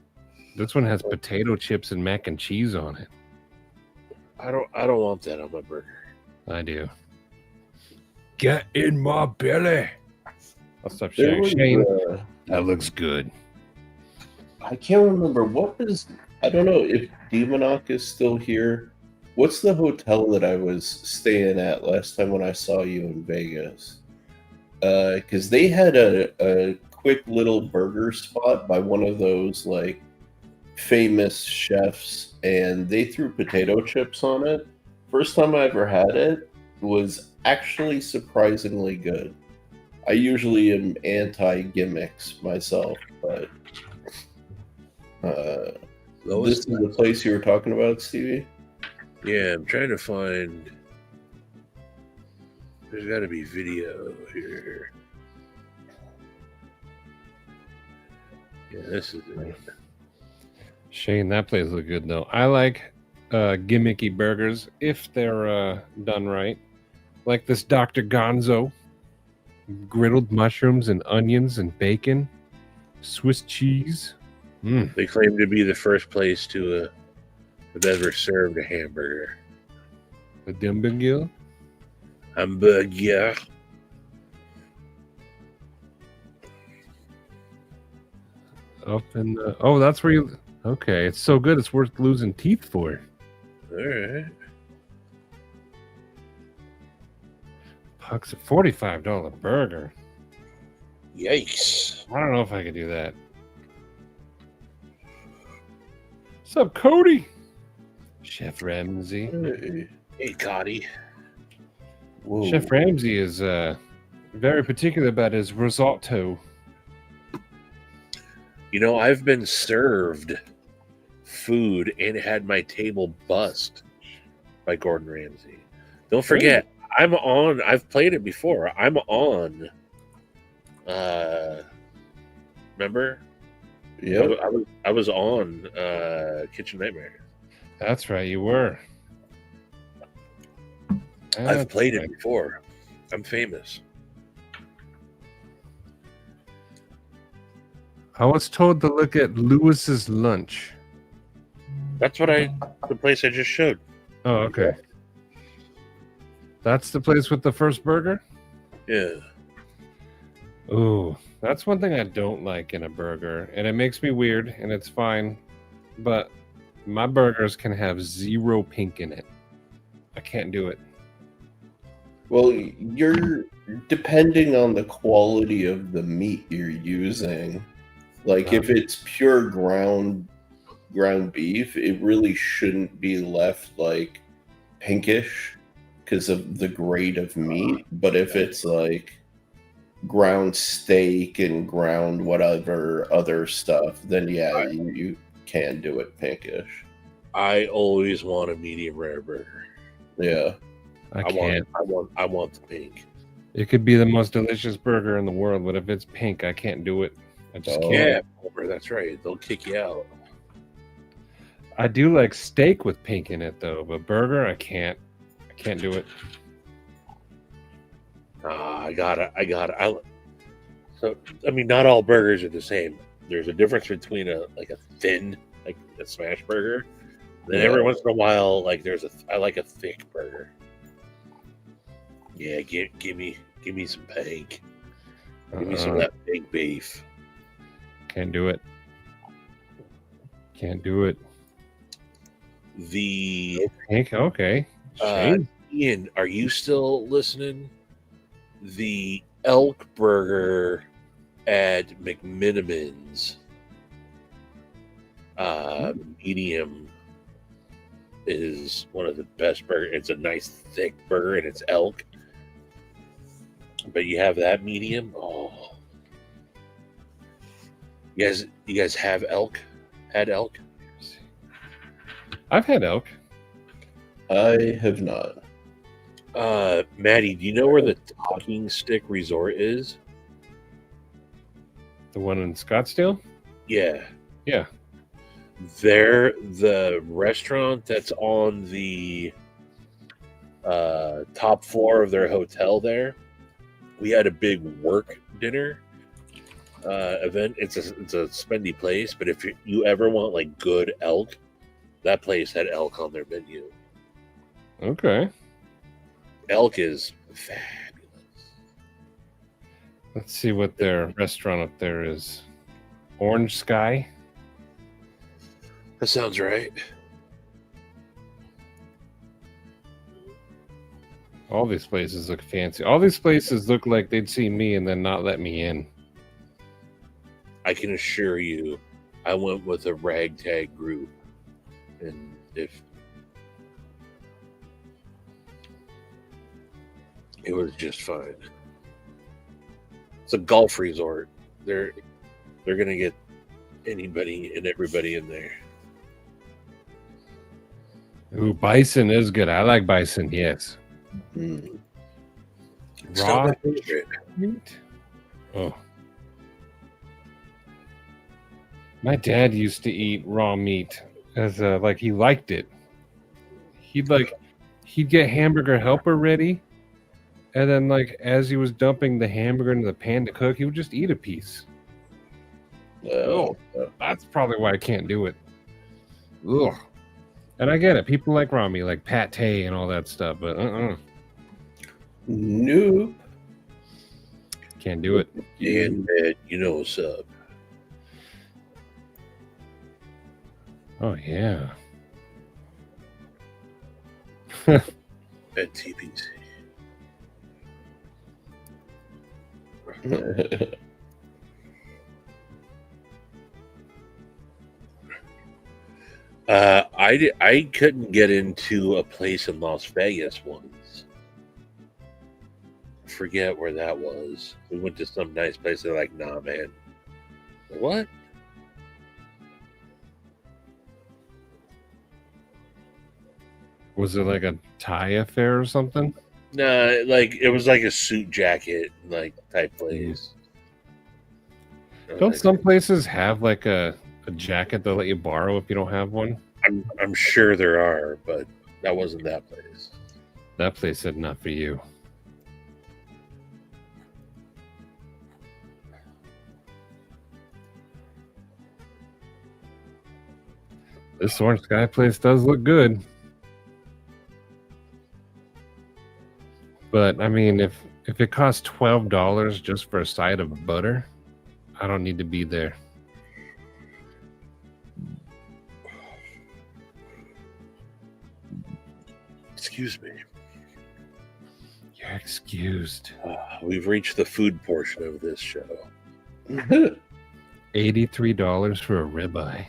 This one has potato chips and mac and cheese on it. I don't want that on my burger. I do. Get in my belly. I'll stop sharing. Shane, that looks good. I can't remember what was. I don't know if Demonoc is still here. What's the hotel that I was staying at last time when I saw you in Vegas? Because they had a quick little burger spot by one of those like famous chefs, and they threw potato chips on it. First time I ever had it was actually surprisingly good. I usually am anti-gimmicks myself, but this is the place you were talking about, Stevie? Yeah, I'm trying to find. There's got to be video here. Yeah, this is it. Shane, that place looks good though. I like gimmicky burgers if they're done right. Like this Dr. Gonzo. Griddled mushrooms and onions and bacon. Swiss cheese. They claim to be the first place to have ever served a hamburger. A Dimbergill? Hamburger. Up in the... Oh, that's where you... Okay, it's so good it's worth losing teeth for. All right. Puck's a $45 burger. Yikes. I don't know if I could do that. What's up, Cody? Chef Ramsay. Hey, Cody. Whoa. Chef Ramsay is very particular about his risotto. You know, I've been served food and had my table bust by Gordon Ramsay. Don't forget, I've played it before. I'm on. Remember? Yeah. I was on Kitchen Nightmare. That's right, you were. I've played it before. I'm famous. I was told to look at Lewis's Lunch. That's what the place I just showed. Oh, okay. That's the place with the first burger? Yeah. Ooh, that's one thing I don't like in a burger, and it makes me weird, and it's fine, but my burgers can have 0 pink in it. I can't do it. Well, you're depending on the quality of the meat you're using. Like if it's pure ground beef, it really shouldn't be left like pinkish because of the grade of meat. But if it's like ground steak and ground whatever other stuff, then yeah, you can do it pinkish. I always want a medium rare burger. Yeah. I can't. I want the pink. It could be the most delicious burger in the world, but if it's pink, I can't do it. I just can't. Yeah, that's right. They'll kick you out. I do like steak with pink in it though, but burger, I can't. I can't do it. I got it. So I mean, not all burgers are the same. There's a difference between a thin, like a smash burger. Then every once in a while, like I like a thick burger. Yeah, give me some pink. Give me some of that big beef. Can't do it. Can't do it. The pink, okay. Shame. Ian, are you still listening? The elk burger at McMiniman's, medium, is one of the best burgers. It's a nice thick burger and it's elk. But you have that medium. Oh, you guys have elk? Had elk? I've had elk. I have not. Maddie, do you know where the Talking Stick Resort is? The one in Scottsdale? Yeah. Yeah. They're the restaurant that's on the top floor of their hotel there. We had a big work dinner event. It's a spendy place, but if you ever want like good elk, that place had elk on their menu. Okay. Elk is fabulous. Let's see what their restaurant up there is. Orange Sky? That sounds right. All these places look fancy. All these places look like they'd see me and then not let me in. I can assure you, I went with a ragtag group. And if it was just fine. It's a golf resort. They're gonna get anybody and everybody in there. Ooh, bison is good. I like bison, yes. It's Raw not my favorite. meat? Oh. My dad used to eat raw meat as like he liked it. He'd get hamburger helper ready, and then like as he was dumping the hamburger into the pan to cook, he would just eat a piece. Oh, that's probably why I can't do it. Ugh. And I get it. People like raw meat, like pate and all that stuff, but Nope. Can't do it. And Ed, you know what's up. Oh yeah. At TPC. I couldn't get into a place in Las Vegas once. I forget where that was. We went to some nice place. They're like, nah, man. What? Was it like a tie affair or something? Nah, like it was like a suit jacket like type place. Don't some places have like a jacket they'll let you borrow if you don't have one? I'm sure there are, but that wasn't that place. That place said not for you. This Orange Sky place does look good. But I mean, if it costs $12 just for a side of butter, I don't need to be there. Excuse me. You're excused. We've reached the food portion of this show. $83 for a ribeye.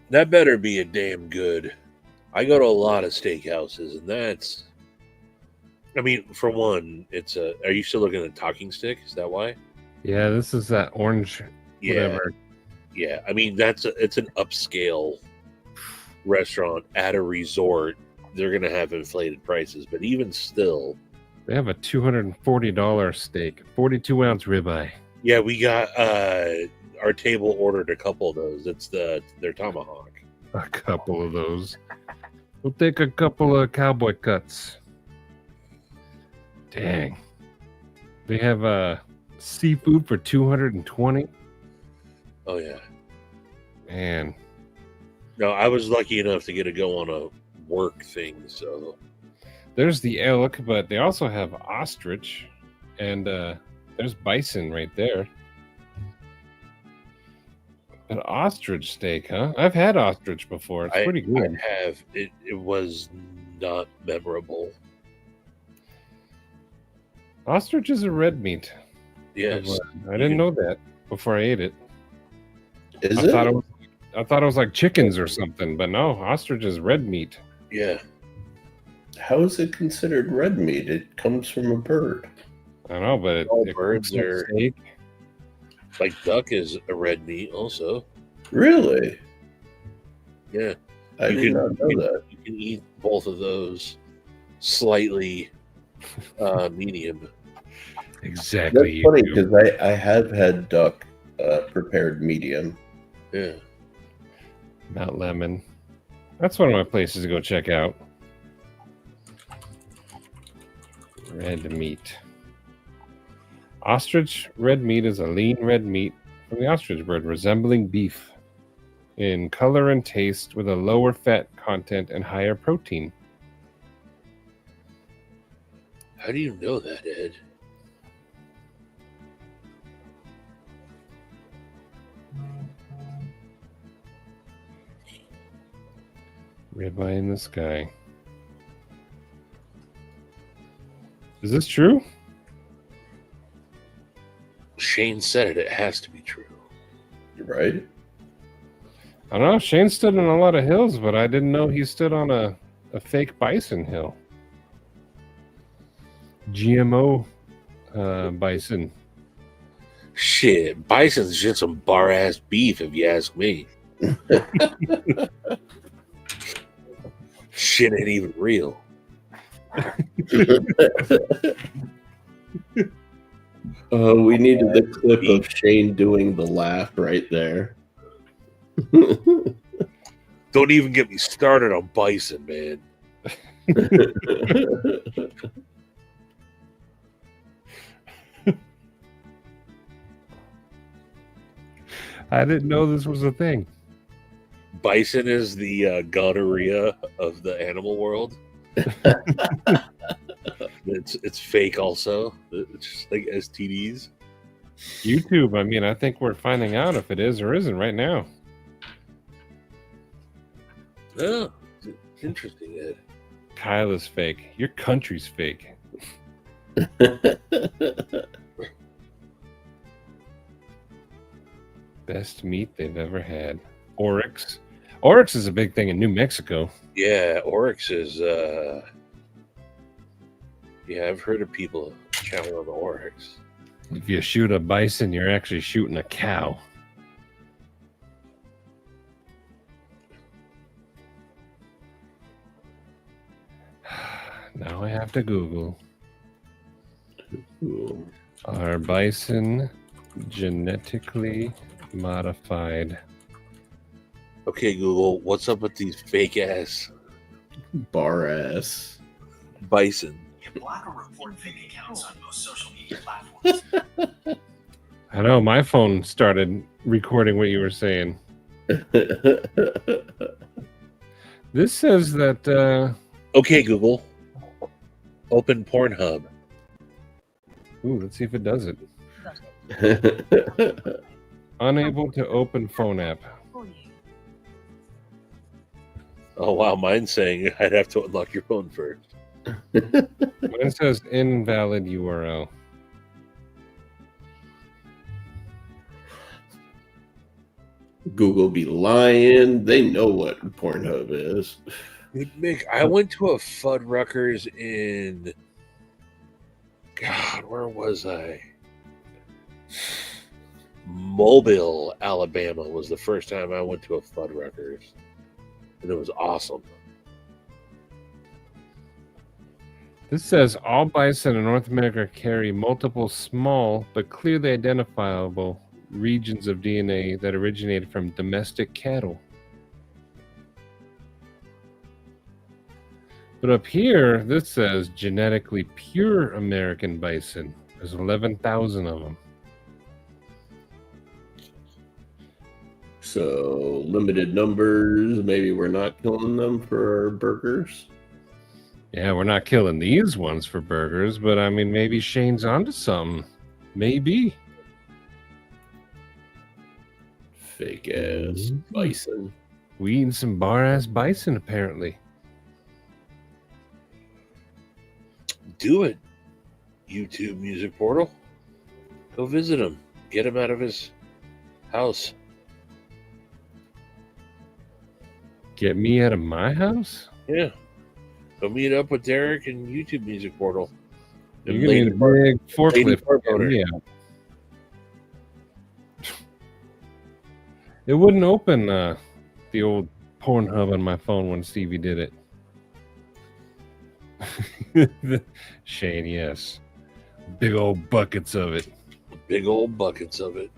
That better be a damn good. I go to a lot of steakhouses, and that's. I mean, for one, it's a. Are you still looking at talking stick? Is that why? Yeah, this is that orange. Yeah. Whatever. Yeah, I mean it's an upscale restaurant at a resort. They're gonna have inflated prices, but even still, They have a $240 steak, 42-ounce ribeye. yeah, we got our table ordered a couple of those. It's their tomahawk. A couple of those. We'll take a couple of cowboy cuts. Dang. They have seafood for $220. Oh yeah. Man. No, I was lucky enough to get to go on a work thing, so There's the elk, but they also have ostrich, and there's bison right there. An ostrich steak, huh? I've had ostrich before. It's pretty good. I have. It was not memorable. Ostrich is a red meat. Yes. I didn't know that before I ate it. Is I it? thought it was like chickens or something, but no, ostrich is red meat. Yeah. How is it considered red meat? It comes from a bird. I know, but All it birds cooks like are steak. like duck is a red meat also. Really? Yeah. I did not know that. You can eat both of those slightly medium. Exactly. That's funny because I have had duck prepared medium. Yeah. Mount Lemon. That's one of my places to go check out. Red meat. Ostrich red meat is a lean red meat from the ostrich bird, resembling beef in color and taste, with a lower fat content and higher protein. How do you know that, Ed? Ribeye in the sky. Is this true? Shane said it. It has to be true. You're right. I don't know. Shane stood on a lot of hills, but I didn't know he stood on a fake bison hill. GMO bison. Shit, bison's just some bar ass beef, if you ask me. Shit ain't even real. Oh, we needed the clip of Shane doing the laugh right there. Don't even get me started on bison, man. I didn't know this was a thing. Bison is the gonorrhea of the animal world. It's fake also. It's just like STDs. YouTube, I mean, I think we're finding out if it is or isn't right now. Oh, interesting, Ed. Kyle is fake. Your country's fake. Best meat they've ever had. Oryx. Oryx is a big thing in New Mexico. Yeah, Oryx is yeah, I've heard of people chowing on the Oryx. If you shoot a bison, you're actually shooting a cow. Now I have to Google. Are bison genetically modified? Okay, Google, what's up with these fake ass bar ass bison? Block or report fake accounts on most social media platforms. I know my phone started recording what you were saying. This says that. Okay, Google. Open Pornhub. Ooh, let's see if it does it. Unable to open phone app. Oh wow, mine's saying I'd have to unlock your phone first. Mine says invalid URL. Google be lying. They know what Pornhub is. Mick, I went to a Fuddruckers in God, where was I? Mobile, Alabama was the first time I went to a Fuddruckers. And it was awesome. This says all bison in North America carry multiple small but clearly identifiable regions of DNA that originated from domestic cattle. But up here, this says genetically pure American bison. There's 11,000 of them. So limited numbers. Maybe we're not killing them for our burgers. Yeah, we're not killing these ones for burgers, but I mean, maybe Shane's onto something. Maybe. Fake ass bison. We eating some bar ass bison, apparently. Do it. YouTube Music Portal. Go visit him. Get him out of his house. Get me out of my house? Yeah. Go meet up with Derek and YouTube Music Portal. And You're gonna need a big forklift. Yeah. It wouldn't open the old Pornhub on my phone when Stevie did it. Shane, yes. Big old buckets of it. Big old buckets of it.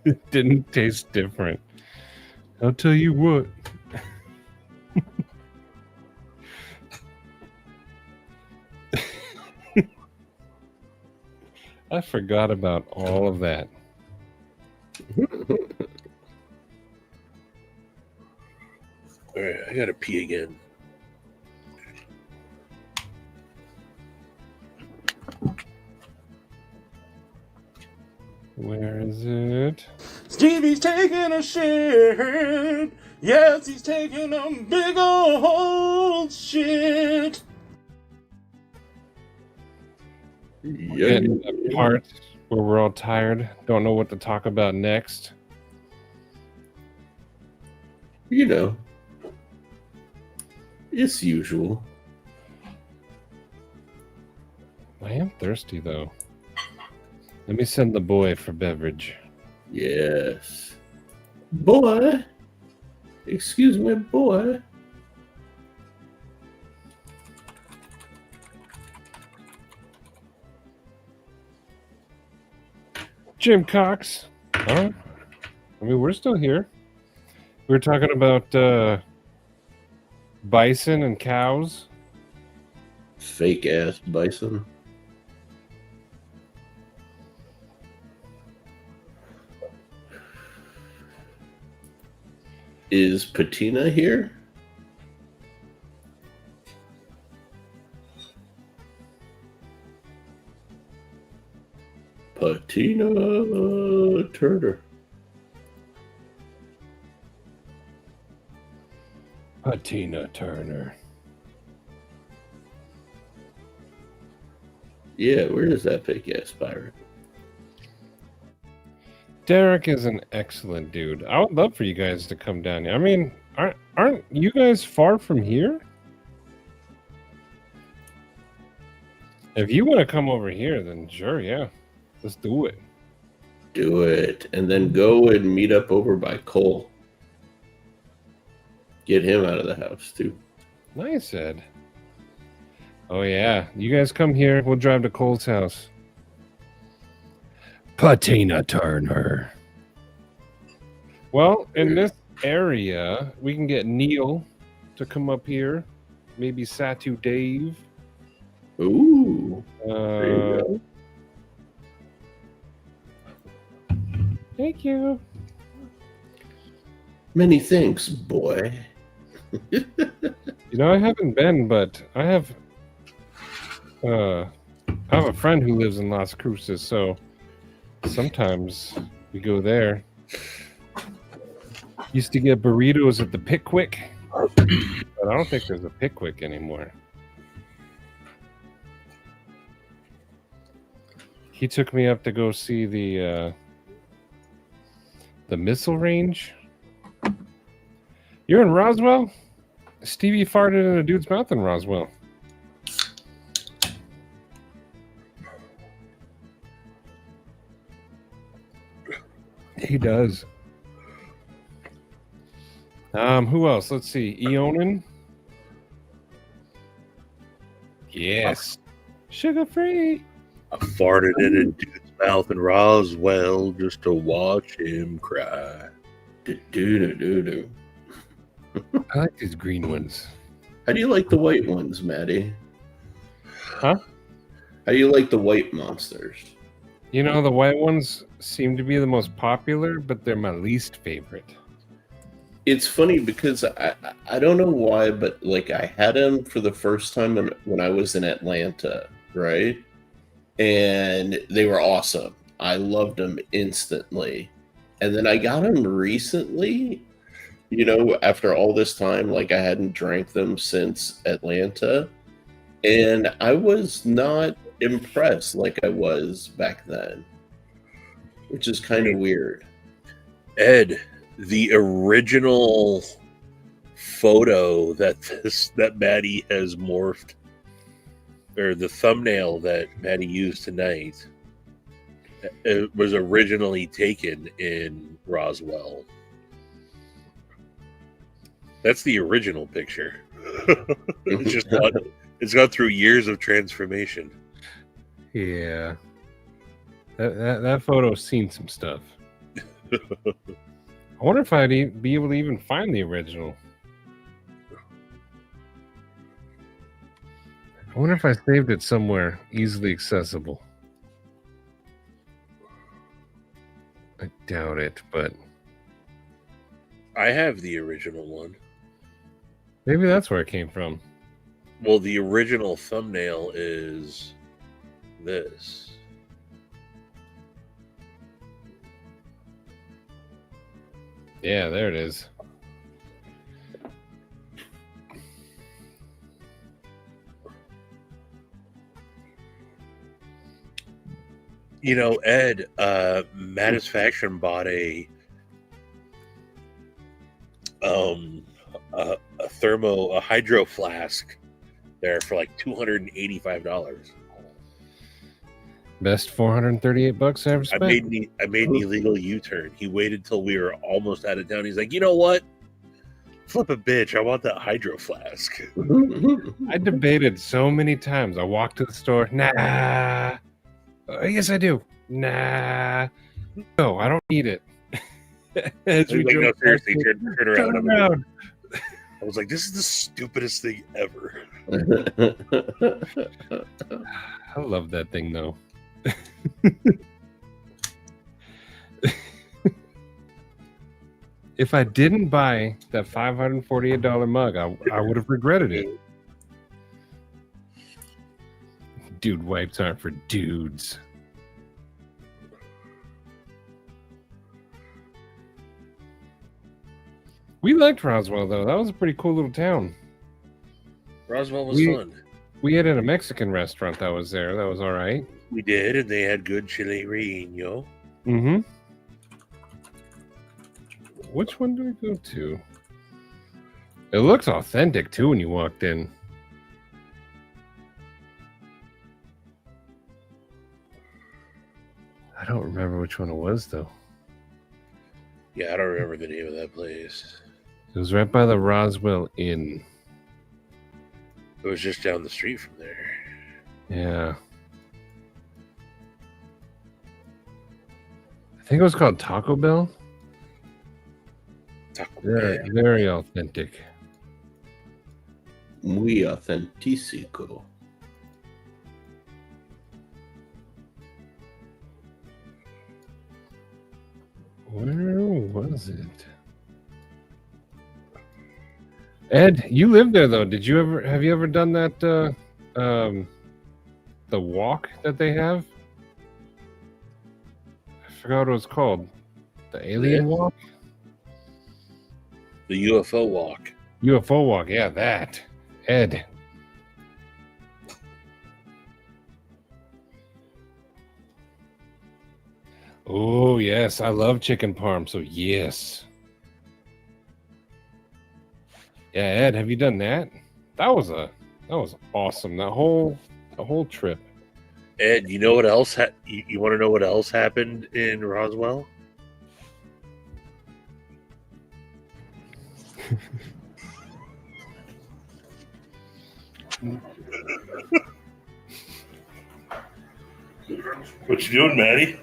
It didn't taste different. I'll tell you what. I forgot about all of that. All right, I gotta pee again. Where is it? Stevie's taking a shit. Yes, he's taking a big old shit. Getting the part where we're all tired, don't know what to talk about next. You know, it's usual. I am thirsty though. Let me send the boy for beverage. Yes. Boy. Excuse me, boy. Jim Cox. Huh? I mean, we're still here. We were talking about bison and cows. Fake ass bison. Is Patina here? Patina Turner. Patina Turner. Yeah, where is that fake ass pirate? Derek is an excellent dude. I would love for you guys to come down here. I mean, aren't you guys far from here? If you want to come over here, then sure, yeah. Let's do it. Do it. And then go and meet up over by Cole. Get him out of the house, too. Nice, Ed. Oh, yeah. You guys come here. We'll drive to Cole's house. Patina Turner. Well, in this area, we can get Neil to come up here. Maybe Satu Dave. Ooh. There you go. Thank you. Many thanks, boy. You know, I haven't been, but I have a friend who lives in Las Cruces, so sometimes we go there. Used to get burritos at the Pickwick, but I don't think there's a Pickwick anymore. He took me up to go see the missile range. You're in Roswell? Stevie farted in a dude's mouth in Roswell. He does. Who else? Let's see. Eonin. Yes. Sugar free. I farted in a dude's mouth in Roswell just to watch him cry. Do-do-do-do-do. I like these green ones. How do you like the white ones, Maddie? Huh? How do you like the white monsters? You know, the white ones seem to be the most popular, but they're my least favorite. It's funny because I don't know why, but like I had them for the first time when I was in Atlanta, right? And they were awesome. I loved them instantly. And then I got them recently, you know, after all this time, like I hadn't drank them since Atlanta. And I was not impressed like I was back then, which is kind of weird. Ed, the original photo that Maddie has morphed, or the thumbnail that Maddie used tonight, it was originally taken in Roswell. That's the original picture. It's gone through years of transformation. Yeah. That photo's seen some stuff. I wonder if I'd be able to even find the original. I wonder if I saved it somewhere easily accessible. I doubt it, but I have the original one. maybe that's where it came from. Well, the original thumbnail is this. Yeah, there it is. You know, Ed, Mattisfaction bought a hydro flask there for like $285. Best $438 I ever spent. I made an illegal U-turn. He waited till we were almost out of town. He's like, you know what? Flip a bitch. I want that hydro flask. I debated so many times. I walked to the store. Nah. Yes, I do. Nah. No, I don't need it. As we Like, no, drove seriously, past it, turn around. turn around. I was like, this is the stupidest thing ever. I love that thing, though. If I didn't buy that $548 mug, I would have regretted it. Dude wipes aren't for dudes. We liked Roswell, though. That was a pretty cool little town. Roswell was fun. We ate at a Mexican restaurant that was there. That was all right. We did, and they had good chile relleno. Mm-hmm. Which one do we go to? It looks authentic, too, when you walked in. I don't remember which one it was, though. Yeah, I don't remember the name of that place. It was right by the Roswell Inn. It was just down the street from there. Yeah. I think it was called Taco Bell. Very, very authentic. Muy authentico. Where was it? Ed, you lived there though. Have you ever done that the walk that they have? I forgot what it was called. The alien walk? The UFO walk. UFO walk, yeah, that. Ed. Oh yes, I love chicken parm, so yes. Yeah, Ed, have you done that? That was awesome. The whole trip. Ed, you know what else? You want to know what else happened in Roswell? What you doing, Maddie?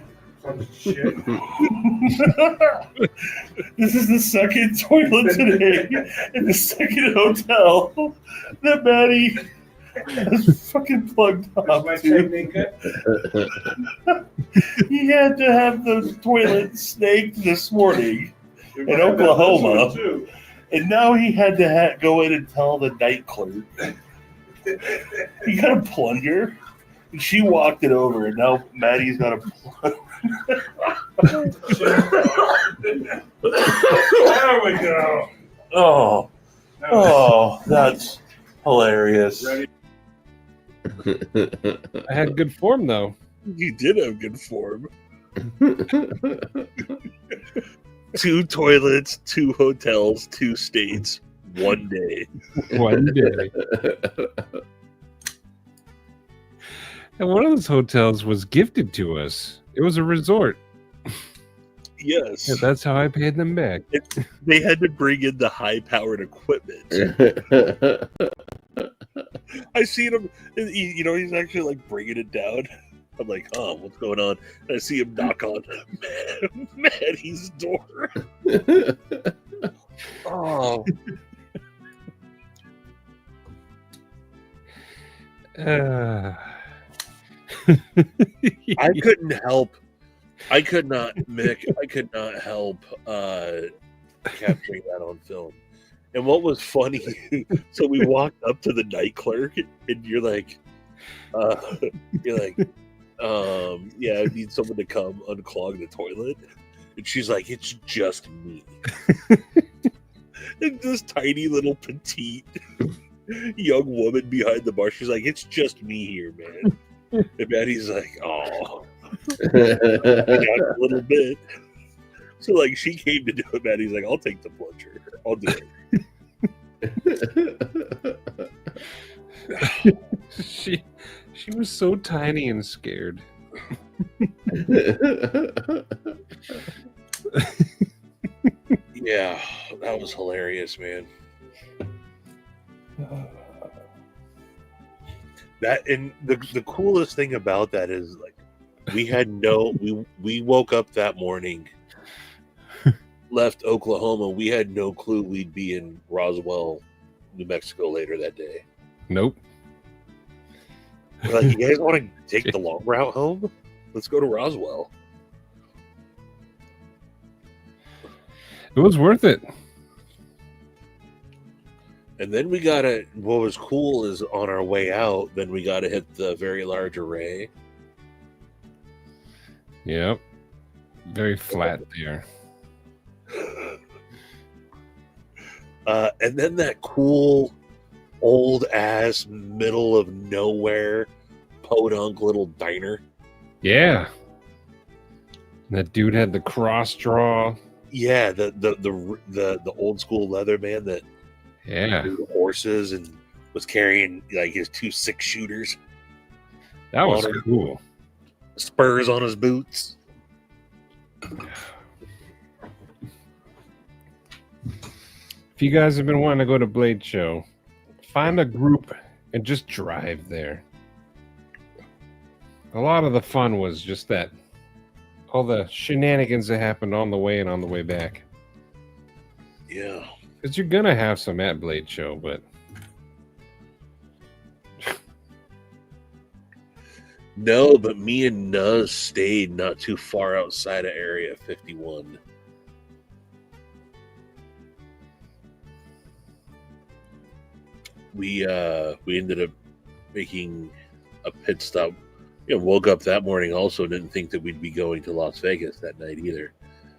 This is the second toilet today in the second hotel that Maddie has fucking plugged up. He had to have the toilet snaked this morning in Oklahoma, and now he had to go in and tell the night clerk. He got a plunger, and she walked it over, and now Maddie's got a plunger. There we go. Oh, that's hilarious. I had good form though. You did have good form. 2 toilets, 2 hotels, 2 states, 1 day. 1 day. And one of those hotels was gifted to us. It was a resort. Yes. Yeah, that's how I paid them back. They had to bring in the high-powered equipment. I seen him, he's actually like bringing it down. I'm like, oh, what's going on? And I see him knock on Maddie's door. Oh. I couldn't help. I could not, Mick. I could not help capturing that on film. And what was funny, so we walked up to the night clerk, and you're like, yeah, I need someone to come unclog the toilet. And she's like, it's just me. And this tiny little petite young woman behind the bar, she's like, it's just me here, man. And Maddie's like, oh, a little bit. So like, she came to do it. Maddie's like, I'll take the plunger. I'll do it. She was so tiny and scared. Yeah, that was hilarious, man. That, and the coolest thing about that is, like, we woke up that morning, left Oklahoma. We had no clue we'd be in Roswell, New Mexico later that day. Nope. We're like, you guys want to take the long route home? Let's go to Roswell. It was worth it. And then what was cool is on our way out, then we got to hit the Very Large Array. Yep. Very flat there. And then that cool, old ass, middle of nowhere, podunk little diner. Yeah. That dude had the cross draw. Yeah, the old school leather man that the horses and was carrying like his 2 6-shooters. That was cool. Spurs on his boots. If you guys have been wanting to go to Blade Show, find a group and just drive there. A lot of the fun was just that. All the shenanigans that happened on the way and on the way back. Yeah. Because you're going to have some at Blade Show, but... No, but me and Nuz stayed not too far outside of Area 51. we ended up making a pit stop. Woke up that morning also didn't think that we'd be going to Las Vegas that night either.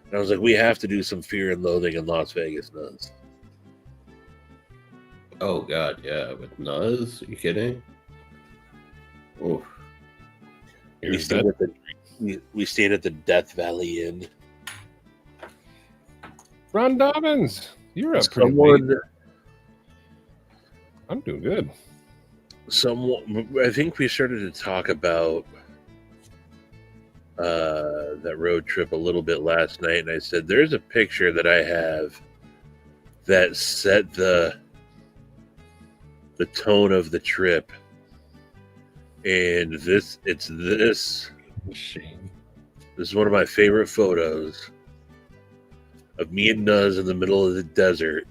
And I was like, we have to do some Fear and Loathing in Las Vegas, Nuz. Oh God, yeah, with Nuz? Are you kidding? Oh, We stayed at the Death Valley Inn. Ron Dobbins, you're up pretty late. I'm doing good. I think we started to talk about that road trip a little bit last night, and I said there's a picture that I have that set the tone of the trip, and this is one of my favorite photos of me and Nuz in the middle of the desert,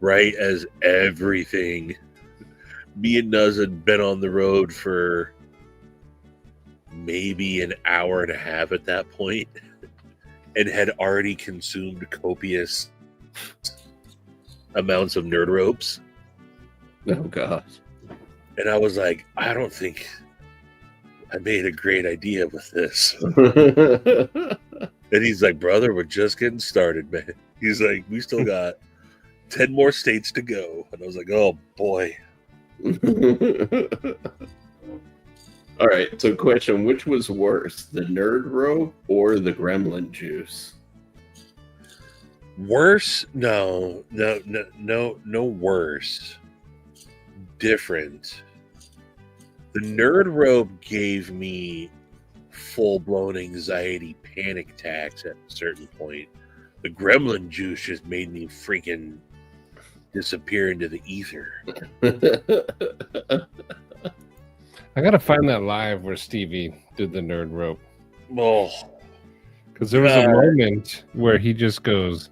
right as everything. Me and Nuz had been on the road for maybe an hour and a half at that point and had already consumed copious amounts of nerd ropes. Oh, God. And I was like, I don't think I made a great idea with this. And he's like, brother, we're just getting started, man. He's like, we still got 10 more states to go. And I was like, oh, boy. All right, so question, which was worse, the nerd rope or the gremlin juice? Worse? No worse. Different. The nerd rope gave me full-blown anxiety panic attacks at a certain point. The gremlin juice just made me freaking disappear into the ether. I gotta find that live where Stevie did the nerd rope. Oh, because there was a moment where he just goes,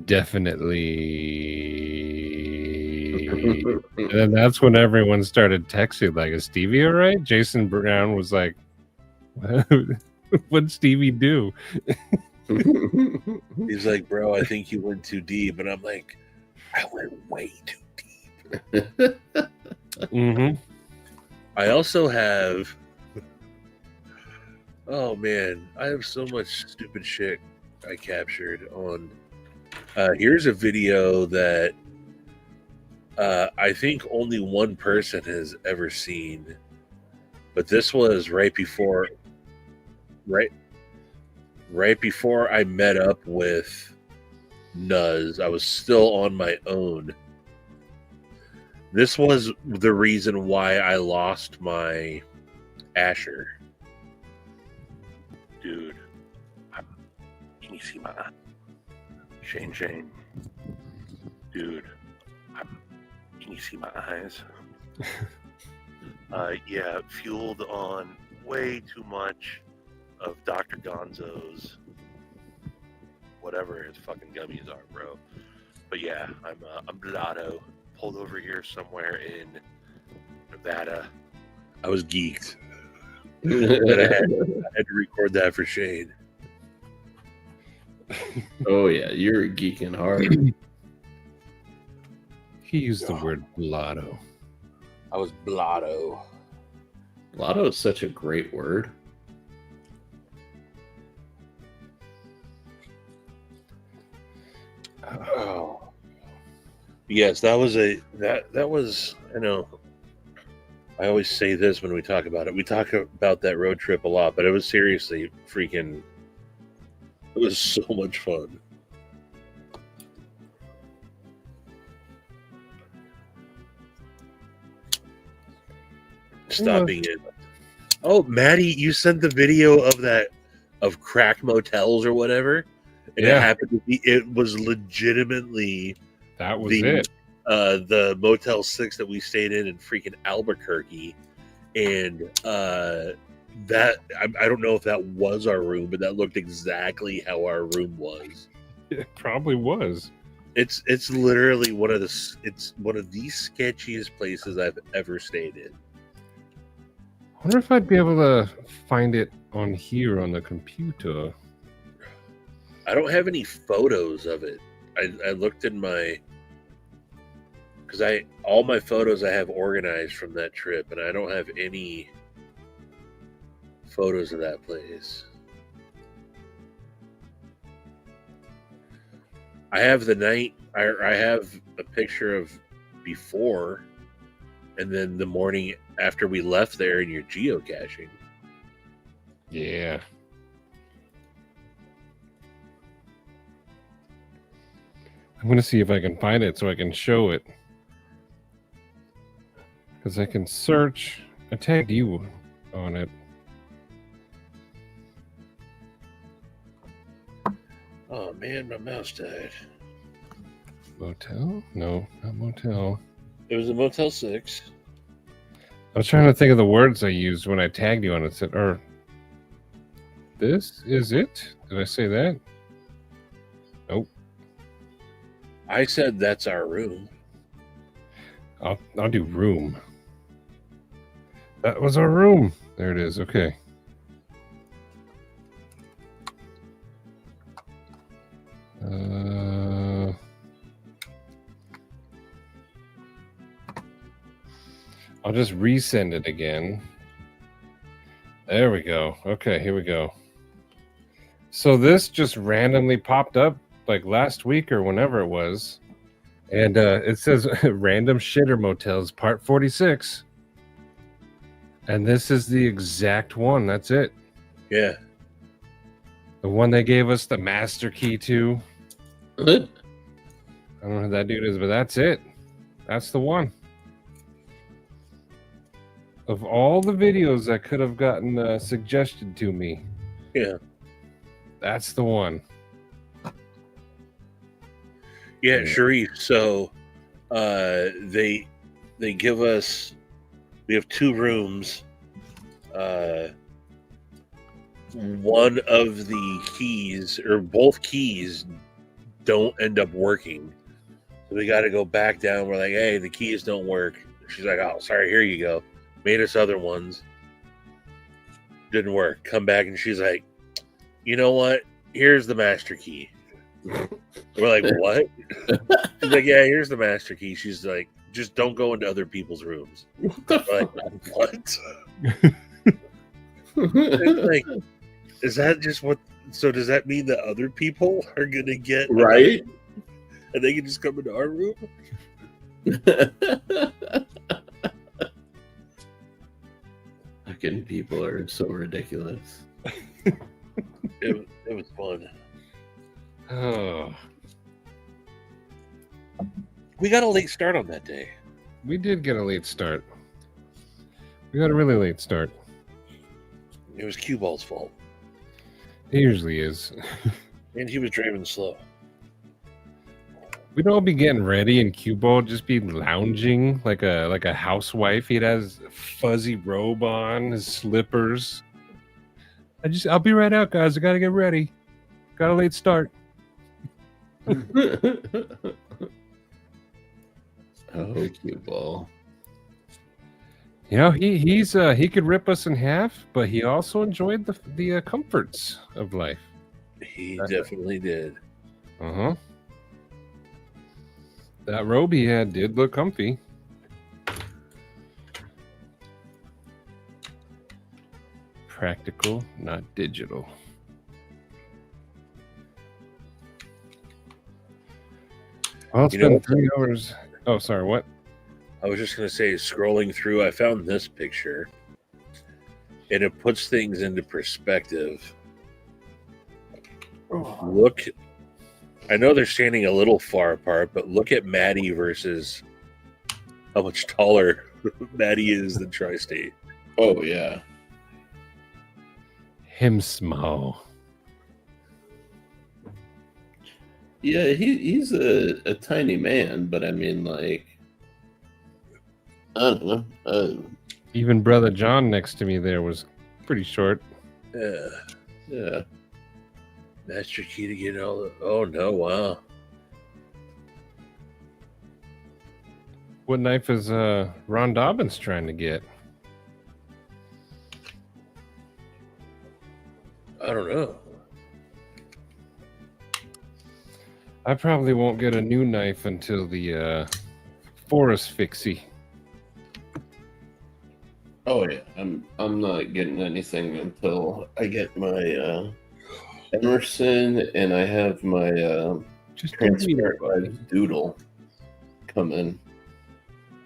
definitely, and then that's when everyone started texting like, "Is Stevie all right?" Jason Brown was like, "What'd Stevie do?" He's like, "Bro, I think you went too deep," and I'm like, "I went way too deep." Mm-hmm. I also have, oh man, I have so much stupid shit I captured on. Here's a video that I think only one person has ever seen, but this was right before I met up with Nuz. I was still on my own. This was the reason why I lost my Asher. Dude. Can you see my eye? Shane. Dude. Can you see my eyes? Yeah, fueled on way too much of Dr. Gonzo's whatever his fucking gummies are, bro. But yeah, I'm blotto. Pulled over here somewhere in Nevada. I was geeked. And I had to record that for Shane. Oh yeah, you're geeking hard. He used the word blotto. I was blotto. Blotto is such a great word. Oh. Yes, that was that was, I know, I always say this when we talk about it. We talk about that road trip a lot, but it was seriously freaking, it was so much fun. Stop being it. Oh, Maddie, you sent the video of that, of crack motels or whatever. And Yeah. it happened to be, it was legitimately That was it. The Motel 6 that we stayed in freaking Albuquerque. And that, I don't know if that was our room, but that looked exactly how our room was. It probably was. It's literally one of the sketchiest places I've ever stayed in. I wonder if I'd be able to find it on here on the computer. I don't have any photos of it. I looked in my, because all my photos I have organized from that trip, and I don't have any photos of that place. I have the night. I have a picture of before, and then the morning after we left there, and you're geocaching. Yeah. I'm going to see if I can find it so I can show it. Because I can search. I tagged you on it. Oh man, my mouse died. Motel? No, not motel. It was a Motel 6. I was trying to think of the words I used when I tagged you on it. Said, or this is it? Did I say that? Nope. I said that's our room. I'll do room. That was our room. There it is. Okay. I'll just resend it again. There we go. Okay, here we go. So this just randomly popped up like last week or whenever it was. And it says Random Shitter Motels Part 46. And this is the exact one. That's it. Yeah. The one they gave us the master key to. I don't know who that dude is, but that's it. That's the one. Of all the videos that could have gotten suggested to me. Yeah. That's the one. Yeah, Sharif. So they give us, we have 2 rooms. One of the keys, or both keys, don't end up working. So we got to go back down. We're like, hey, the keys don't work. She's like, oh, sorry, here you go. Made us other ones. Didn't work. Come back, and she's like, you know what? Here's the master key. We're like, what? She's like, yeah, here's the master key. She's like, just don't go into other people's rooms. We're like, what? It's like, is that just what? So does that mean that other people are gonna get right? And they can just come into our room? Fucking people are so ridiculous. It was fun. Oh. We got a late start on that day. We did get a late start. We got a really late start. It was Cue Ball's fault. It usually is. And he was driving slow. We'd all be getting ready, and Cue Ball just be lounging like a housewife. He'd have his fuzzy robe on, his slippers. I'll be right out, guys. I gotta get ready. Got a late start. Oh, Cue Ball. You know, he could rip us in half, but he also enjoyed the comforts of life. He definitely did. Uh-huh. That robe he had did look comfy. Practical, not digital. Well, it's been 3 hours. Oh, sorry, what? I was just going to say, scrolling through, I found this picture, and it puts things into perspective. Look, I know they're standing a little far apart, but look at Maddie versus how much taller Maddie is than Tri-State. Oh, yeah. Him small. Yeah, he's a tiny man, but I mean, like, I don't know. Even Brother John next to me there was pretty short. Yeah. Yeah. Master key to get all the... Oh, no, wow. What knife is Ron Dobbins trying to get? I don't know. I probably won't get a new knife until the Forrest Fixie. Oh yeah, I'm not getting anything until I get my Emerson and I have my Just transparent light doodle come in.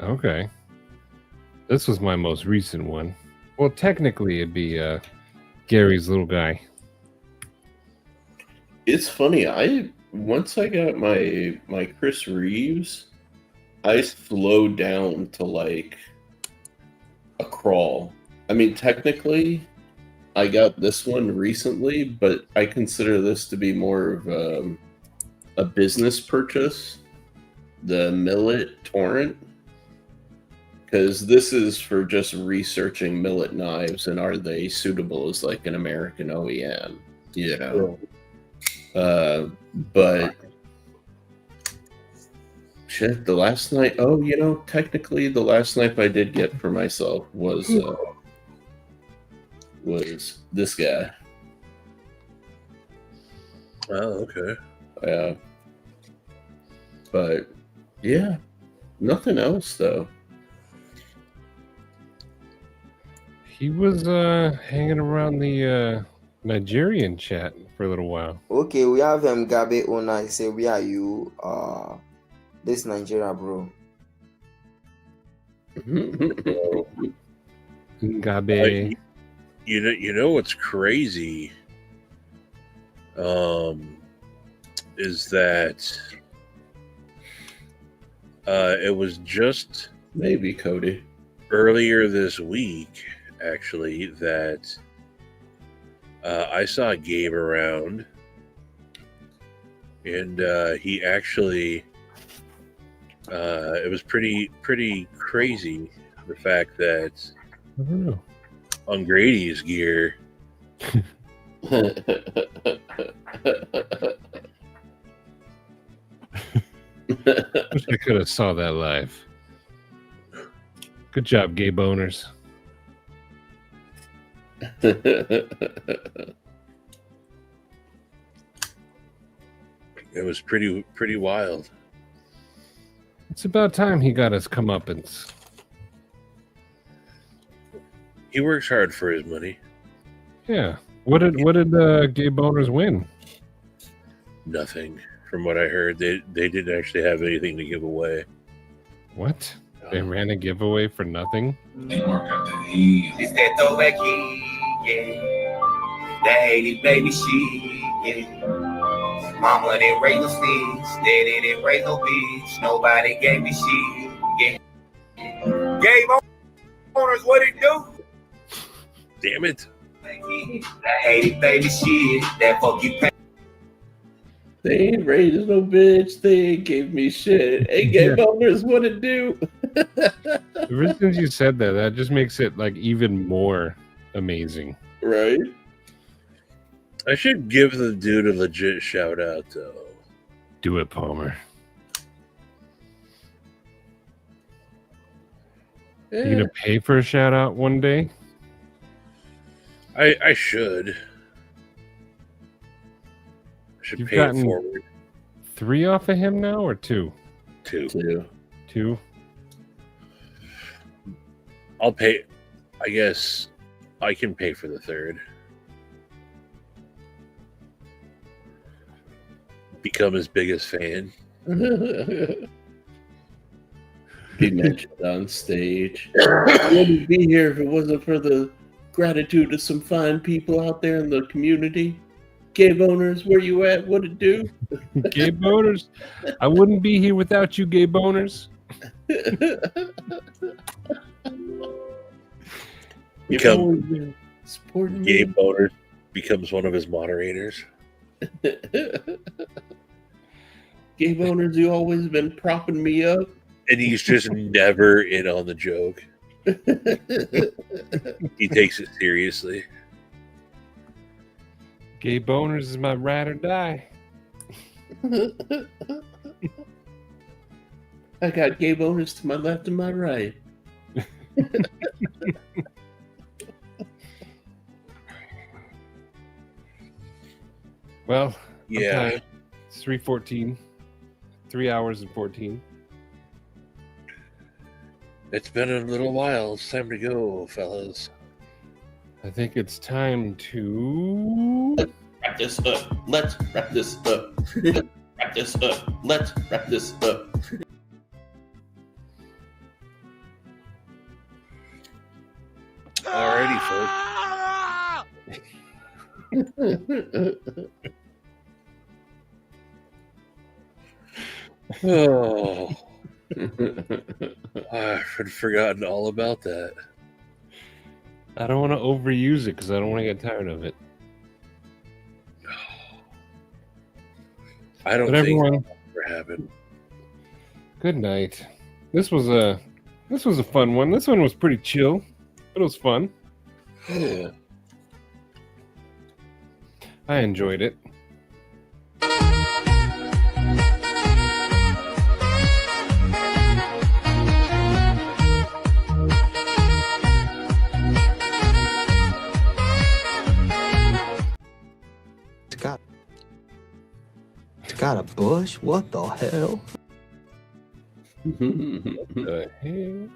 Okay. This was my most recent one. Well, technically, it'd be Gary's little guy. It's funny. Once I got my Chris Reeves, I slowed down to like a crawl. I mean, technically, I got this one recently, but I consider this to be more of a business purchase. The Millet Torrent. Because this is for just researching millet knives and are they suitable as like an American OEM, you know? But shit, the last knife. Oh, you know, technically, the last knife I did get for myself was this guy. Oh, okay. Yeah. But yeah, nothing else though. He was hanging around the Nigerian chat for a little while. Okay, we have Gabe Ona. He said, "Where are you? This Nigeria, bro." Gabe. You know what's crazy? Is that it was just maybe Cody earlier this week, actually, that I saw Gabe around, and he actually it was pretty crazy, the fact that I don't know. on Grady's gear Wish I could have saw that live. Good job, gay boners. it was pretty wild. It's about time he got his comeuppance. He works hard for his money. Yeah. What did gay boners win? Nothing. From what I heard, they didn't actually have anything to give away. What? They ran a giveaway for nothing? It's that throwback heat, yeah. That 80s baby shit, yeah. Mama didn't raise no sticks, daddy didn't raise no bitch. Nobody gave me shit, yeah. Game owners, what it do? Damn it. That 80s baby shit, that fuck you pay. They ain't raised no bitch. They ain't gave me shit. Hey, gay boners, what it do? Ever since you said that, that just makes it like even more amazing. Right? I should give the dude a legit shout out, though. Do it, Palmer. Yeah. You gonna pay for a shout out one day? I should. You've pay gotten it forward. 3 off of him now, or 2? 2. 2? I'll pay. I guess I can pay for the 3rd. Become his biggest fan. Be mentioned on stage. I wouldn't be here if it wasn't for the gratitude of some fine people out there in the community. Gay boners, where you at? What it do? Gay boners? I wouldn't be here without you, gay boners. Become supporting Gay me. Boners becomes one of his moderators. Gay boners, you always been propping me up. And he's just never in on the joke. He takes it seriously. Gay boners is my ride or die. I got gay boners to my left and my right. Well, yeah. It's 3:14. 3 hours and 14. It's been a little while. It's time to go, fellas. I think it's time to Wrap this up. Let's wrap this up. Wrap this up. Let's wrap this up. Alrighty, folks. Oh, I've forgotten all about that. I don't want to overuse it because I don't want to get tired of it. I don't But think everyone, that'll ever happen. good night. This was a fun one. This one was pretty chill. It was fun. Yeah. I enjoyed it. It's got a bush? What the hell? The hell?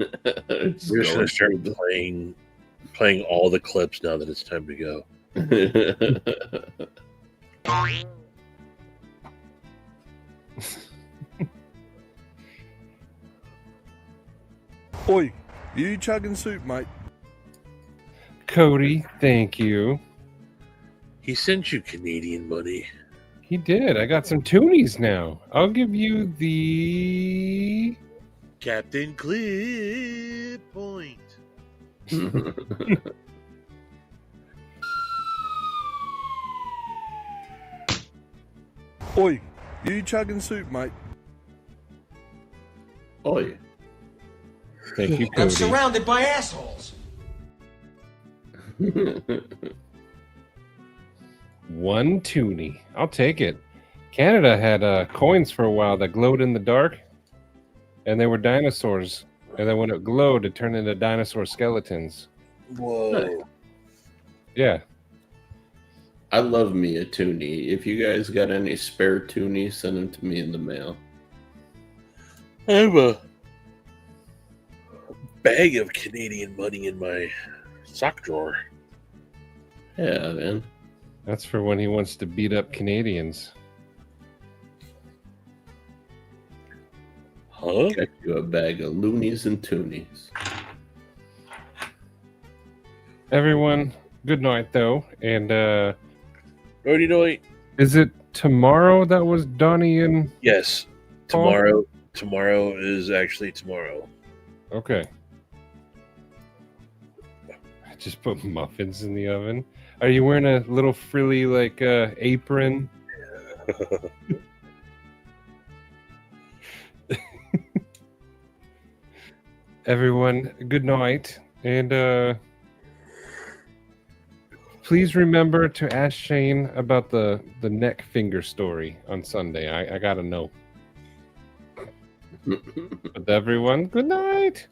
We're just gonna start playing all the clips now that it's time to go. Oi, you chugging soup, mate? Cody, thank you. He sent you Canadian money. He did. I got some toonies now. I'll give you the Captain Clip Point. Oi, you chugging soup, mate? Oi. Thank you, I'm Cody. surrounded by assholes. One toonie. I'll take it. Canada had coins for a while that glowed in the dark, and they were dinosaurs. And then when it glowed, it turned into dinosaur skeletons. Whoa. Yeah. I love me a toonie. If you guys got any spare toonies, send them to me in the mail. I have a bag of Canadian money in my sock drawer. Yeah, man. That's for when he wants to beat up Canadians. Huh? Got you a bag of loonies and toonies. Everyone, good night, though. And Righty night. is it tomorrow that was Donnie and Yes. Paul? Tomorrow. Tomorrow is actually tomorrow. Okay. I just put muffins in the oven. Are you wearing a little frilly apron? Everyone, good night. And please remember to ask Shane about the neck finger story on Sunday. I gotta know. But everyone, good night.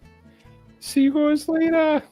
See you guys later.